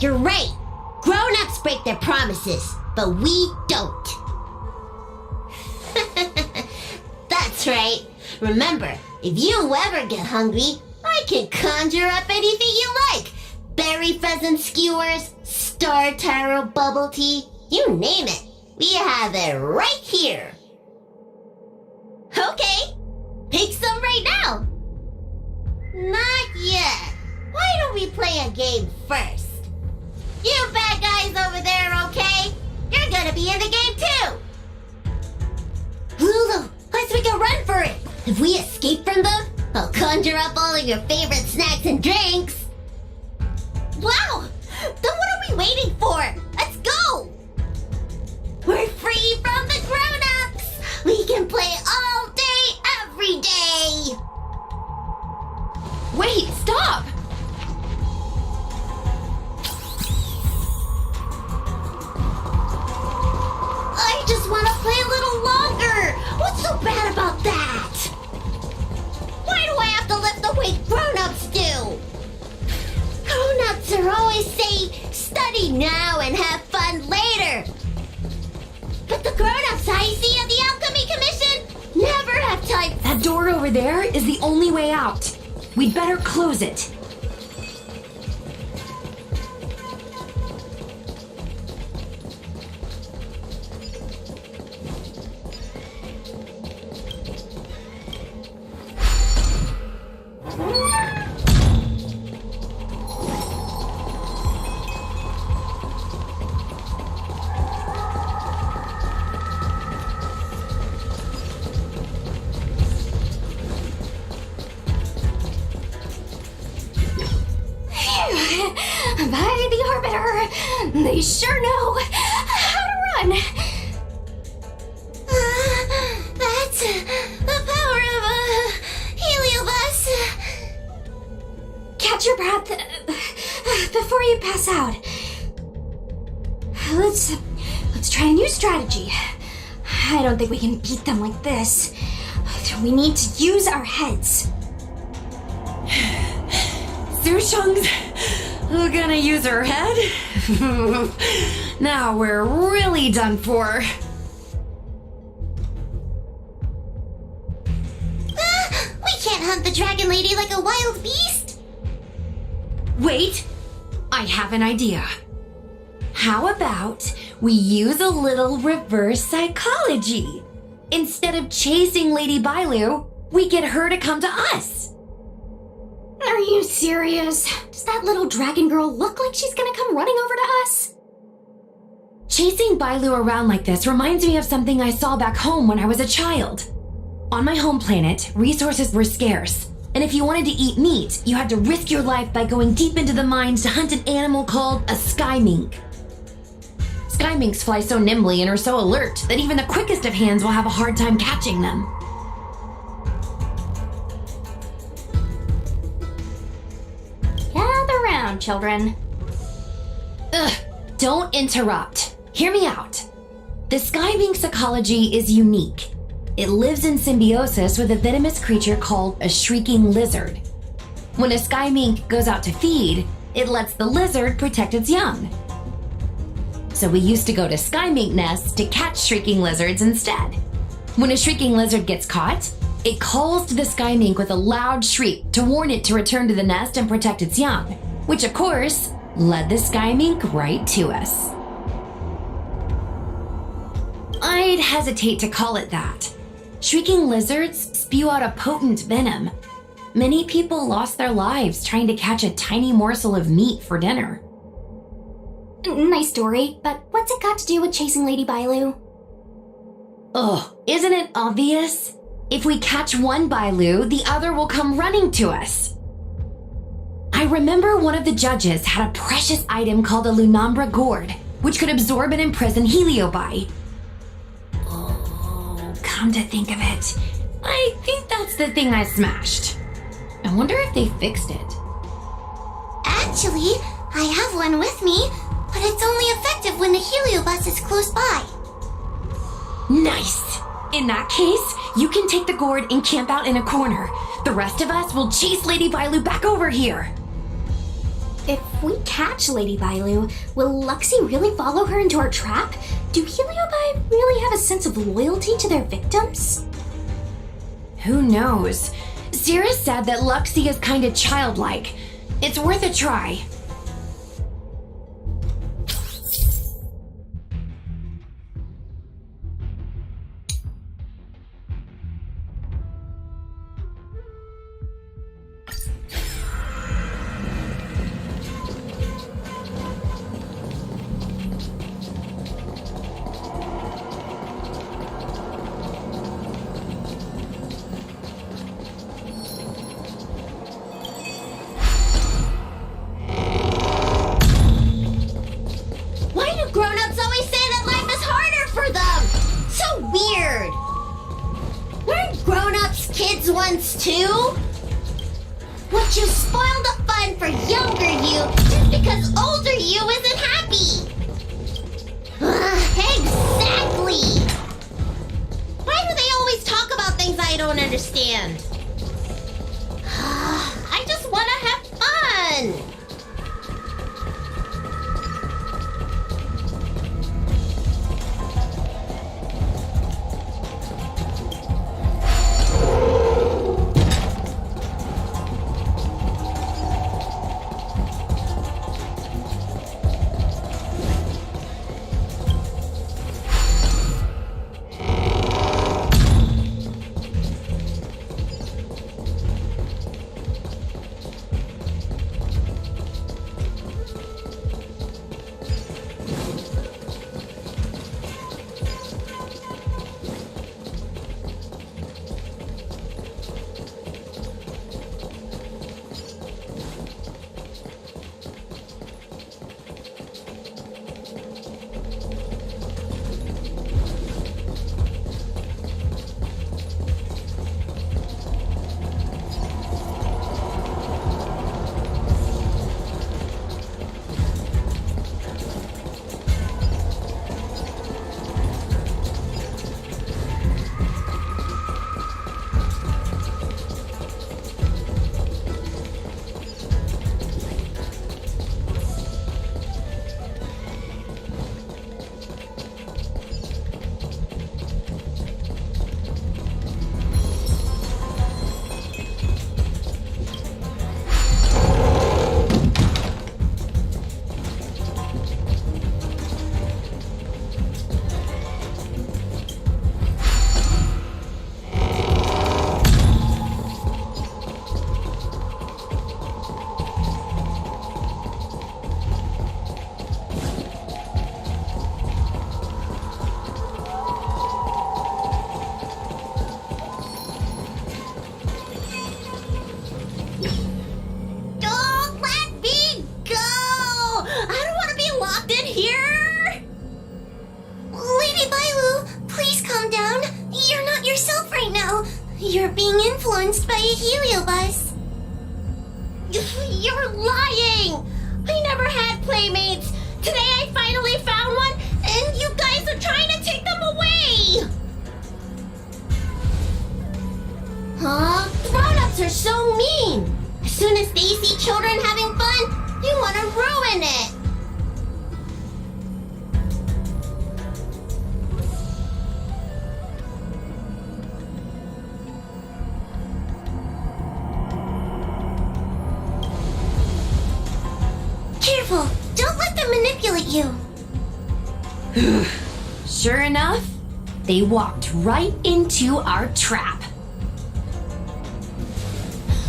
You're right. Grown-ups break their promises, but we don't. That's right. Remember, if you ever get hungry, I can conjure up anything you like. Berry pheasant skewers, star taro bubble tea, you name it. We have it right here. Okay, pick some right now. Not yet. Why don't we play a game first? You bad guys over there, okay? You're gonna be in the game too. Lulu, let's make a run for it. If we escape from them, I'll conjure up all of your favorite snacks and drinks. Wow! Then what are we waiting for? Let's go! We're free from the grown-ups! We can play all day, every day! Wait, stop! I just want to play a little longer! What's so bad about that? Why do I have to lift the weight grown-ups do? Grown-ups are always saying, study now and have fun later. But the grown-ups I see at the Alchemy Commission never have time. That door over there is the only way out. We'd better close it. By the Arbiter, they sure know how to run. That's the power of a heliobus. Catch your breath before you pass out. Let's try a new strategy. I don't think we can beat them like this. We need to use our heads. Sushung's gonna use her head? Now we're really done for. We can't hunt the dragon lady like a wild beast. Wait, I have an idea. How about we use a little reverse psychology? Instead of chasing Lady Bailu, we get her to come to us. Are you serious? Does that little dragon girl look like she's gonna come running over to us? Chasing Bailu around like this reminds me of something I saw back home when I was a child. On my home planet, resources were scarce, and if you wanted to eat meat, you had to risk your life by going deep into the mines to hunt an animal called a sky mink. Sky minks fly so nimbly and are so alert that even the quickest of hands will have a hard time catching them. Gather round, children. Ugh, don't interrupt. Hear me out. The sky mink's ecology is unique. It lives in symbiosis with a venomous creature called a shrieking lizard. When a sky mink goes out to feed, it lets the lizard protect its young. So we used to go to sky mink nests to catch shrieking lizards instead. When a shrieking lizard gets caught, it calls to the sky mink with a loud shriek to warn it to return to the nest and protect its young, which of course led the sky mink right to us. I'd hesitate to call it that. Shrieking lizards spew out a potent venom. Many people lost their lives trying to catch a tiny morsel of meat for dinner. Nice story, but what's it got to do with chasing Lady Bailu? Ugh, isn't it obvious? If we catch one Bailu, the other will come running to us. I remember one of the judges had a precious item called a Lunumbra gourd, which could absorb and imprison Heliobi. Oh, come to think of it, I think that's the thing I smashed. I wonder if they fixed it. Actually, I have one with me, but it's only effective when the heliobus is close by. Nice! In that case, You can take the gourd and camp out in a corner. The rest of us will chase Lady Bailu back over here. If we catch Lady Bailu, will Luxie really follow her into our trap? Do Heliobi really have a sense of loyalty to their victims? Who knows? Cirrus said that Luxie is kinda childlike. It's worth a try. Too? Would you spoil the fun for younger you just because older you isn't happy? Exactly! Why do they always talk about things I don't understand? I just want to have fun! You're being influenced by a heliobus. You're lying! I never had playmates. Today I finally found one, and you guys are trying to take them away! Huh? Grown-ups are so mean! As soon as they see children having fun, you want to ruin it! Careful! Don't let them manipulate you! Sure enough, they walked right into our trap.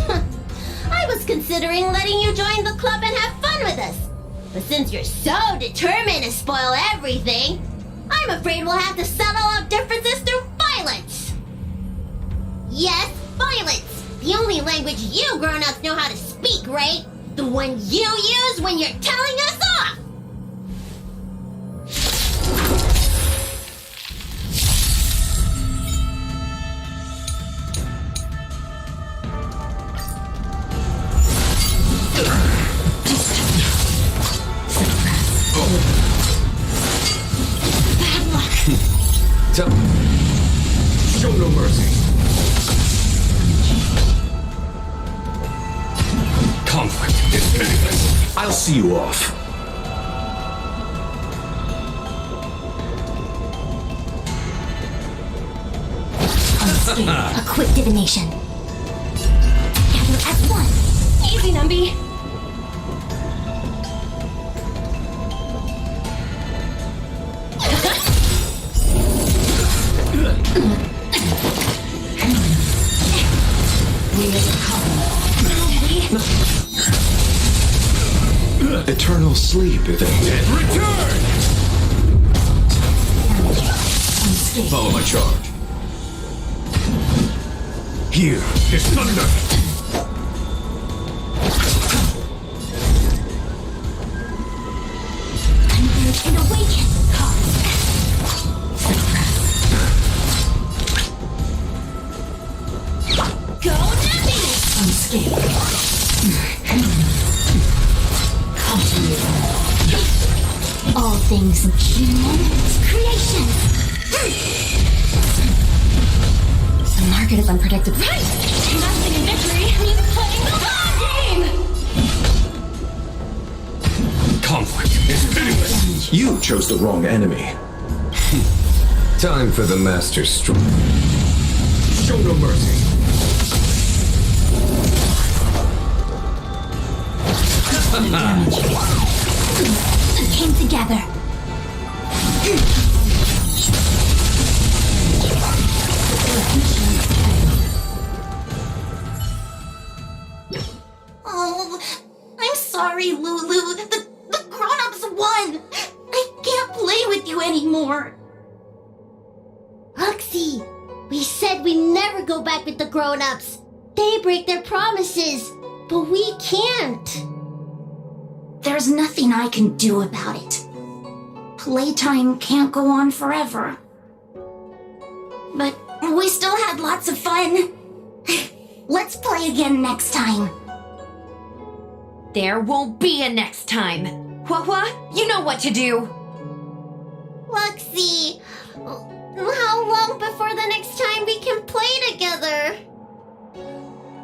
I was considering letting you join the club and have fun with us. But since you're so determined to spoil everything, I'm afraid we'll have to settle our differences through violence. Yes, violence. The only language you grown-ups know how to speak, right? The one you use when you're telling us off! Show no mercy. see you off. A quick divination. Gather as one. Easy, Numby. Eternal sleep, if it Return! Follow my charge. Here is thunder! Converge and awaken. Go, Numby! Unscathed. All things human creation. The market is unpredictable. Right! Nothing in victory means playing the long game! Conflict is pitiless. You chose the wrong enemy. Time for the master stroke. Show no mercy. Came together. Oh, I'm sorry, Lulu. The grown-ups won. I can't play with you anymore. Huxley, we said we'd never go back with the grown-ups. They break their promises, but we can't. There's nothing I can do about it. Playtime can't go on forever. But we still had lots of fun. Let's play again next time. There won't be a next time. Hua, you know what to do. Huxley, how long before the next time we can play together?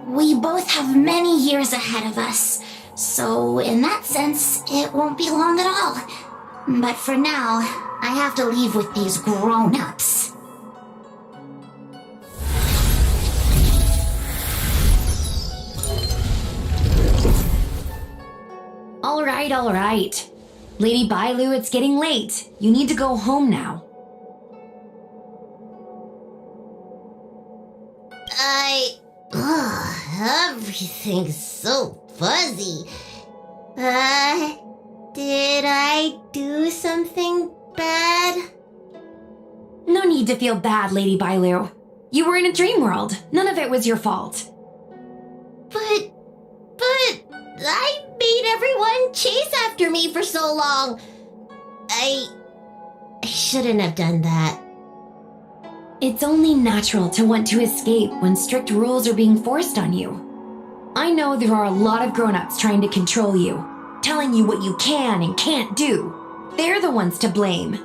We both have many years ahead of us, so in that sense, it won't be long at all. But for now, I have to leave with these grown-ups. All right. Lady Bailu, it's getting late. You need to go home now. Everything's so fuzzy. Did I do something bad? No need to feel bad, Lady Bailu. You were in a dream world. None of it was your fault. But I made everyone chase after me for so long. I shouldn't have done that. It's only natural to want to escape when strict rules are being forced on you. I know there are a lot of grown-ups trying to control you, telling you what you can and can't do. They're the ones to blame.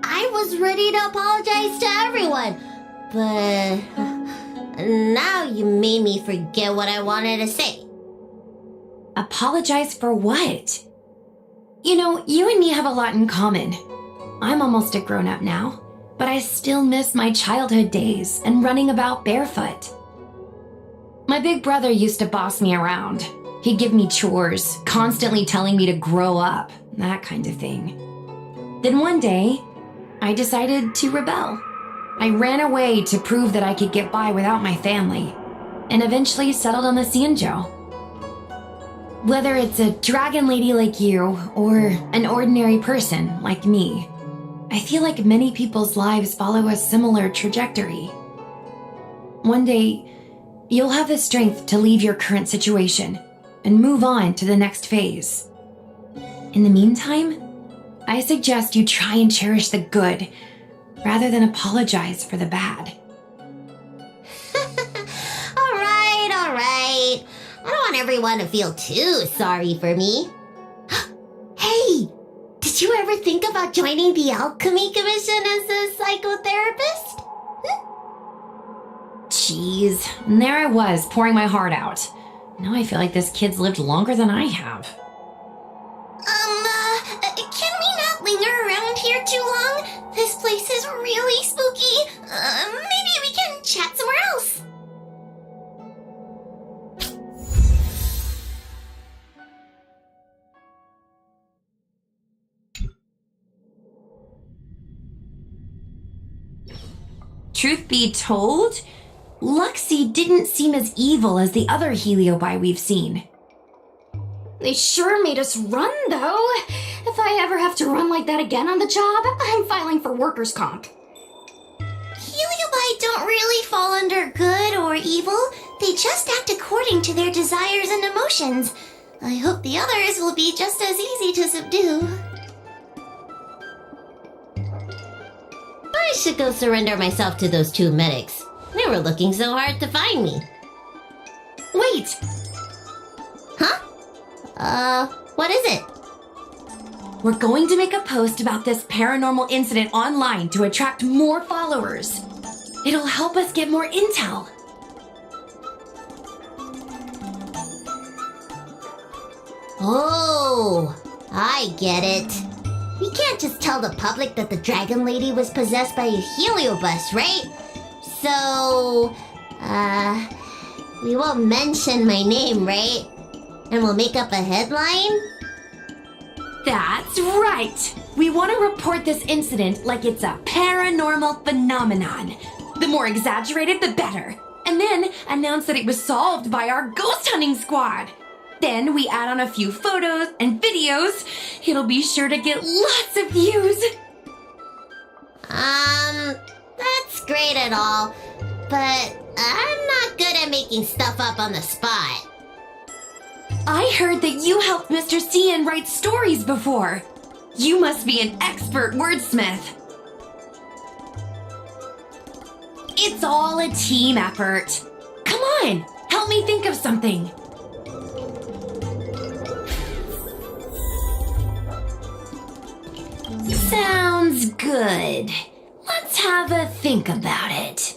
I was ready to apologize to everyone, but now you made me forget what I wanted to say. Apologize for what? You know, you and me have a lot in common. I'm almost a grown-up now, but I still miss my childhood days and running about barefoot. My big brother used to boss me around. He'd give me chores, constantly telling me to grow up, that kind of thing. Then one day, I decided to rebel. I ran away to prove that I could get by without my family, and eventually settled on the Xianzhou. Whether it's a dragon lady like you, or an ordinary person like me, I feel like many people's lives follow a similar trajectory. One day, you'll have the strength to leave your current situation and move on to the next phase. In the meantime, I suggest you try and cherish the good rather than apologize for the bad. All right. I don't want everyone to feel too sorry for me. Hey, did you ever think about joining the Alchemy Commission as a psychotherapist? Jeez, and there I was, pouring my heart out. Now I feel like this kid's lived longer than I have. can we not linger around here too long? This place is really spooky. Maybe we can chat somewhere else. Truth be told, Luxie didn't seem as evil as the other Heliobi we've seen. They sure made us run, though. If I ever have to run like that again on the job, I'm filing for workers' comp. Heliobi don't really fall under good or evil. They just act according to their desires and emotions. I hope the others will be just as easy to subdue. I should go surrender myself to those two medics. They were looking so hard to find me. Wait! What is it? We're going to make a post about this paranormal incident online to attract more followers. It'll help us get more intel. Oh, I get it. We can't just tell the public that the dragon lady was possessed by a heliobus, right? So, we won't mention my name, right? And we'll make up a headline? That's right! We want to report this incident like it's a paranormal phenomenon. The more exaggerated, the better. And then announce that it was solved by our ghost hunting squad. Then we add on a few photos and videos. It'll be sure to get lots of views. That's great and all, but I'm not good at making stuff up on the spot. I heard that you helped Mr. Cian write stories before. You must be an expert wordsmith. It's all a team effort. Come on, help me think of something. Sounds good. Let's have a think about it.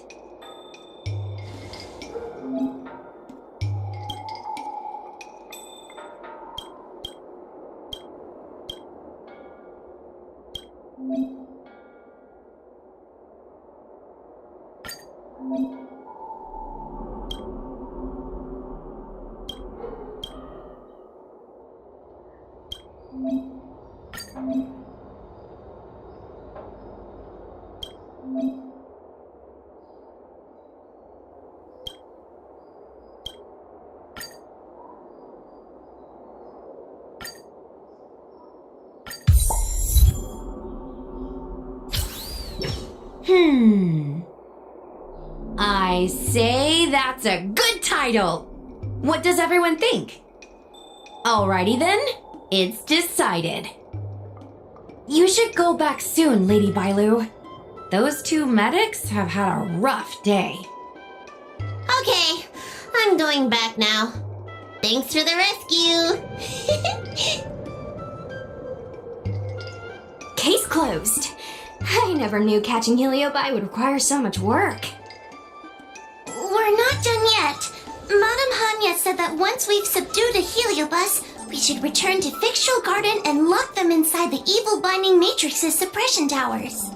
I say that's a good title. What does everyone think? Alrighty then, it's decided. You should go back soon, Lady Bailu. Those two medics have had a rough day. Okay, I'm going back now. Thanks for the rescue. Case closed. I never knew catching Heliobi would require so much work. We're not done yet. Madame Hanya said that once we've subdued a heliobus, we should return to Fictional Garden and lock them inside the evil binding matrix's suppression towers.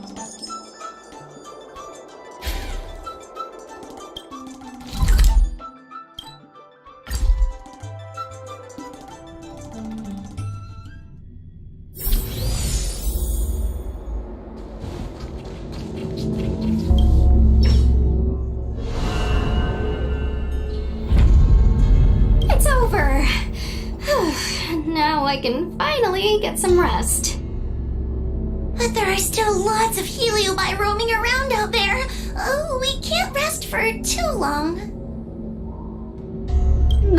Now I can finally get some rest. But there are still lots of heliobi roaming around out there. Oh, we can't rest for too long.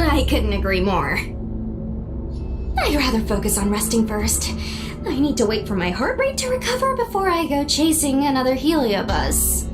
I couldn't agree more. I'd rather focus on resting first. I need to wait for my heart rate to recover before I go chasing another heliobus.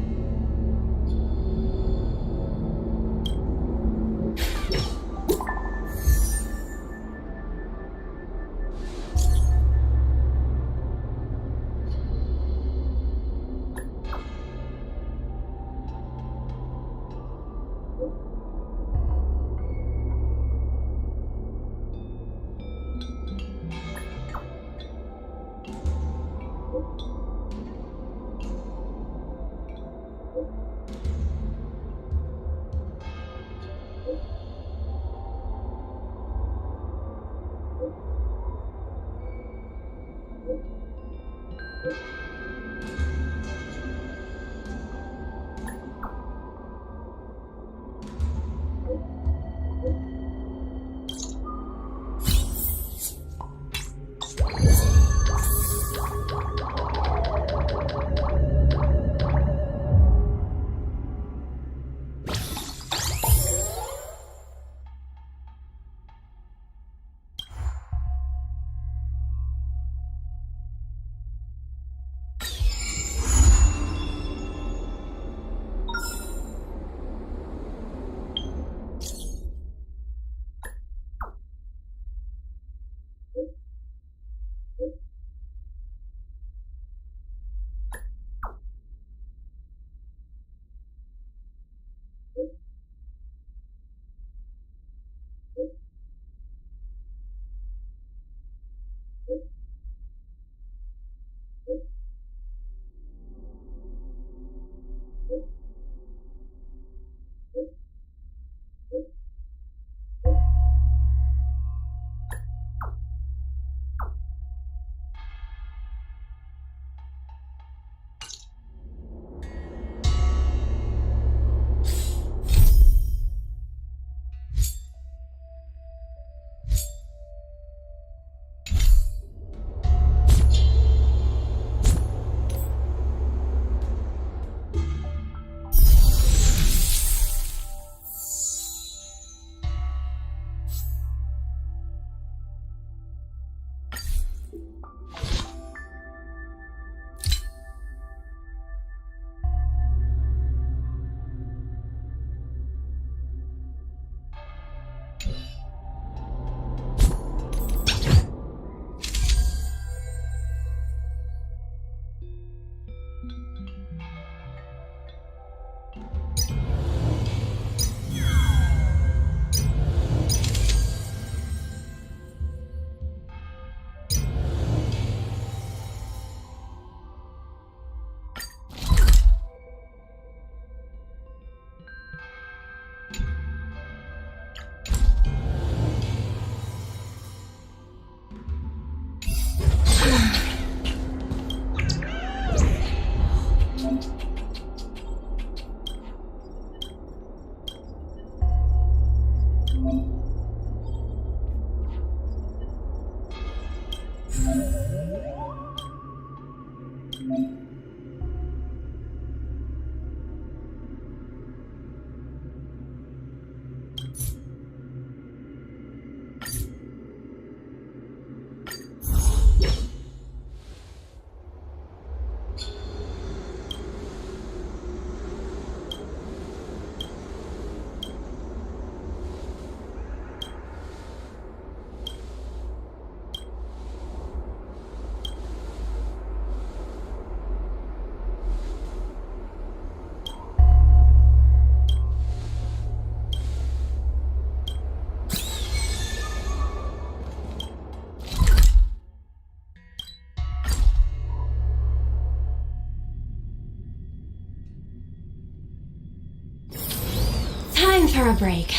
Time for a break.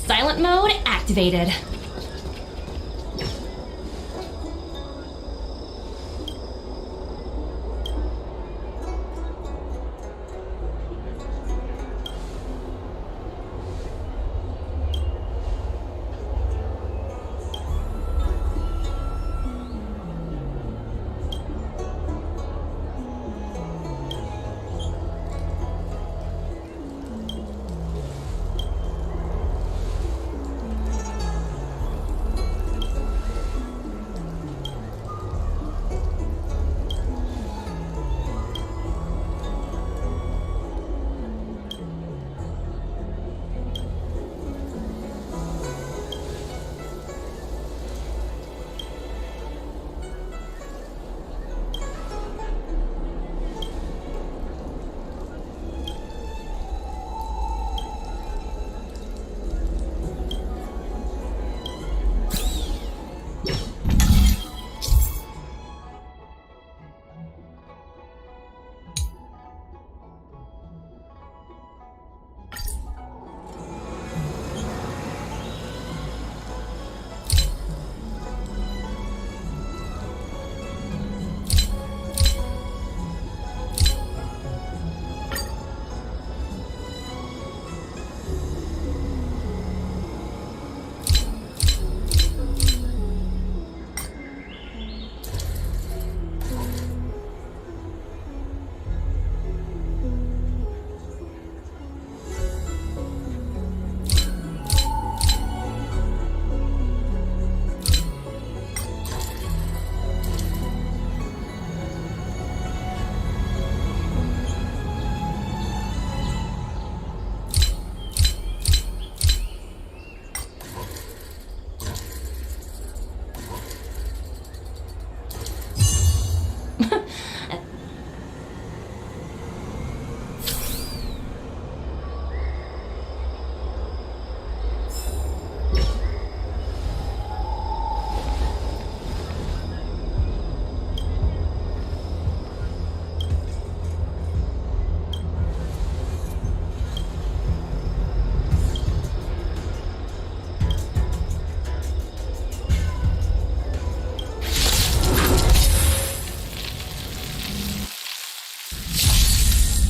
Silent mode activated.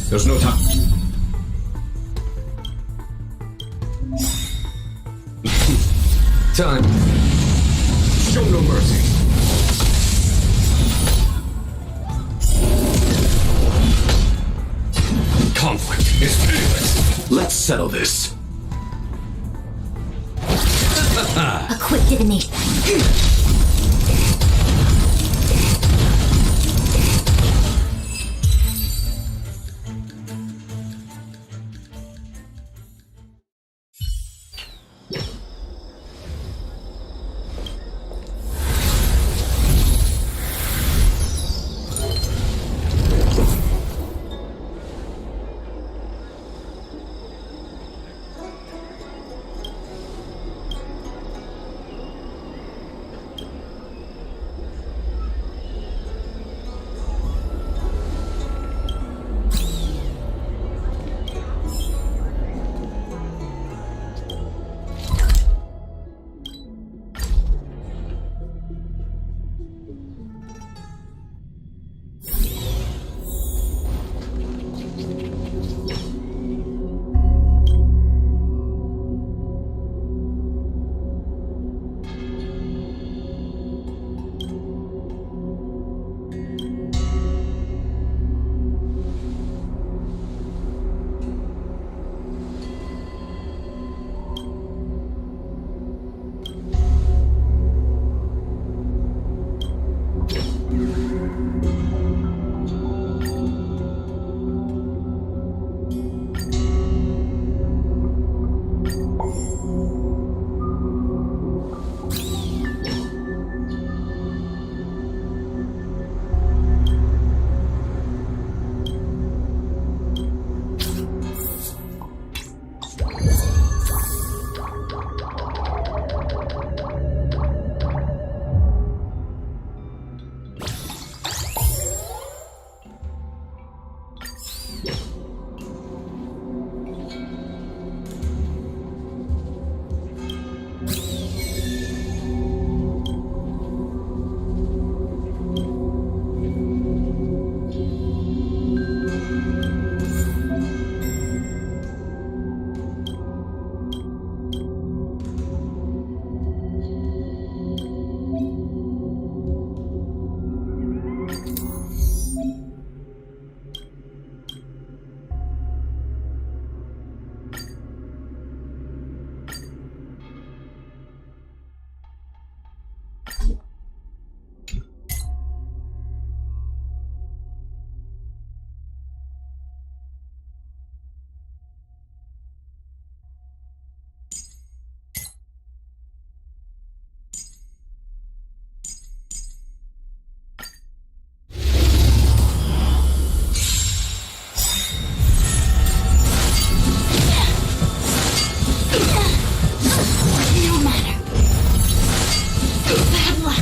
There's no time. Time. Show no mercy. Conflict is pitiless. Let's settle this. A quick divination.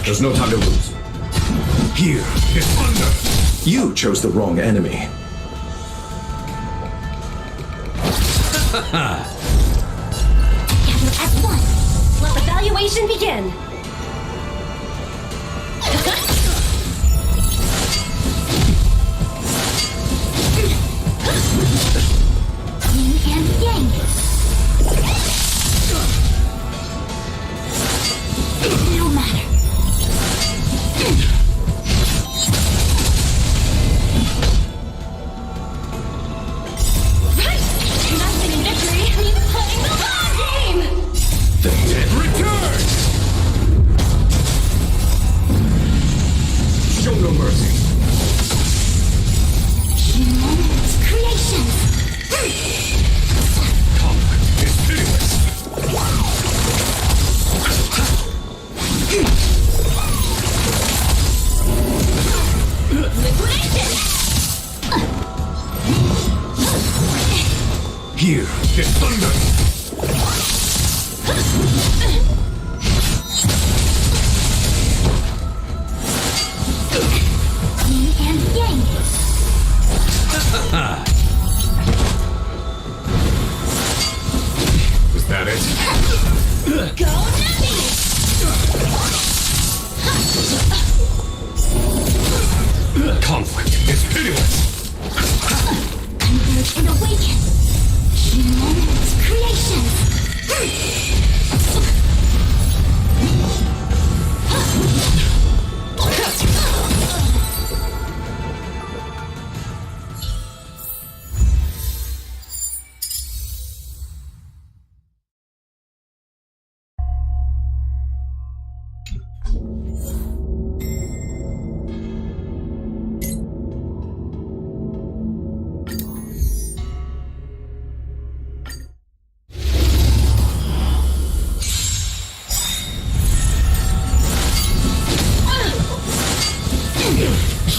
There's no time to lose. Here is thunder. You chose the wrong enemy. Gather as one. Let evaluation begin. Yin and yang. No matter. Right! Nothing in victory means playing the long game! The dead Return! show no mercy. Human creations. Conflict is pitiless. Liquidation! Here is thunder. Yin and yang. Was that it? Go nutty! Conflict is pitiless.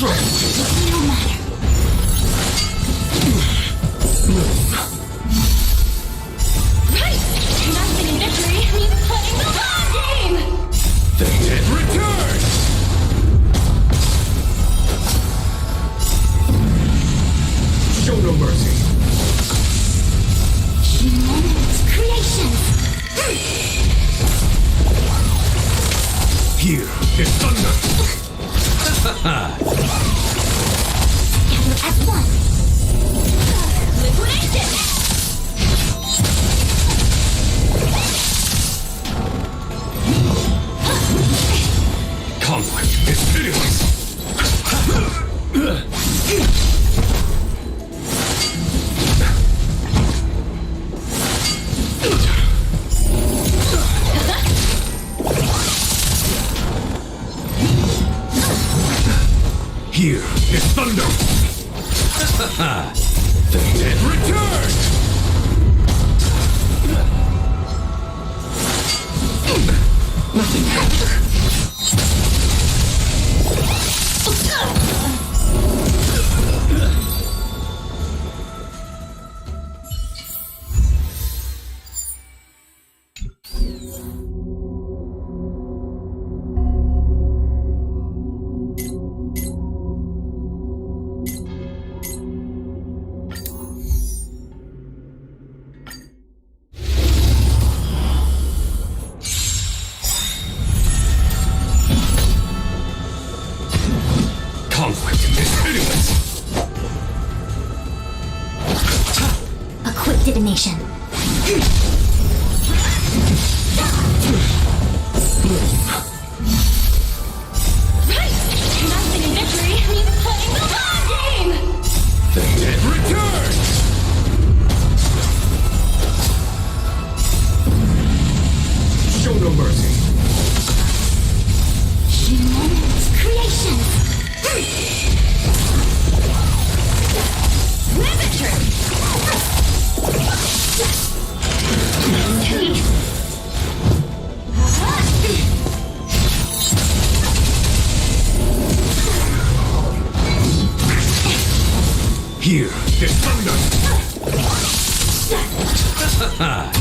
No matter. Right! Nothing in victory means playing the long game! The dead return! Show no mercy. Humanity's creation! Here is thunder. Gather as one! Liquidation! Conflict is pitiless. Here is thunder. The dead return. Nothing happened. Conflict is pitiless. A quick detonation. Right! Nothing in victory means playing the long game! The dead return! Show no mercy. Humanity's creation! Here is thunder.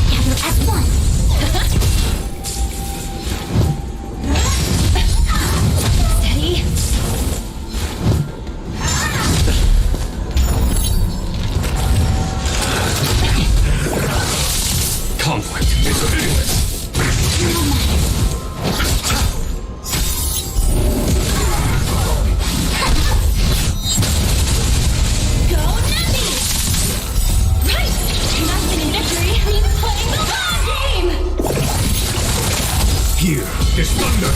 Gather as one! Steady! Conflict is pitiless. No matter. Go Nutty! Right! Nothing in victory means playing the long game! Here is thunder.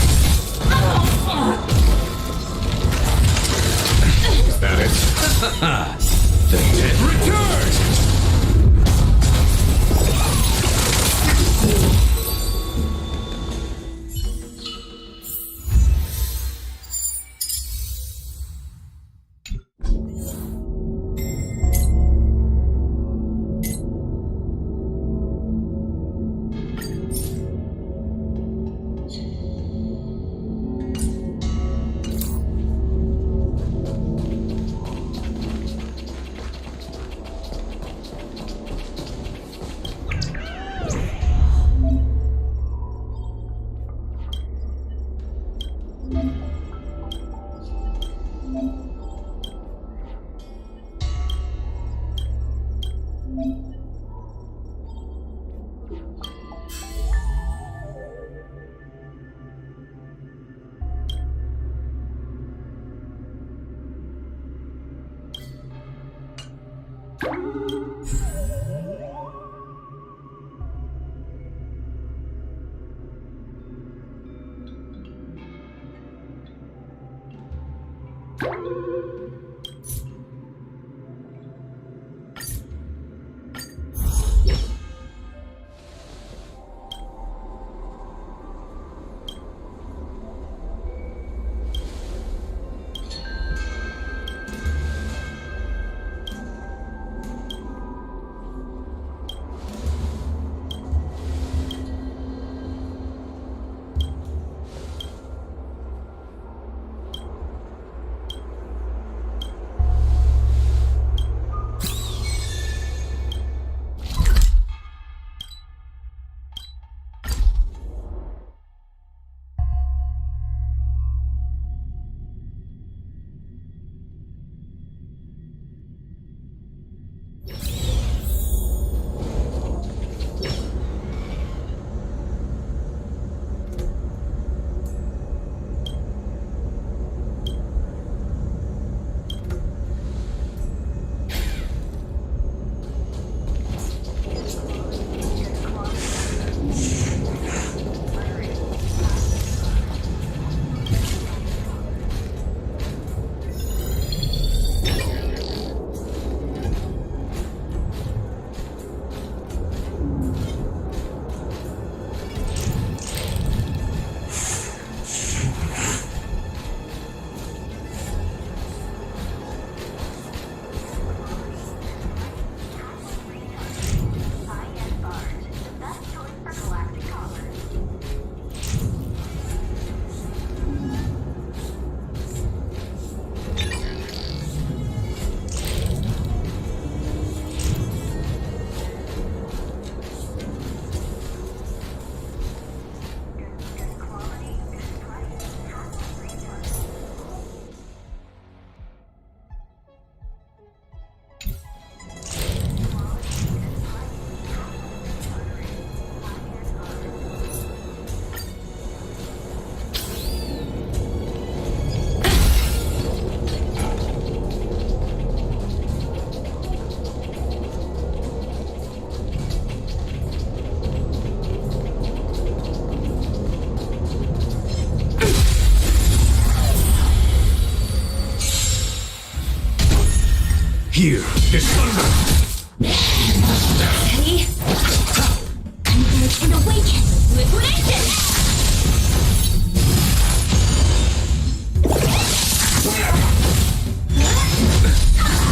Is that it? The dead return! Here is thunder! Ready? Converge and awaken! Liquidation!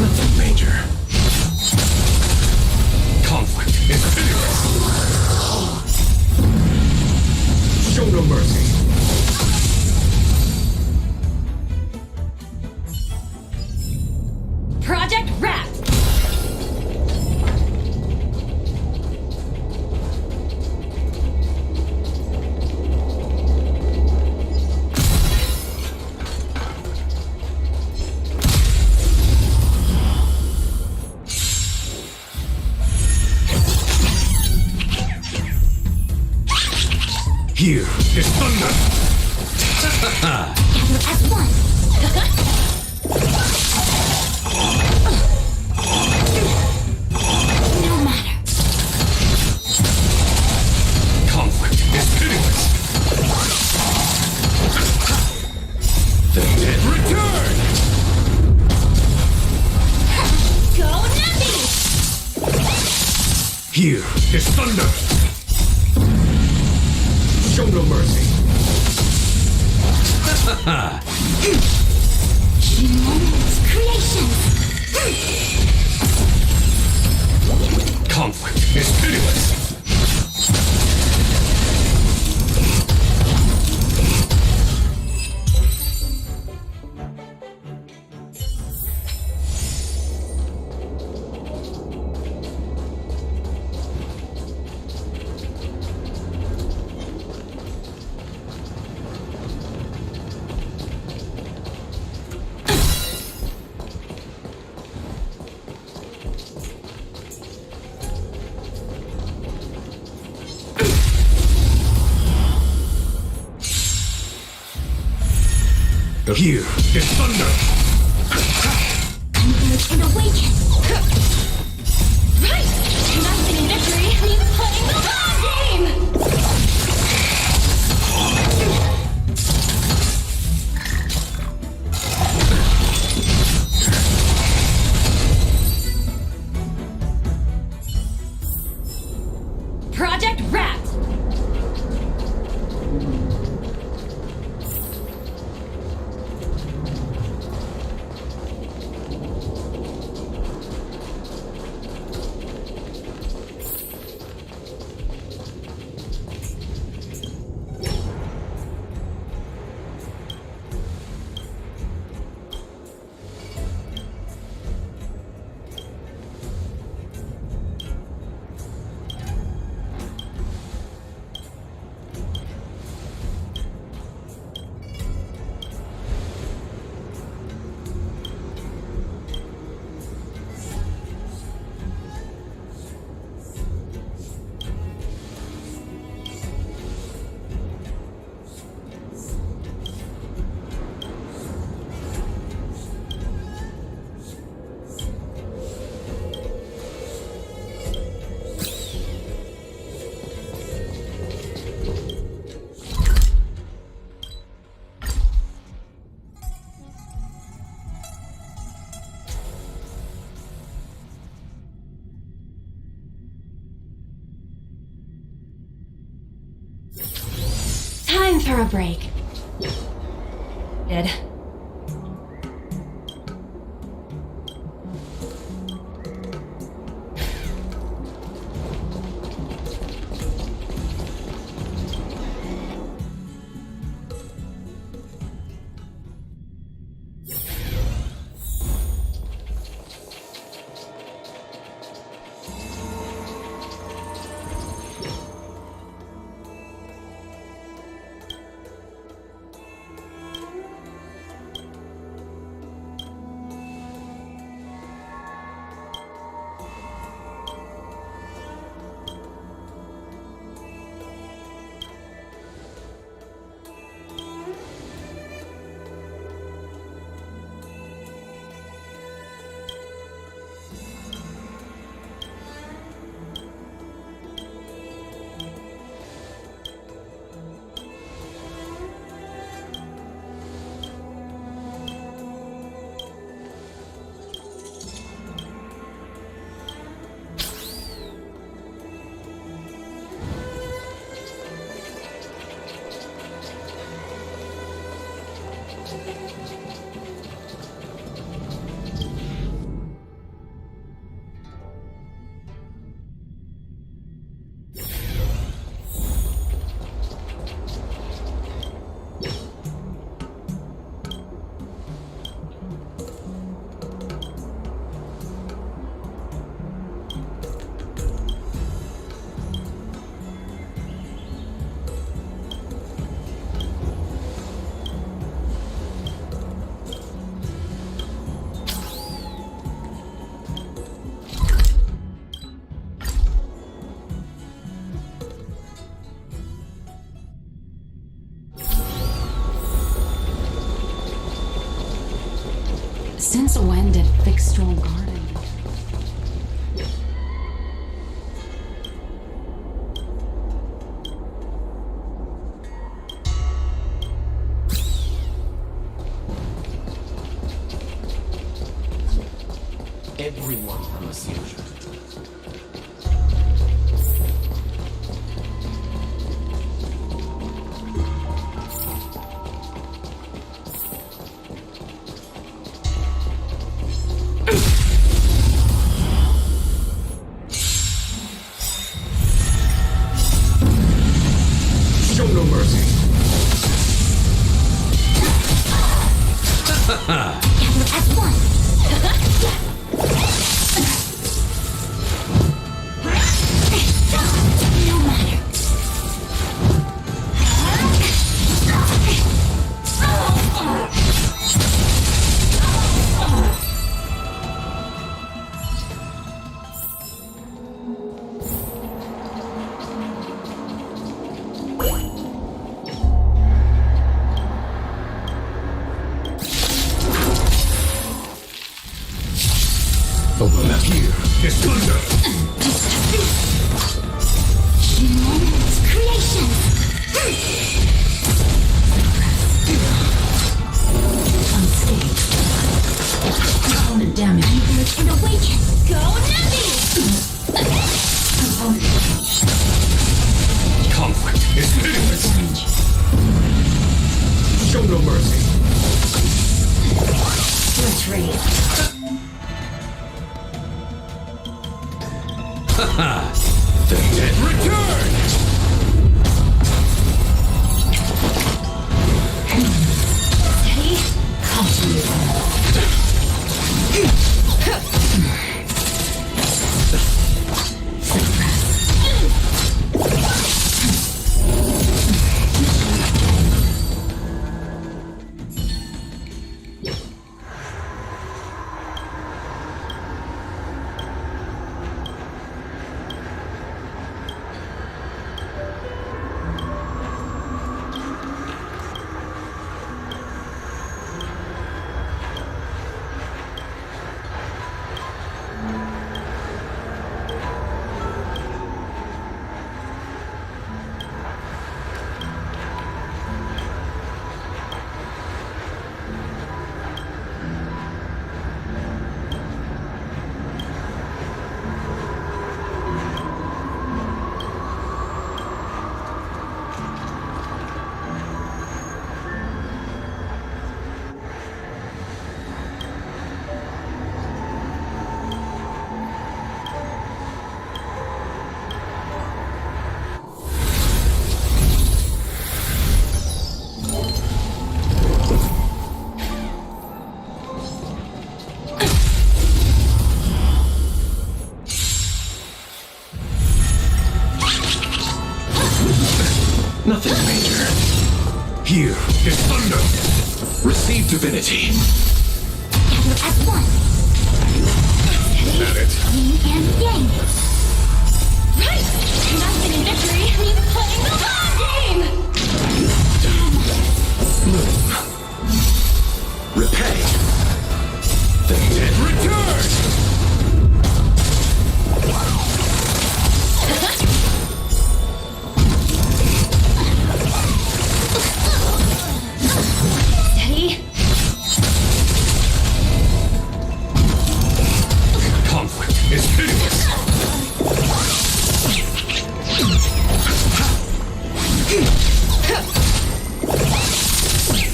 Nothing major. Conflict is pitiless. Show no mercy. Project Wrapped! Here is thunder! Gather as one! No matter. Conflict is pitiless. The dead return! Go Nappy! Here is thunder! Show no mercy. Moments creation! Conflict is pitiless. Here is thunder! Converge and awaken! Right! Nothing in victory means playing the long game! Project Wrapped! Time for a break. Did. Since when did Thick Strong Garden? Everyone from a soldier. Show no mercy. Gather as one. No matter. Open up here. It's thunder. Human creation. Unscathed. Component damage. Converge and awaken. Go Navi! Conflict is pitiless. Show no mercy. Retreat. The dead return! Steady. Nothing major. Here is thunder. Receive divinity. Gather as one. Steady. At it. Yin and yang. Right! Nothing in victory means playing the long game! Move. Repay. The dead return! Steady. Conflict is pitiless.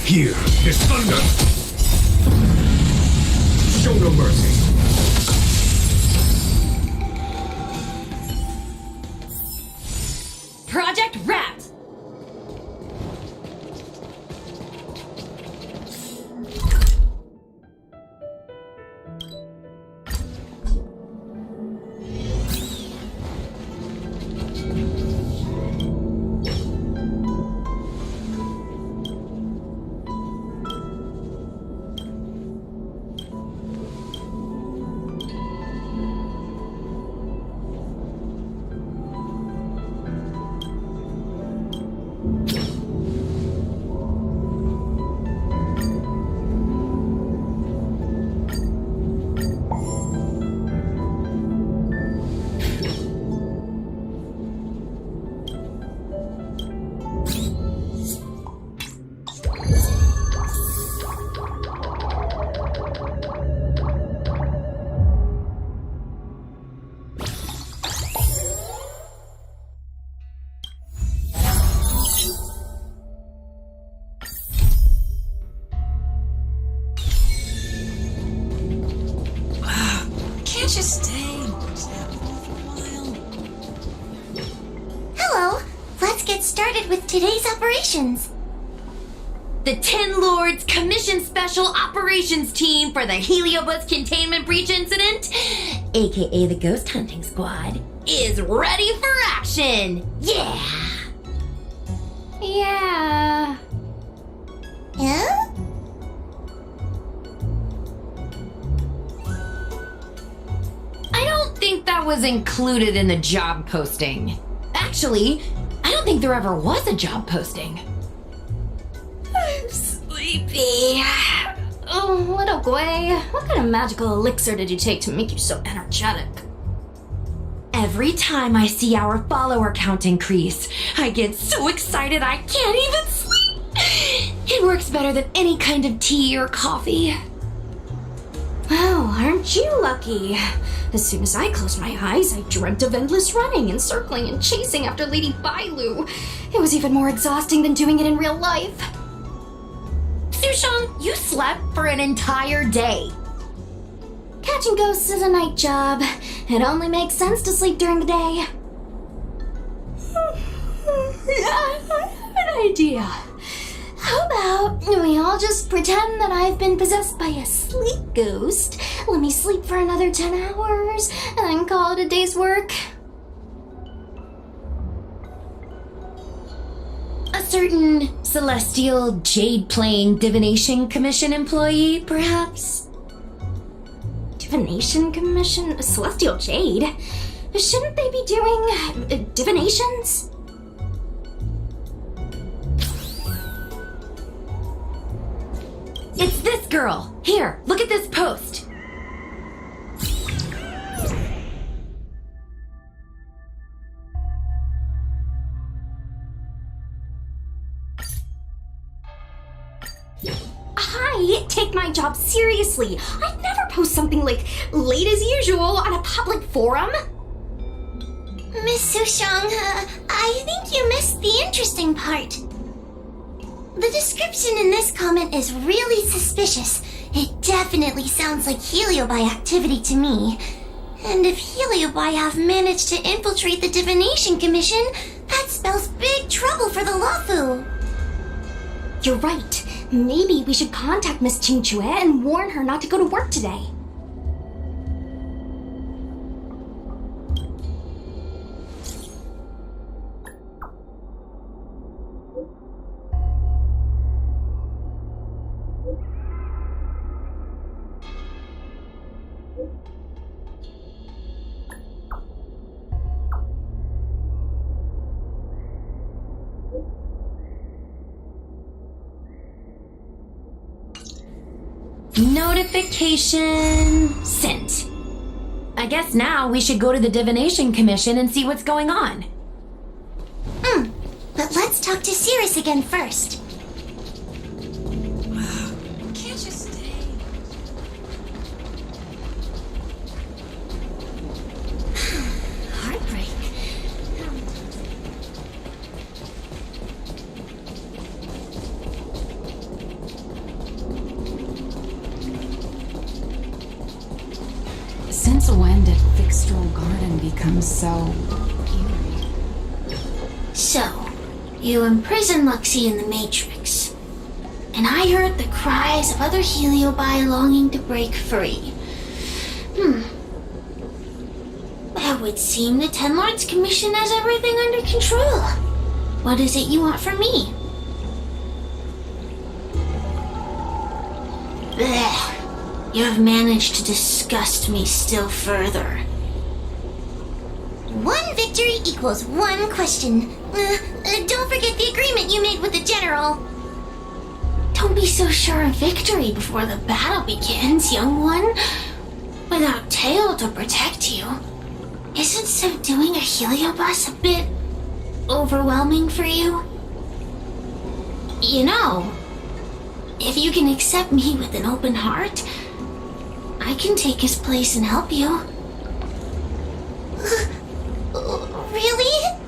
Here is thunder. Show no mercy. Project Rat! you stay? Hello. Let's get started with today's operations. The Ten Lords Commission Special Operations Team for the Heliobus Containment Breach Incident, aka the Ghost Hunting Squad, is ready for action! Yeah! Yeah. Yeah? I don't think that was included in the job posting. Actually, I don't think there ever was a job posting. I'm sleepy. Oh, little Gwei, what kind of magical elixir did you take to make you so energetic? Every time I see our follower count increase, I get so excited I can't even sleep. It works better than any kind of tea or coffee. Oh, aren't you lucky? As soon as I closed my eyes, I dreamt of endless running and circling and chasing after Lady Bailu. It was even more exhausting than doing it in real life. Sushang, you slept for an entire day. Catching ghosts is a night job. It only makes sense to sleep during the day. I have an idea. How about we all just pretend that I've been possessed by a sleep ghost? Let me sleep for another 10 hours and then call it a day's work. A certain celestial jade-playing divination commission employee, perhaps? Divination commission? A celestial jade? Shouldn't they be doing divinations? It's this girl. Here, look at this post. I take my job seriously. I'd never post something like late as usual on a public forum. Miss Sushang, I think you missed the interesting part. The description in this comment is really suspicious. It definitely sounds like Heliobi activity to me. And if Heliobi have managed to infiltrate the Divination Commission, that spells big trouble for the Luofu. You're right. Maybe we should contact Miss Qingchue and warn her not to go to work today. Notification sent. I guess now we should go to the Divination Commission and see what's going on. But let's talk to Cirrus again first. Can't you stay? Heartbreak. Since when did Fixstro Garden become so eerie? So, you imprisoned Luxie in the Matrix. And I heard the cries of other Heliobi longing to break free. It would seem the Ten Lords Commission has everything under control. What is it you want from me? Blech. You have managed to disgust me still further. One victory equals one question. Don't forget the agreement you made with the General. Don't be so sure of victory before the battle begins, young one. Without Tail to protect you, isn't subduing a Heliobus a bit overwhelming for you? You know, if you can accept me with an open heart, I can take his place and help you. Really?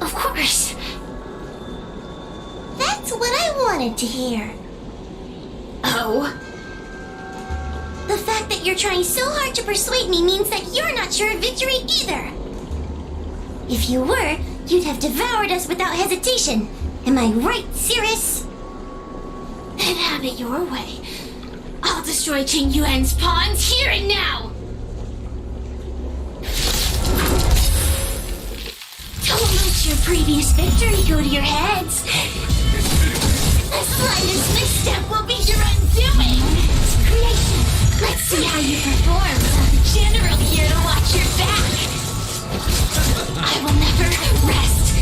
Of course. That's what I wanted to hear. Oh? The fact that you're trying so hard to persuade me means that you're not sure of victory either. If you were, you'd have devoured us without hesitation. Am I right, Cirrus? Then have it your way. I'll destroy Qing Yuan's pawns here and now! Don't let your previous victory go to your heads. The slightest misstep will be your undoing. Creation, let's see how you perform without the general here to watch your back. I will never rest.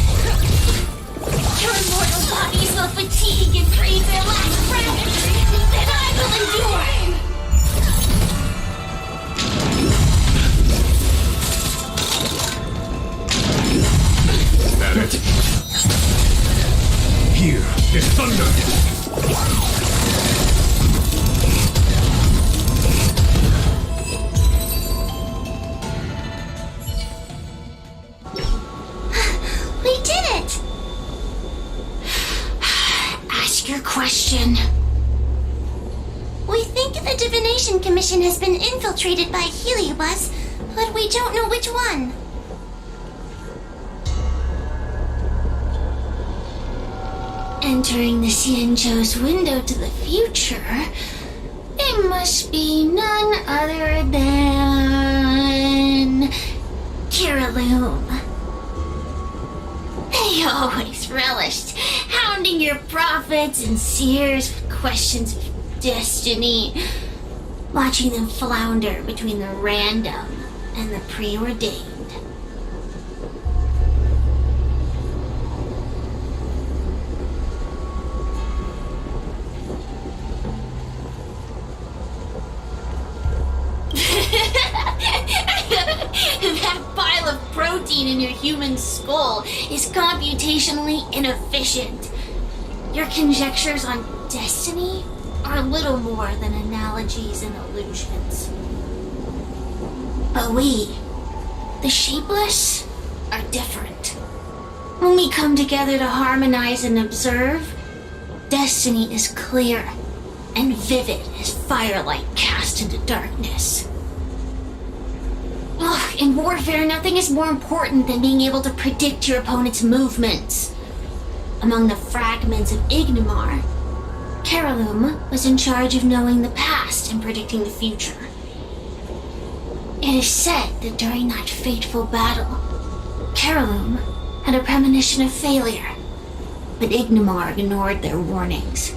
Your mortal bodies will fatigue and breathe their last breath. Then I will endure. That it? Here is thunder! We did it! Ask your question. We think the Divination Commission has been infiltrated by Heliobus, but we don't know which one. Entering the Xianzhou's window to the future, it must be none other than Kiraloom. They always relished hounding your prophets and seers with questions of destiny, watching them flounder between the random and the preordained. That pile of protein in your human skull is computationally inefficient. Your conjectures on destiny are little more than analogies and illusions. But we, the shapeless, are different. When we come together to harmonize and observe, destiny is clear and vivid as firelight cast into darkness. Ugh, in warfare, nothing is more important than being able to predict your opponent's movements. Among the fragments of Ignimar, Kiraloom was in charge of knowing the past and predicting the future. It is said that during that fateful battle, Kiraloom had a premonition of failure, but Ignimar ignored their warnings.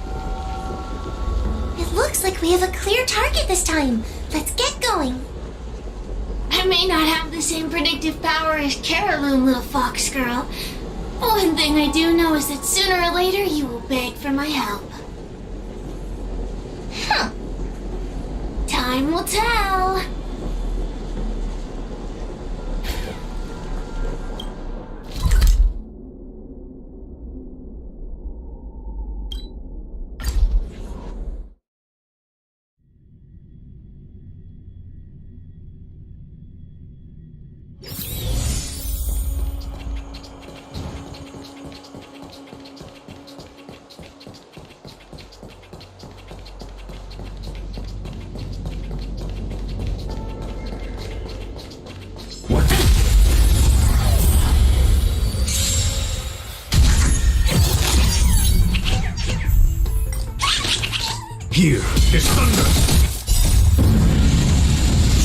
It looks like we have a clear target this time. Let's get going. I may not have the same predictive power as Kiraloom, little fox girl. One thing I do know is that sooner or later you will beg for my help. Huh. Time will tell. Here is thunder!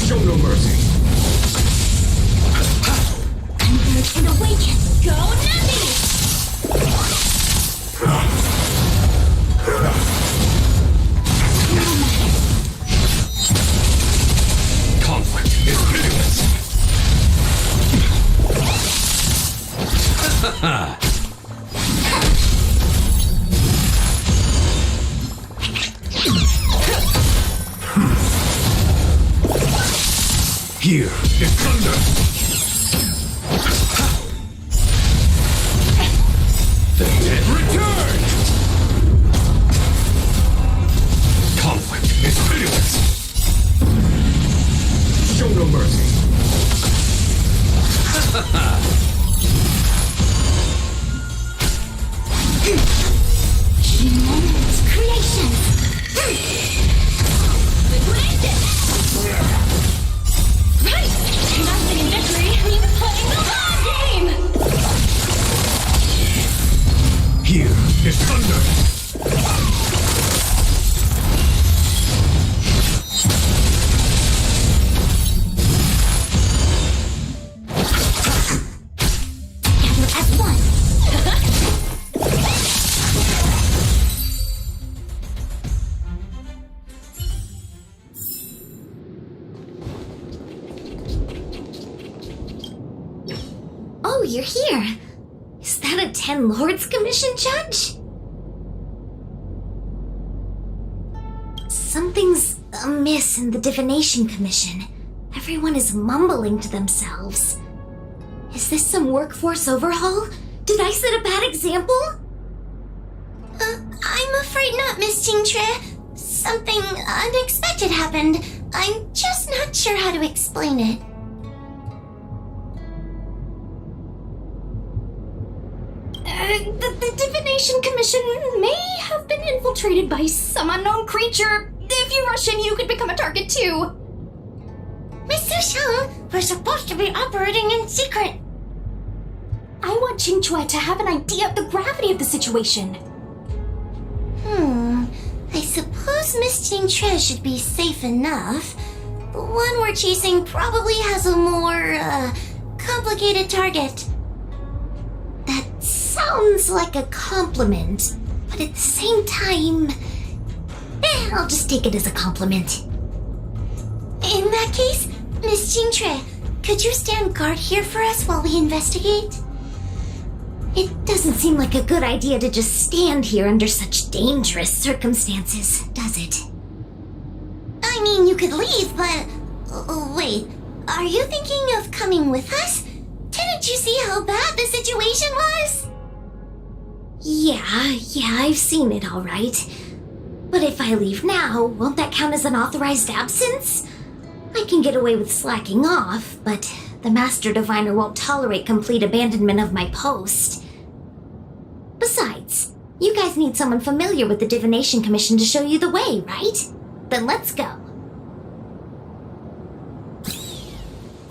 Show no mercy! Converge and awaken! Go Navi! Conflict is pitiless! Here is thunder! The dead return! Conflict is pitiless! Show no mercy! Humans creation! The greatest! you're here. Is that a 10 Lords Commission judge? Something's amiss in the Divination Commission. Everyone is mumbling to themselves. Is this some workforce overhaul? Did I set a bad example? I'm afraid not, Miss Jingtre. Something unexpected happened. I'm just not sure how to explain it. The Divination Commission may have been infiltrated by some unknown creature. If you rush in, you could become a target too. Miss Sushang, we're supposed to be operating in secret. I want Qingque to have an idea of the gravity of the situation. I suppose Miss Jingtre should be safe enough. The one we're chasing probably has a more, complicated target. That sounds like a compliment, but at the same time, I'll just take it as a compliment. In that case, Miss Jingtre, could you stand guard here for us while we investigate? It doesn't seem like a good idea to just stand here under such dangerous circumstances, does it? I mean, you could leave, but... wait, are you thinking of coming with us? Didn't you see how bad the situation was? Yeah, I've seen it all right. But if I leave now, won't that count as an authorized absence? I can get away with slacking off, but the Master Diviner won't tolerate complete abandonment of my post. Besides, you guys need someone familiar with the Divination Commission to show you the way, right? Then let's go.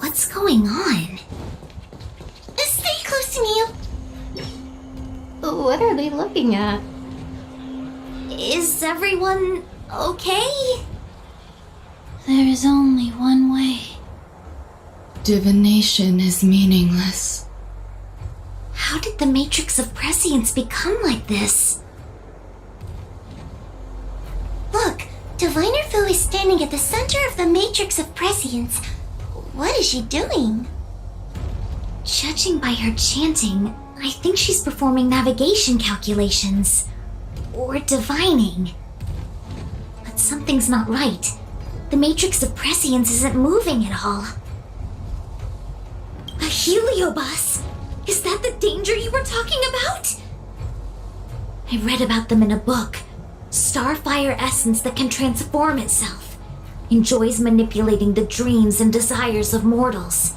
What's going on? Stay close to me. What are they looking at? Is everyone okay? There is only one way. Divination is meaningless. How did the Matrix of Prescience become like this? Look, Diviner Fu is standing at the center of the Matrix of Prescience. What is she doing? Judging by her chanting, I think she's performing navigation calculations. Or divining. But something's not right. The Matrix of Prescience isn't moving at all. A heliobus! Is that the danger you were talking about? I read about them in a book. Starfire essence that can transform itself. Enjoys manipulating the dreams and desires of mortals.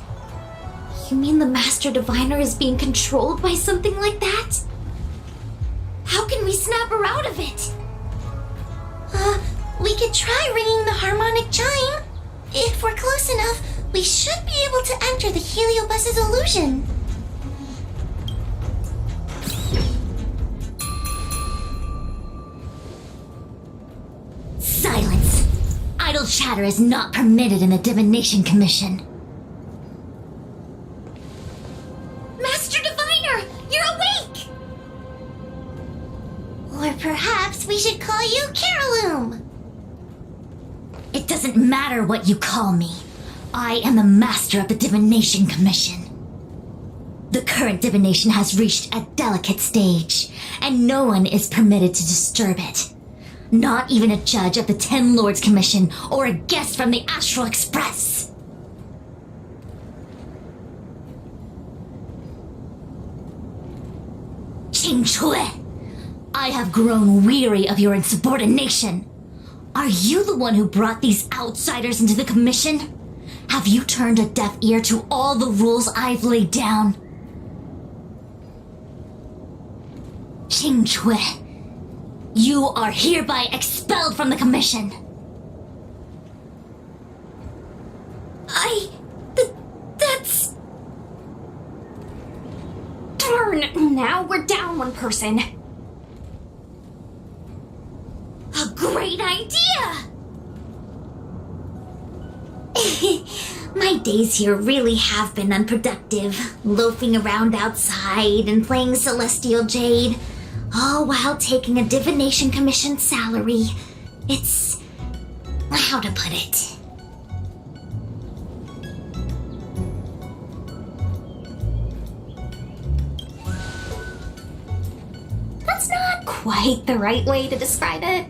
You mean the Master Diviner is being controlled by something like that? How can we snap her out of it? We could try ringing the harmonic chime. If we're close enough, we should be able to enter the heliobus's illusion. Silence! Idle chatter is not permitted in the Divination Commission. Master Diviner, you're awake! Or perhaps we should call you Caroloom. It doesn't matter what you call me. I am the master of the Divination Commission. The current divination has reached a delicate stage, and no one is permitted to disturb it. Not even a judge of the 10 Lords Commission or a guest from the Astral Express. Qingque, I have grown weary of your insubordination. Are you the one who brought these outsiders into the commission? Have you turned a deaf ear to all the rules I've laid down? Qingque, you are hereby expelled from the commission. That's... Darn, now we're down one person. A great idea! My days here really have been unproductive, loafing around outside and playing Celestial Jade, all while taking a Divination Commission salary. It's... how to put it? quite the right way to describe it.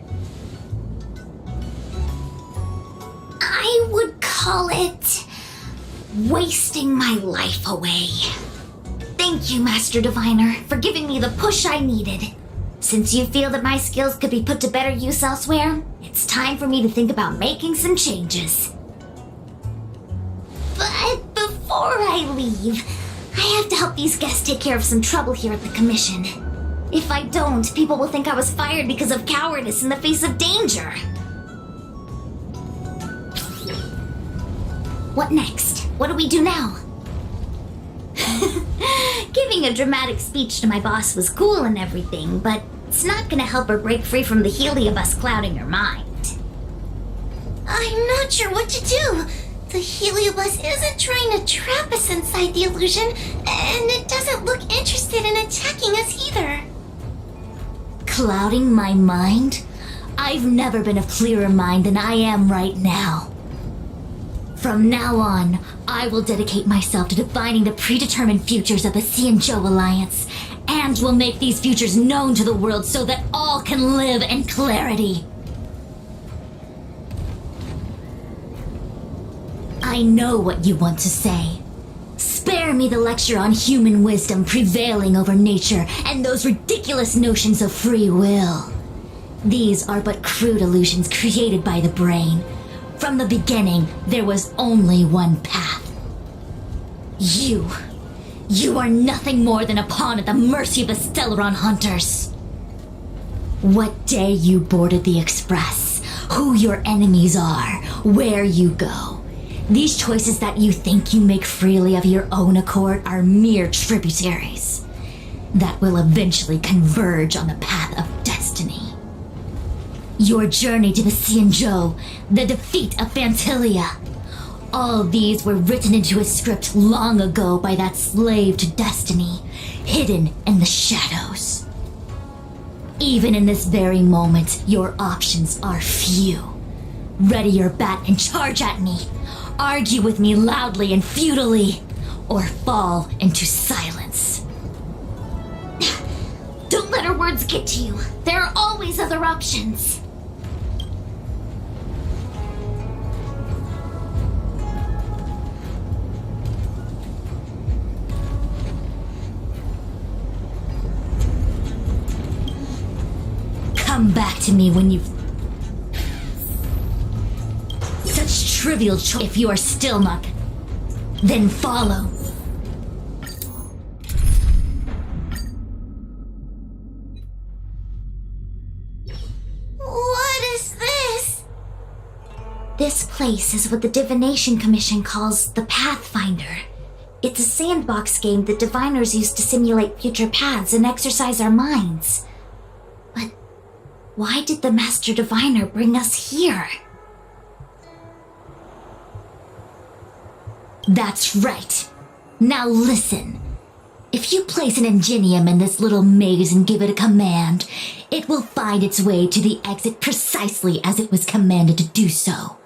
I would call it wasting my life away. Thank you, Master Diviner, for giving me the push I needed. Since you feel that my skills could be put to better use elsewhere, it's time for me to think about making some changes. But before I leave, I have to help these guests take care of some trouble here at the Commission. If I don't, people will think I was fired because of cowardice in the face of danger. What next? What do we do now? Giving a dramatic speech to my boss was cool and everything, but it's not gonna help her break free from the heliobus clouding her mind. I'm not sure what to do. The heliobus isn't trying to trap us inside the illusion, and it doesn't look interested in attacking us either. Clouding my mind? I've never been of clearer mind than I am right now. From now on, I will dedicate myself to defining the predetermined futures of the Xianzhou Alliance, and will make these futures known to the world so that all can live in clarity. I know what you want to say. Spare me the lecture on human wisdom prevailing over nature and those ridiculous notions of free will. These are but crude illusions created by the brain. From the beginning, there was only one path. You are nothing more than a pawn at the mercy of the Stellaron hunters. What day you boarded the Express, who your enemies are, where you go. These choices that you think you make freely of your own accord are mere tributaries that will eventually converge on the path of destiny. Your journey to the Xianzhou, the defeat of Phantilia. All these were written into a script long ago by that slave to destiny, hidden in the shadows. Even in this very moment, your options are few. Ready your bat and charge at me. Argue with me loudly and futilely, or fall into silence. Don't let her words get to you. There are always other options. Come back to me when you've... Such trivial choice. If you are still not... Then follow. What is this? This place is what the Divination Commission calls the Pathfinder. It's a sandbox game that diviners use to simulate future paths and exercise our minds. But why did the Master Diviner bring us here? That's right. Now listen. If you place an ingenium in this little maze and give it a command, it will find its way to the exit precisely as it was commanded to do so.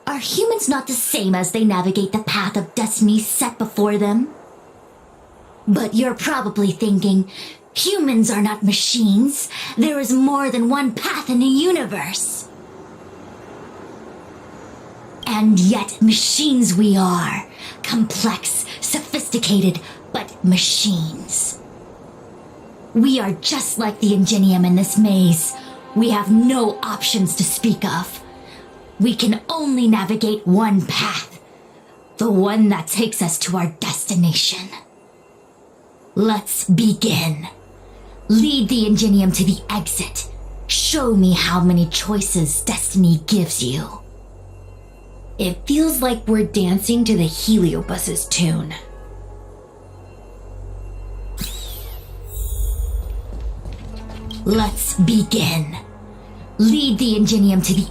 Are humans not the same as they navigate the path of destiny set before them? But you're probably thinking, humans are not machines. There is more than one path in the universe. And yet machines we are. Complex, sophisticated, but machines. We are just like the ingenium in this maze. We have no options to speak of. We can only navigate one path. The one that takes us to our destination. Let's begin. Lead the ingenium to the exit. Show me how many choices destiny gives you. It feels like we're dancing to the heliobus's tune. Let's begin. Lead the ingenium to the...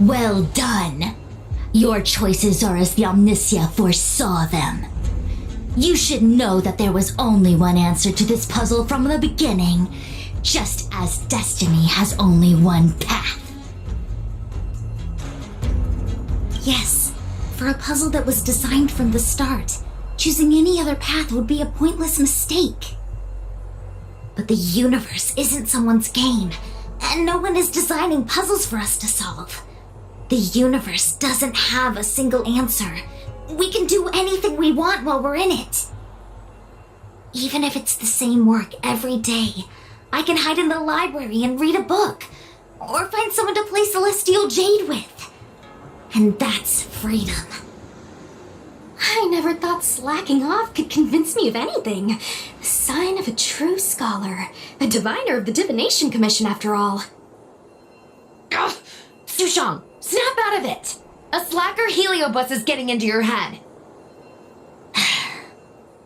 Well done. Your choices are as the Omniscia foresaw them. You should know that there was only one answer to this puzzle from the beginning, just as destiny has only one path. Yes, for a puzzle that was designed from the start, choosing any other path would be a pointless mistake. But the universe isn't someone's game, and no one is designing puzzles for us to solve. The universe doesn't have a single answer. We can do anything we want while we're in it. Even if it's the same work every day, I can hide in the library and read a book, or find someone to play Celestial Jade with. And that's freedom. I never thought slacking off could convince me of anything. The sign of a true scholar. A diviner of the Divination Commission, after all. Ugh! Sushang, snap out of it! A slacker heliobus is getting into your head.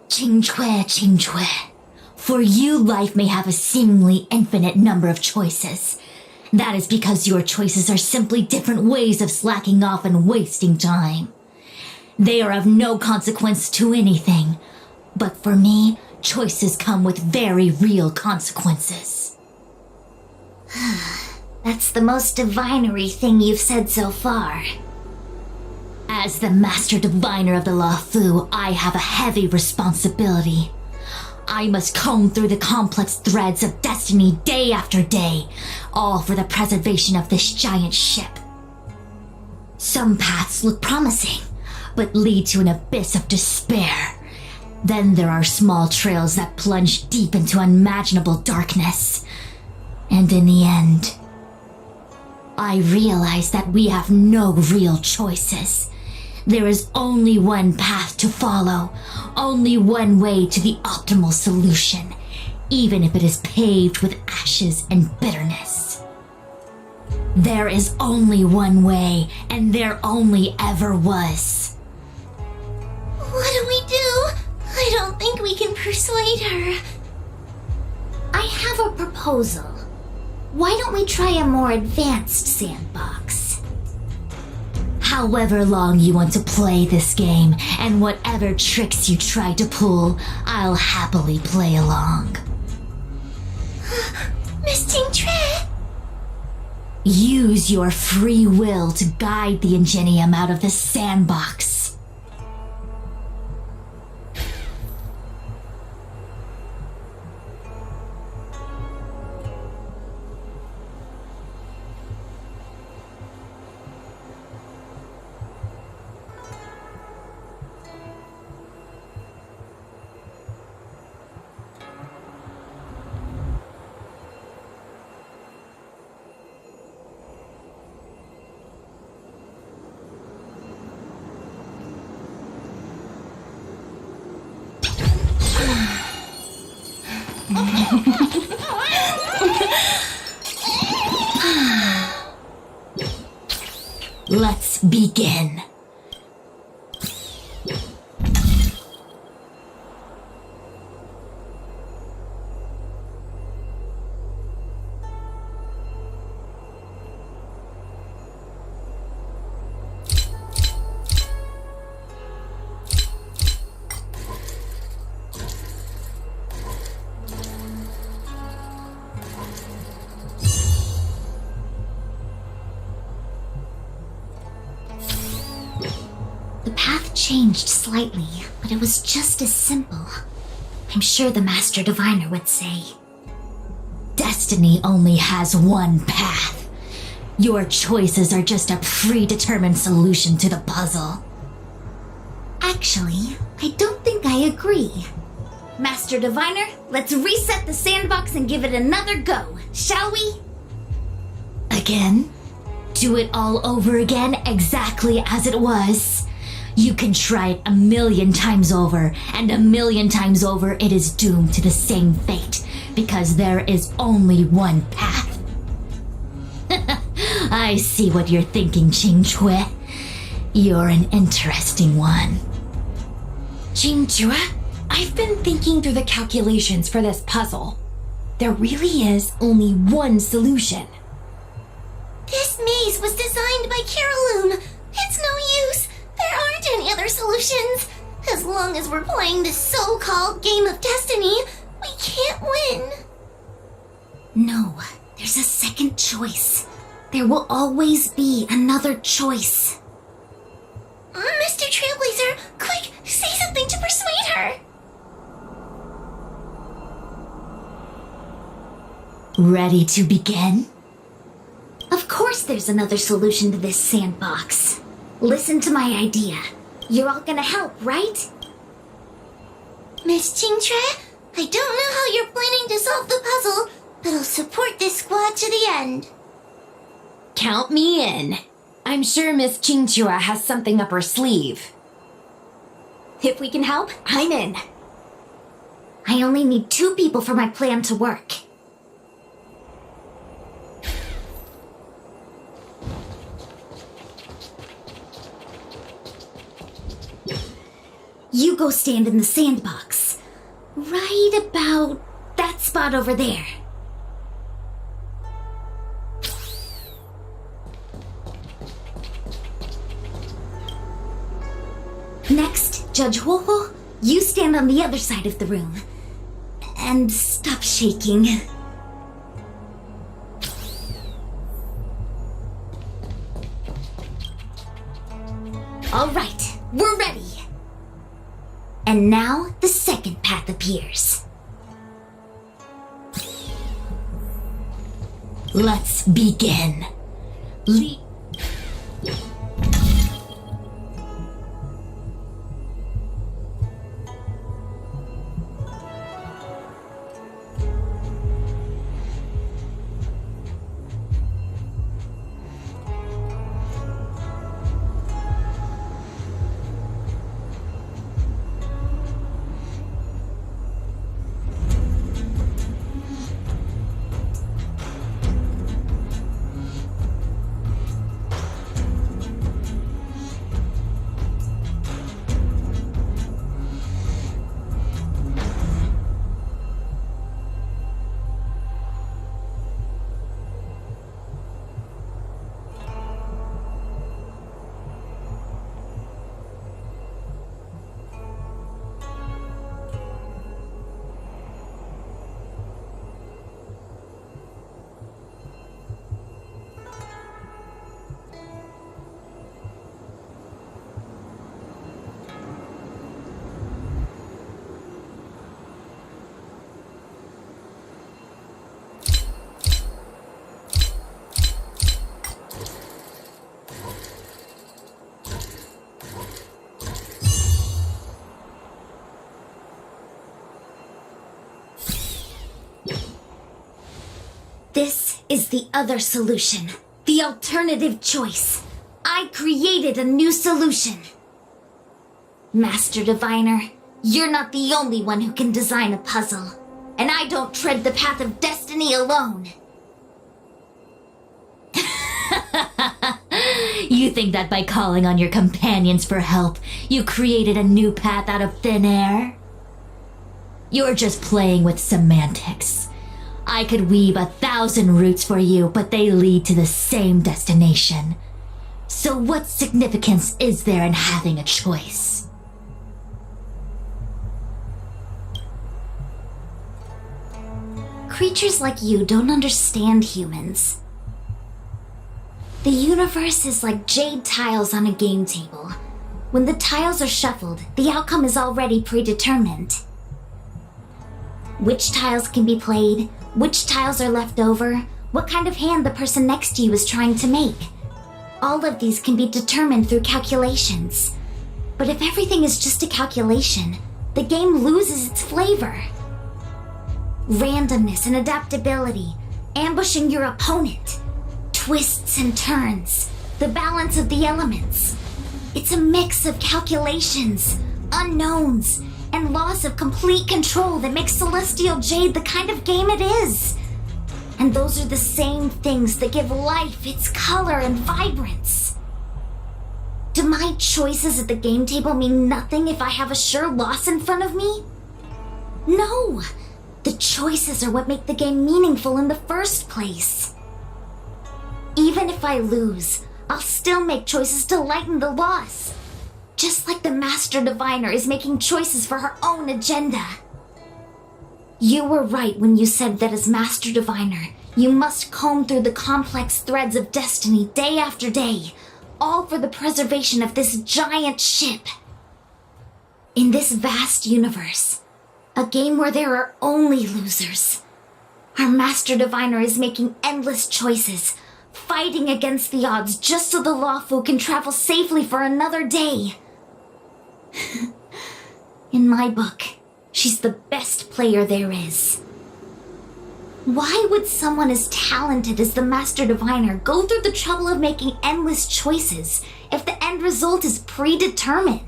Qingque. For you, life may have a seemingly infinite number of choices. That is because your choices are simply different ways of slacking off and wasting time. They are of no consequence to anything. But for me, choices come with very real consequences. That's the most divinery thing you've said so far. As the Master Diviner of the Luofu, I have a heavy responsibility. I must comb through the complex threads of destiny day after day, all for the preservation of this giant ship. Some paths look promising, but lead to an abyss of despair. Then there are small trails that plunge deep into unimaginable darkness. And in the end, I realize that we have no real choices. There is only one path to follow, only one way to the optimal solution, even if it is paved with ashes and bitterness. There is only one way, and there only ever was. What do we do? I don't think we can persuade her. I have a proposal. Why don't we try a more advanced sandbox? However long you want to play this game, and whatever tricks you try to pull, I'll happily play along. Miss Qingque? Use your free will to guide the Ingenium out of the sandbox. Let's begin. The path changed slightly, but it was just as simple. I'm sure the Master Diviner would say. Destiny only has one path. Your choices are just a predetermined solution to the puzzle. Actually, I don't think I agree. Master Diviner, let's reset the sandbox and give it another go, shall we? Again? Do it all over again exactly as it was? You can try it 1,000,000 times over, and 1,000,000 times over it is doomed to the same fate, because there is only one path. I see what you're thinking, Qingque. You're an interesting one. Qingque, I've been thinking through the calculations for this puzzle. There really is only one solution. This maze was designed by Caroloon. It's no use. There aren't any other solutions. As long as we're playing this so-called game of destiny, we can't win. No, there's a second choice. There will always be another choice. Mr. Trailblazer, quick, say something to persuade her. Ready to begin? Of course there's another solution to this sandbox. Listen to my idea. You're all gonna help, right? Miss Qingtre, I don't know how you're planning to solve the puzzle, but I'll support this squad to the end. Count me in. I'm sure Miss Qingchua has something up her sleeve. If we can help, I'm in. I only need 2 people for my plan to work. You go stand in the sandbox. Right about that spot over there. Next, Judge Huohuo, you stand on the other side of the room. And stop shaking. All right, we're ready. And now the second path appears. Let's begin. This is the other solution. The alternative choice. I created a new solution. Master Diviner, you're not the only one who can design a puzzle. And I don't tread the path of destiny alone. You think that by calling on your companions for help, you created a new path out of thin air? You're just playing with semantics. I could weave 1,000 routes for you, but they lead to the same destination. So what significance is there in having a choice? Creatures like you don't understand humans. The universe is like jade tiles on a game table. When the tiles are shuffled, the outcome is already predetermined. Which tiles can be played, which tiles are left over, what kind of hand the person next to you is trying to make. All of these can be determined through calculations. But if everything is just a calculation, the game loses its flavor. Randomness and adaptability, ambushing your opponent, twists and turns, the balance of the elements. It's a mix of calculations, unknowns, and loss of complete control that makes Celestial Jade the kind of game it is. And those are the same things that give life its color and vibrance. Do my choices at the game table mean nothing if I have a sure loss in front of me? No! The choices are what make the game meaningful in the first place. Even if I lose, I'll still make choices to lighten the loss. Just like the Master Diviner is making choices for her own agenda. You were right when you said that as Master Diviner, you must comb through the complex threads of destiny day after day, all for the preservation of this giant ship. In this vast universe, a game where there are only losers, our Master Diviner is making endless choices, fighting against the odds just so the Lawfu can travel safely for another day. In my book, she's the best player there is. Why would someone as talented as the Master Diviner go through the trouble of making endless choices if the end result is predetermined?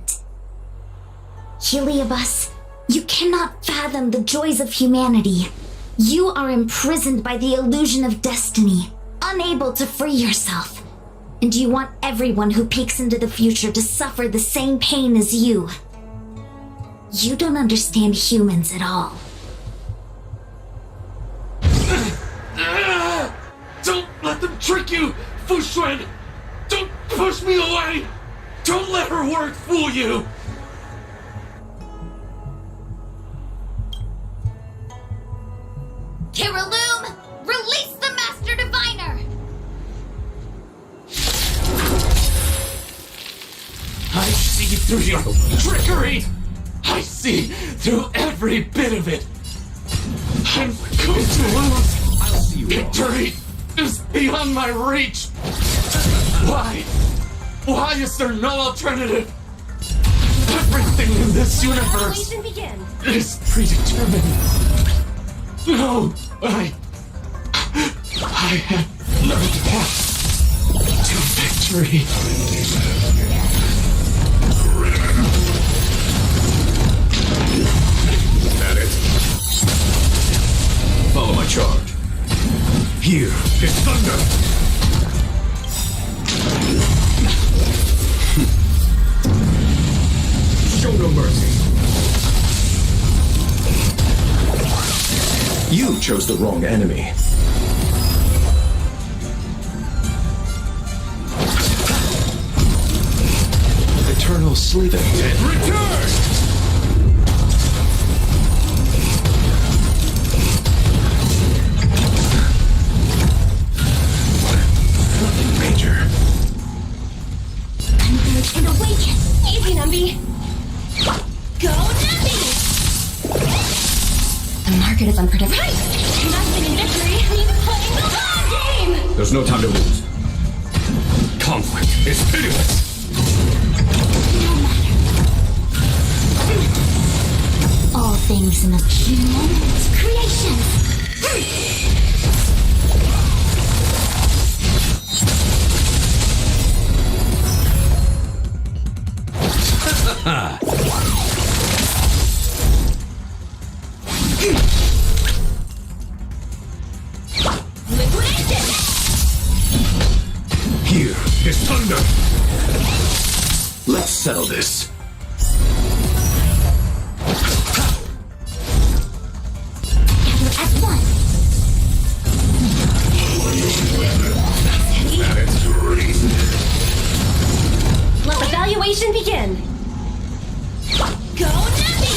Heliobus, you cannot fathom the joys of humanity. You are imprisoned by the illusion of destiny, unable to free yourself. And you want everyone who peeks into the future to suffer the same pain as you. You don't understand humans at all. Don't let them trick you, Fushuen! Don't push me away! Don't let her work fool you! Kiraloom, release the Master Diviner! I see through your trickery! I see through every bit of it! I'm going to lose! I'll see you Victory is beyond my reach! Why? Why is there no alternative? Everything in this universe is predetermined. No, I have no path to victory. That it? Follow my charge. Here is thunder! Show no mercy. You chose the wrong enemy. Eternal sleeping. Return! Major. Converge and awaken! Easy, Numby. Go, Numby! The market is unpredictable. Right! Investing in victory means playing the long game! There's no time to lose. Conflict is pitiless. All things in a few moments. Creation! Liquidation! Here is thunder. Let's settle this. Gather at one. That is Let the evaluation begin. Go, Numby!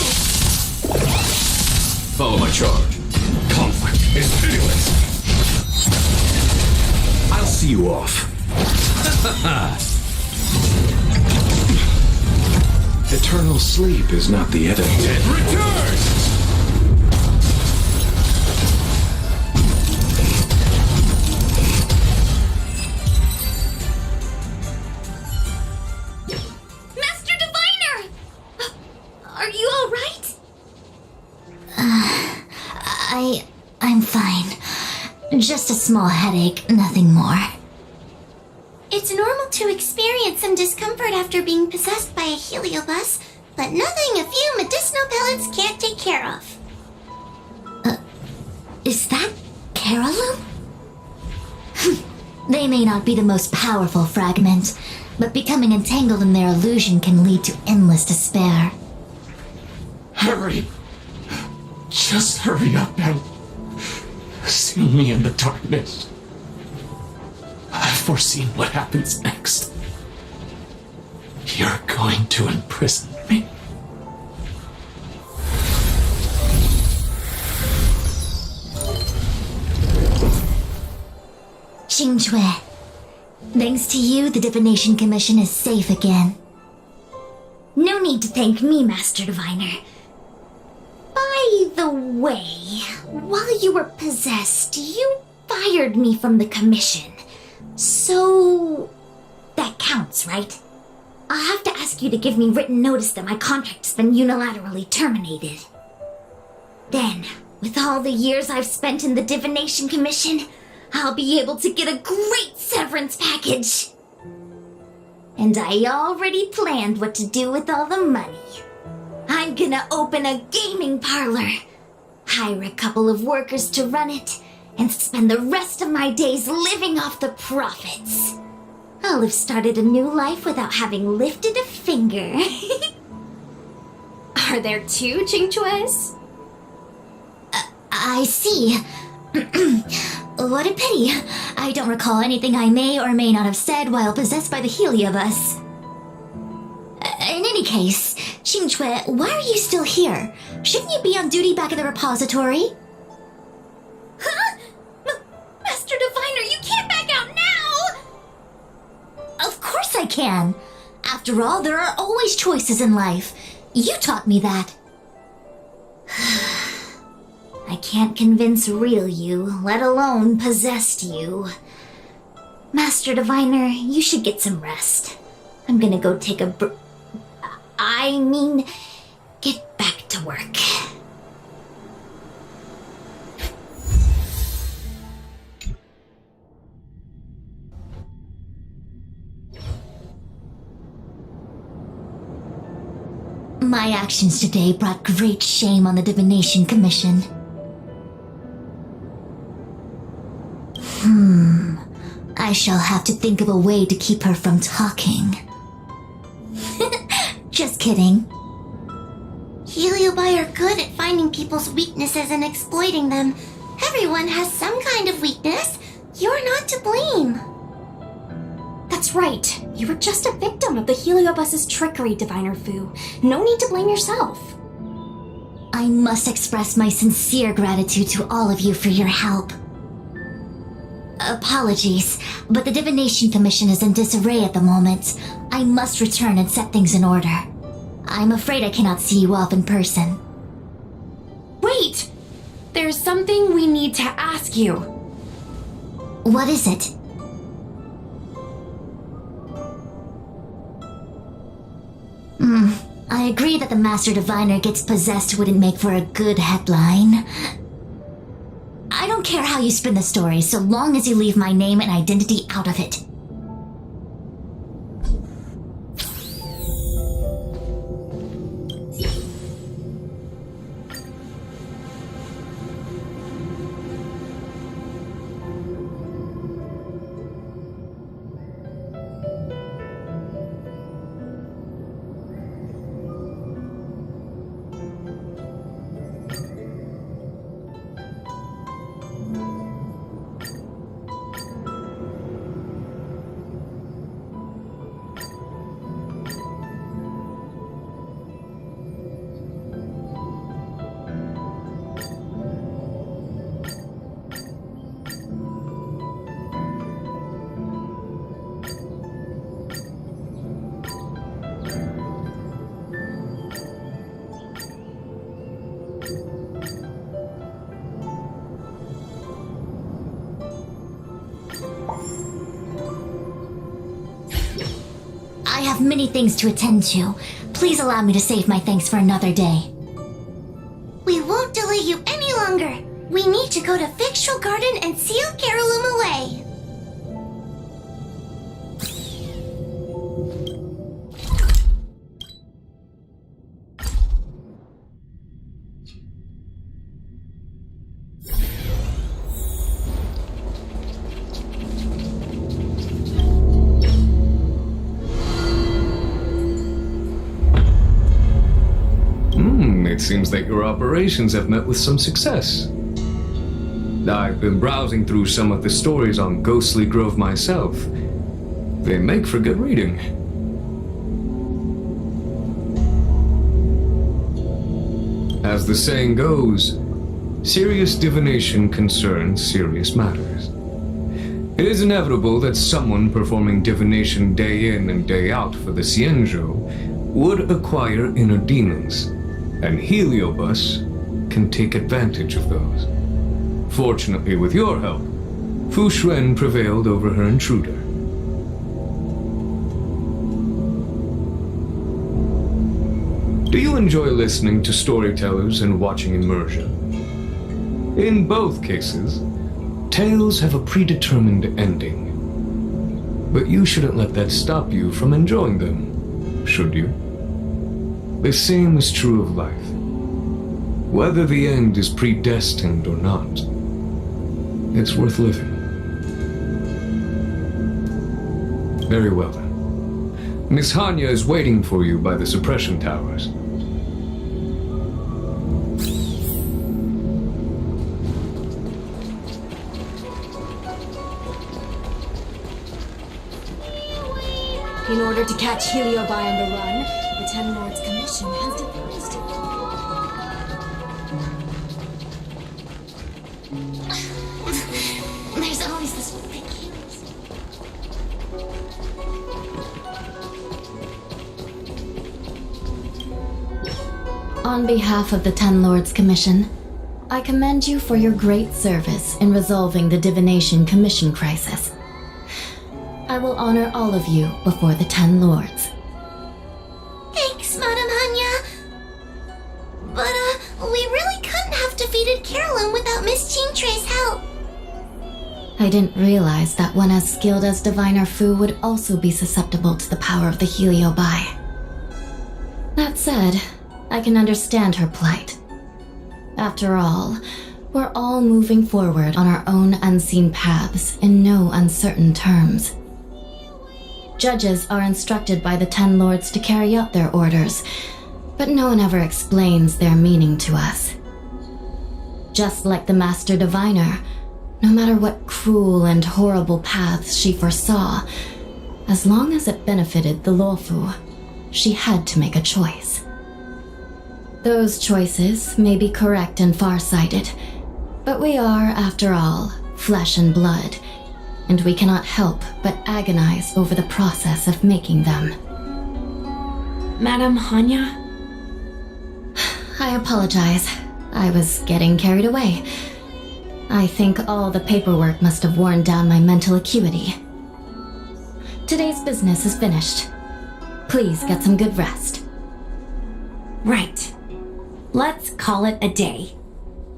Follow my charge. Conflict is pitiless. I'll see you off. Eternal sleep is not the enemy. It returns! Master Diviner! Are you all right? I'm fine. Just a small headache, nothing more. It's normal to experience some discomfort after being possessed by a heliobus, but nothing a few medicinal pellets can't take care of. Is that Carolum? They may not be the most powerful fragment, but becoming entangled in their illusion can lead to endless despair. Hurry! Just hurry up and see me in the darkness. I foreseen what happens next. You're going to imprison me. Xingque, thanks to you, the Divination Commission is safe again. No need to thank me, Master Diviner. By the way, while you were possessed, you fired me from the commission. So that counts, right? I'll have to ask you to give me written notice that my contract's been unilaterally terminated. Then, with all the years I've spent in the Divination Commission, I'll be able to get a great severance package. And I already planned what to do with all the money. I'm gonna open a gaming parlor, hire a couple of workers to run it, and spend the rest of my days living off the profits. I'll have started a new life without having lifted a finger. Are there two Xingques? I see. What a pity. I don't recall anything I may or may not have said while possessed by the Heliobus. In any case, Xingque, why are you still here? Shouldn't you be on duty back at the repository? Huh? Master Diviner, you can't back out now! Of course I can. After all, there are always choices in life. You taught me that. I can't convince real you, let alone possessed you. Master Diviner, you should get some rest. I'm gonna go take a get back to work. My actions today brought great shame on the Divination Commission. I shall have to think of a way to keep her from talking. Just kidding. Heliobi are good at finding people's weaknesses and exploiting them. Everyone has some kind of weakness. You're not to blame. That's right. You were just a victim of the Heliobus's trickery, Diviner Fu. No need to blame yourself. I must express my sincere gratitude to all of you for your help. Apologies, but the Divination Commission is in disarray at the moment. I must return and set things in order. I'm afraid I cannot see you off in person. Wait! There's something we need to ask you. What is it? I agree that the Master Diviner gets possessed wouldn't make for a good headline. I don't care how you spin the story, so long as you leave my name and identity out of it. I have many things to attend to. Please allow me to save my thanks for another day. We won't delay you any longer. We need to go to Victual Garden and seal Carolum away. It seems that your operations have met with some success. I've been browsing through some of the stories on Ghostly Grove myself. They make for good reading. As the saying goes, serious divination concerns serious matters. It is inevitable that someone performing divination day in and day out for the Xianzhou would acquire inner demons, and Heliobus can take advantage of those. Fortunately, with your help, Fu Xuan prevailed over her intruder. Do you enjoy listening to storytellers and watching immersion? In both cases, tales have a predetermined ending. But you shouldn't let that stop you from enjoying them, should you? The same is true of life. Whether the end is predestined or not, it's worth living. Very well then. Miss Hanya is waiting for you by the suppression towers. In order to catch Heliobi on the run, the Ten Lords Commission has devised it. There's always this ridiculous. On behalf of the Ten Lords Commission, I commend you for your great service in resolving the Divination Commission crisis. I will honor all of you before the Ten Lords. Thanks, Madam Hanya. But, we really couldn't have defeated Carolyn without Miss Chingtre's help. I didn't realize that one as skilled as Diviner Fu would also be susceptible to the power of the Heliobi. That said, I can understand her plight. After all, we're all moving forward on our own unseen paths in no uncertain terms. Judges are instructed by the Ten Lords to carry out their orders, but no one ever explains their meaning to us. Just like the Master Diviner, no matter what cruel and horrible paths she foresaw, as long as it benefited the Luofu, she had to make a choice. Those choices may be correct and far-sighted, but we are, after all, flesh and blood, and we cannot help but agonize over the process of making them. Madam Hanya? I apologize. I was getting carried away. I think all the paperwork must have worn down my mental acuity. Today's business is finished. Please get some good rest. Right. Let's call it a day.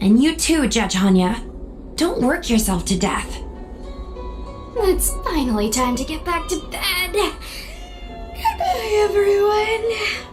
And you too, Judge Hanya. Don't work yourself to death. It's finally time to get back to bed. Goodbye, everyone.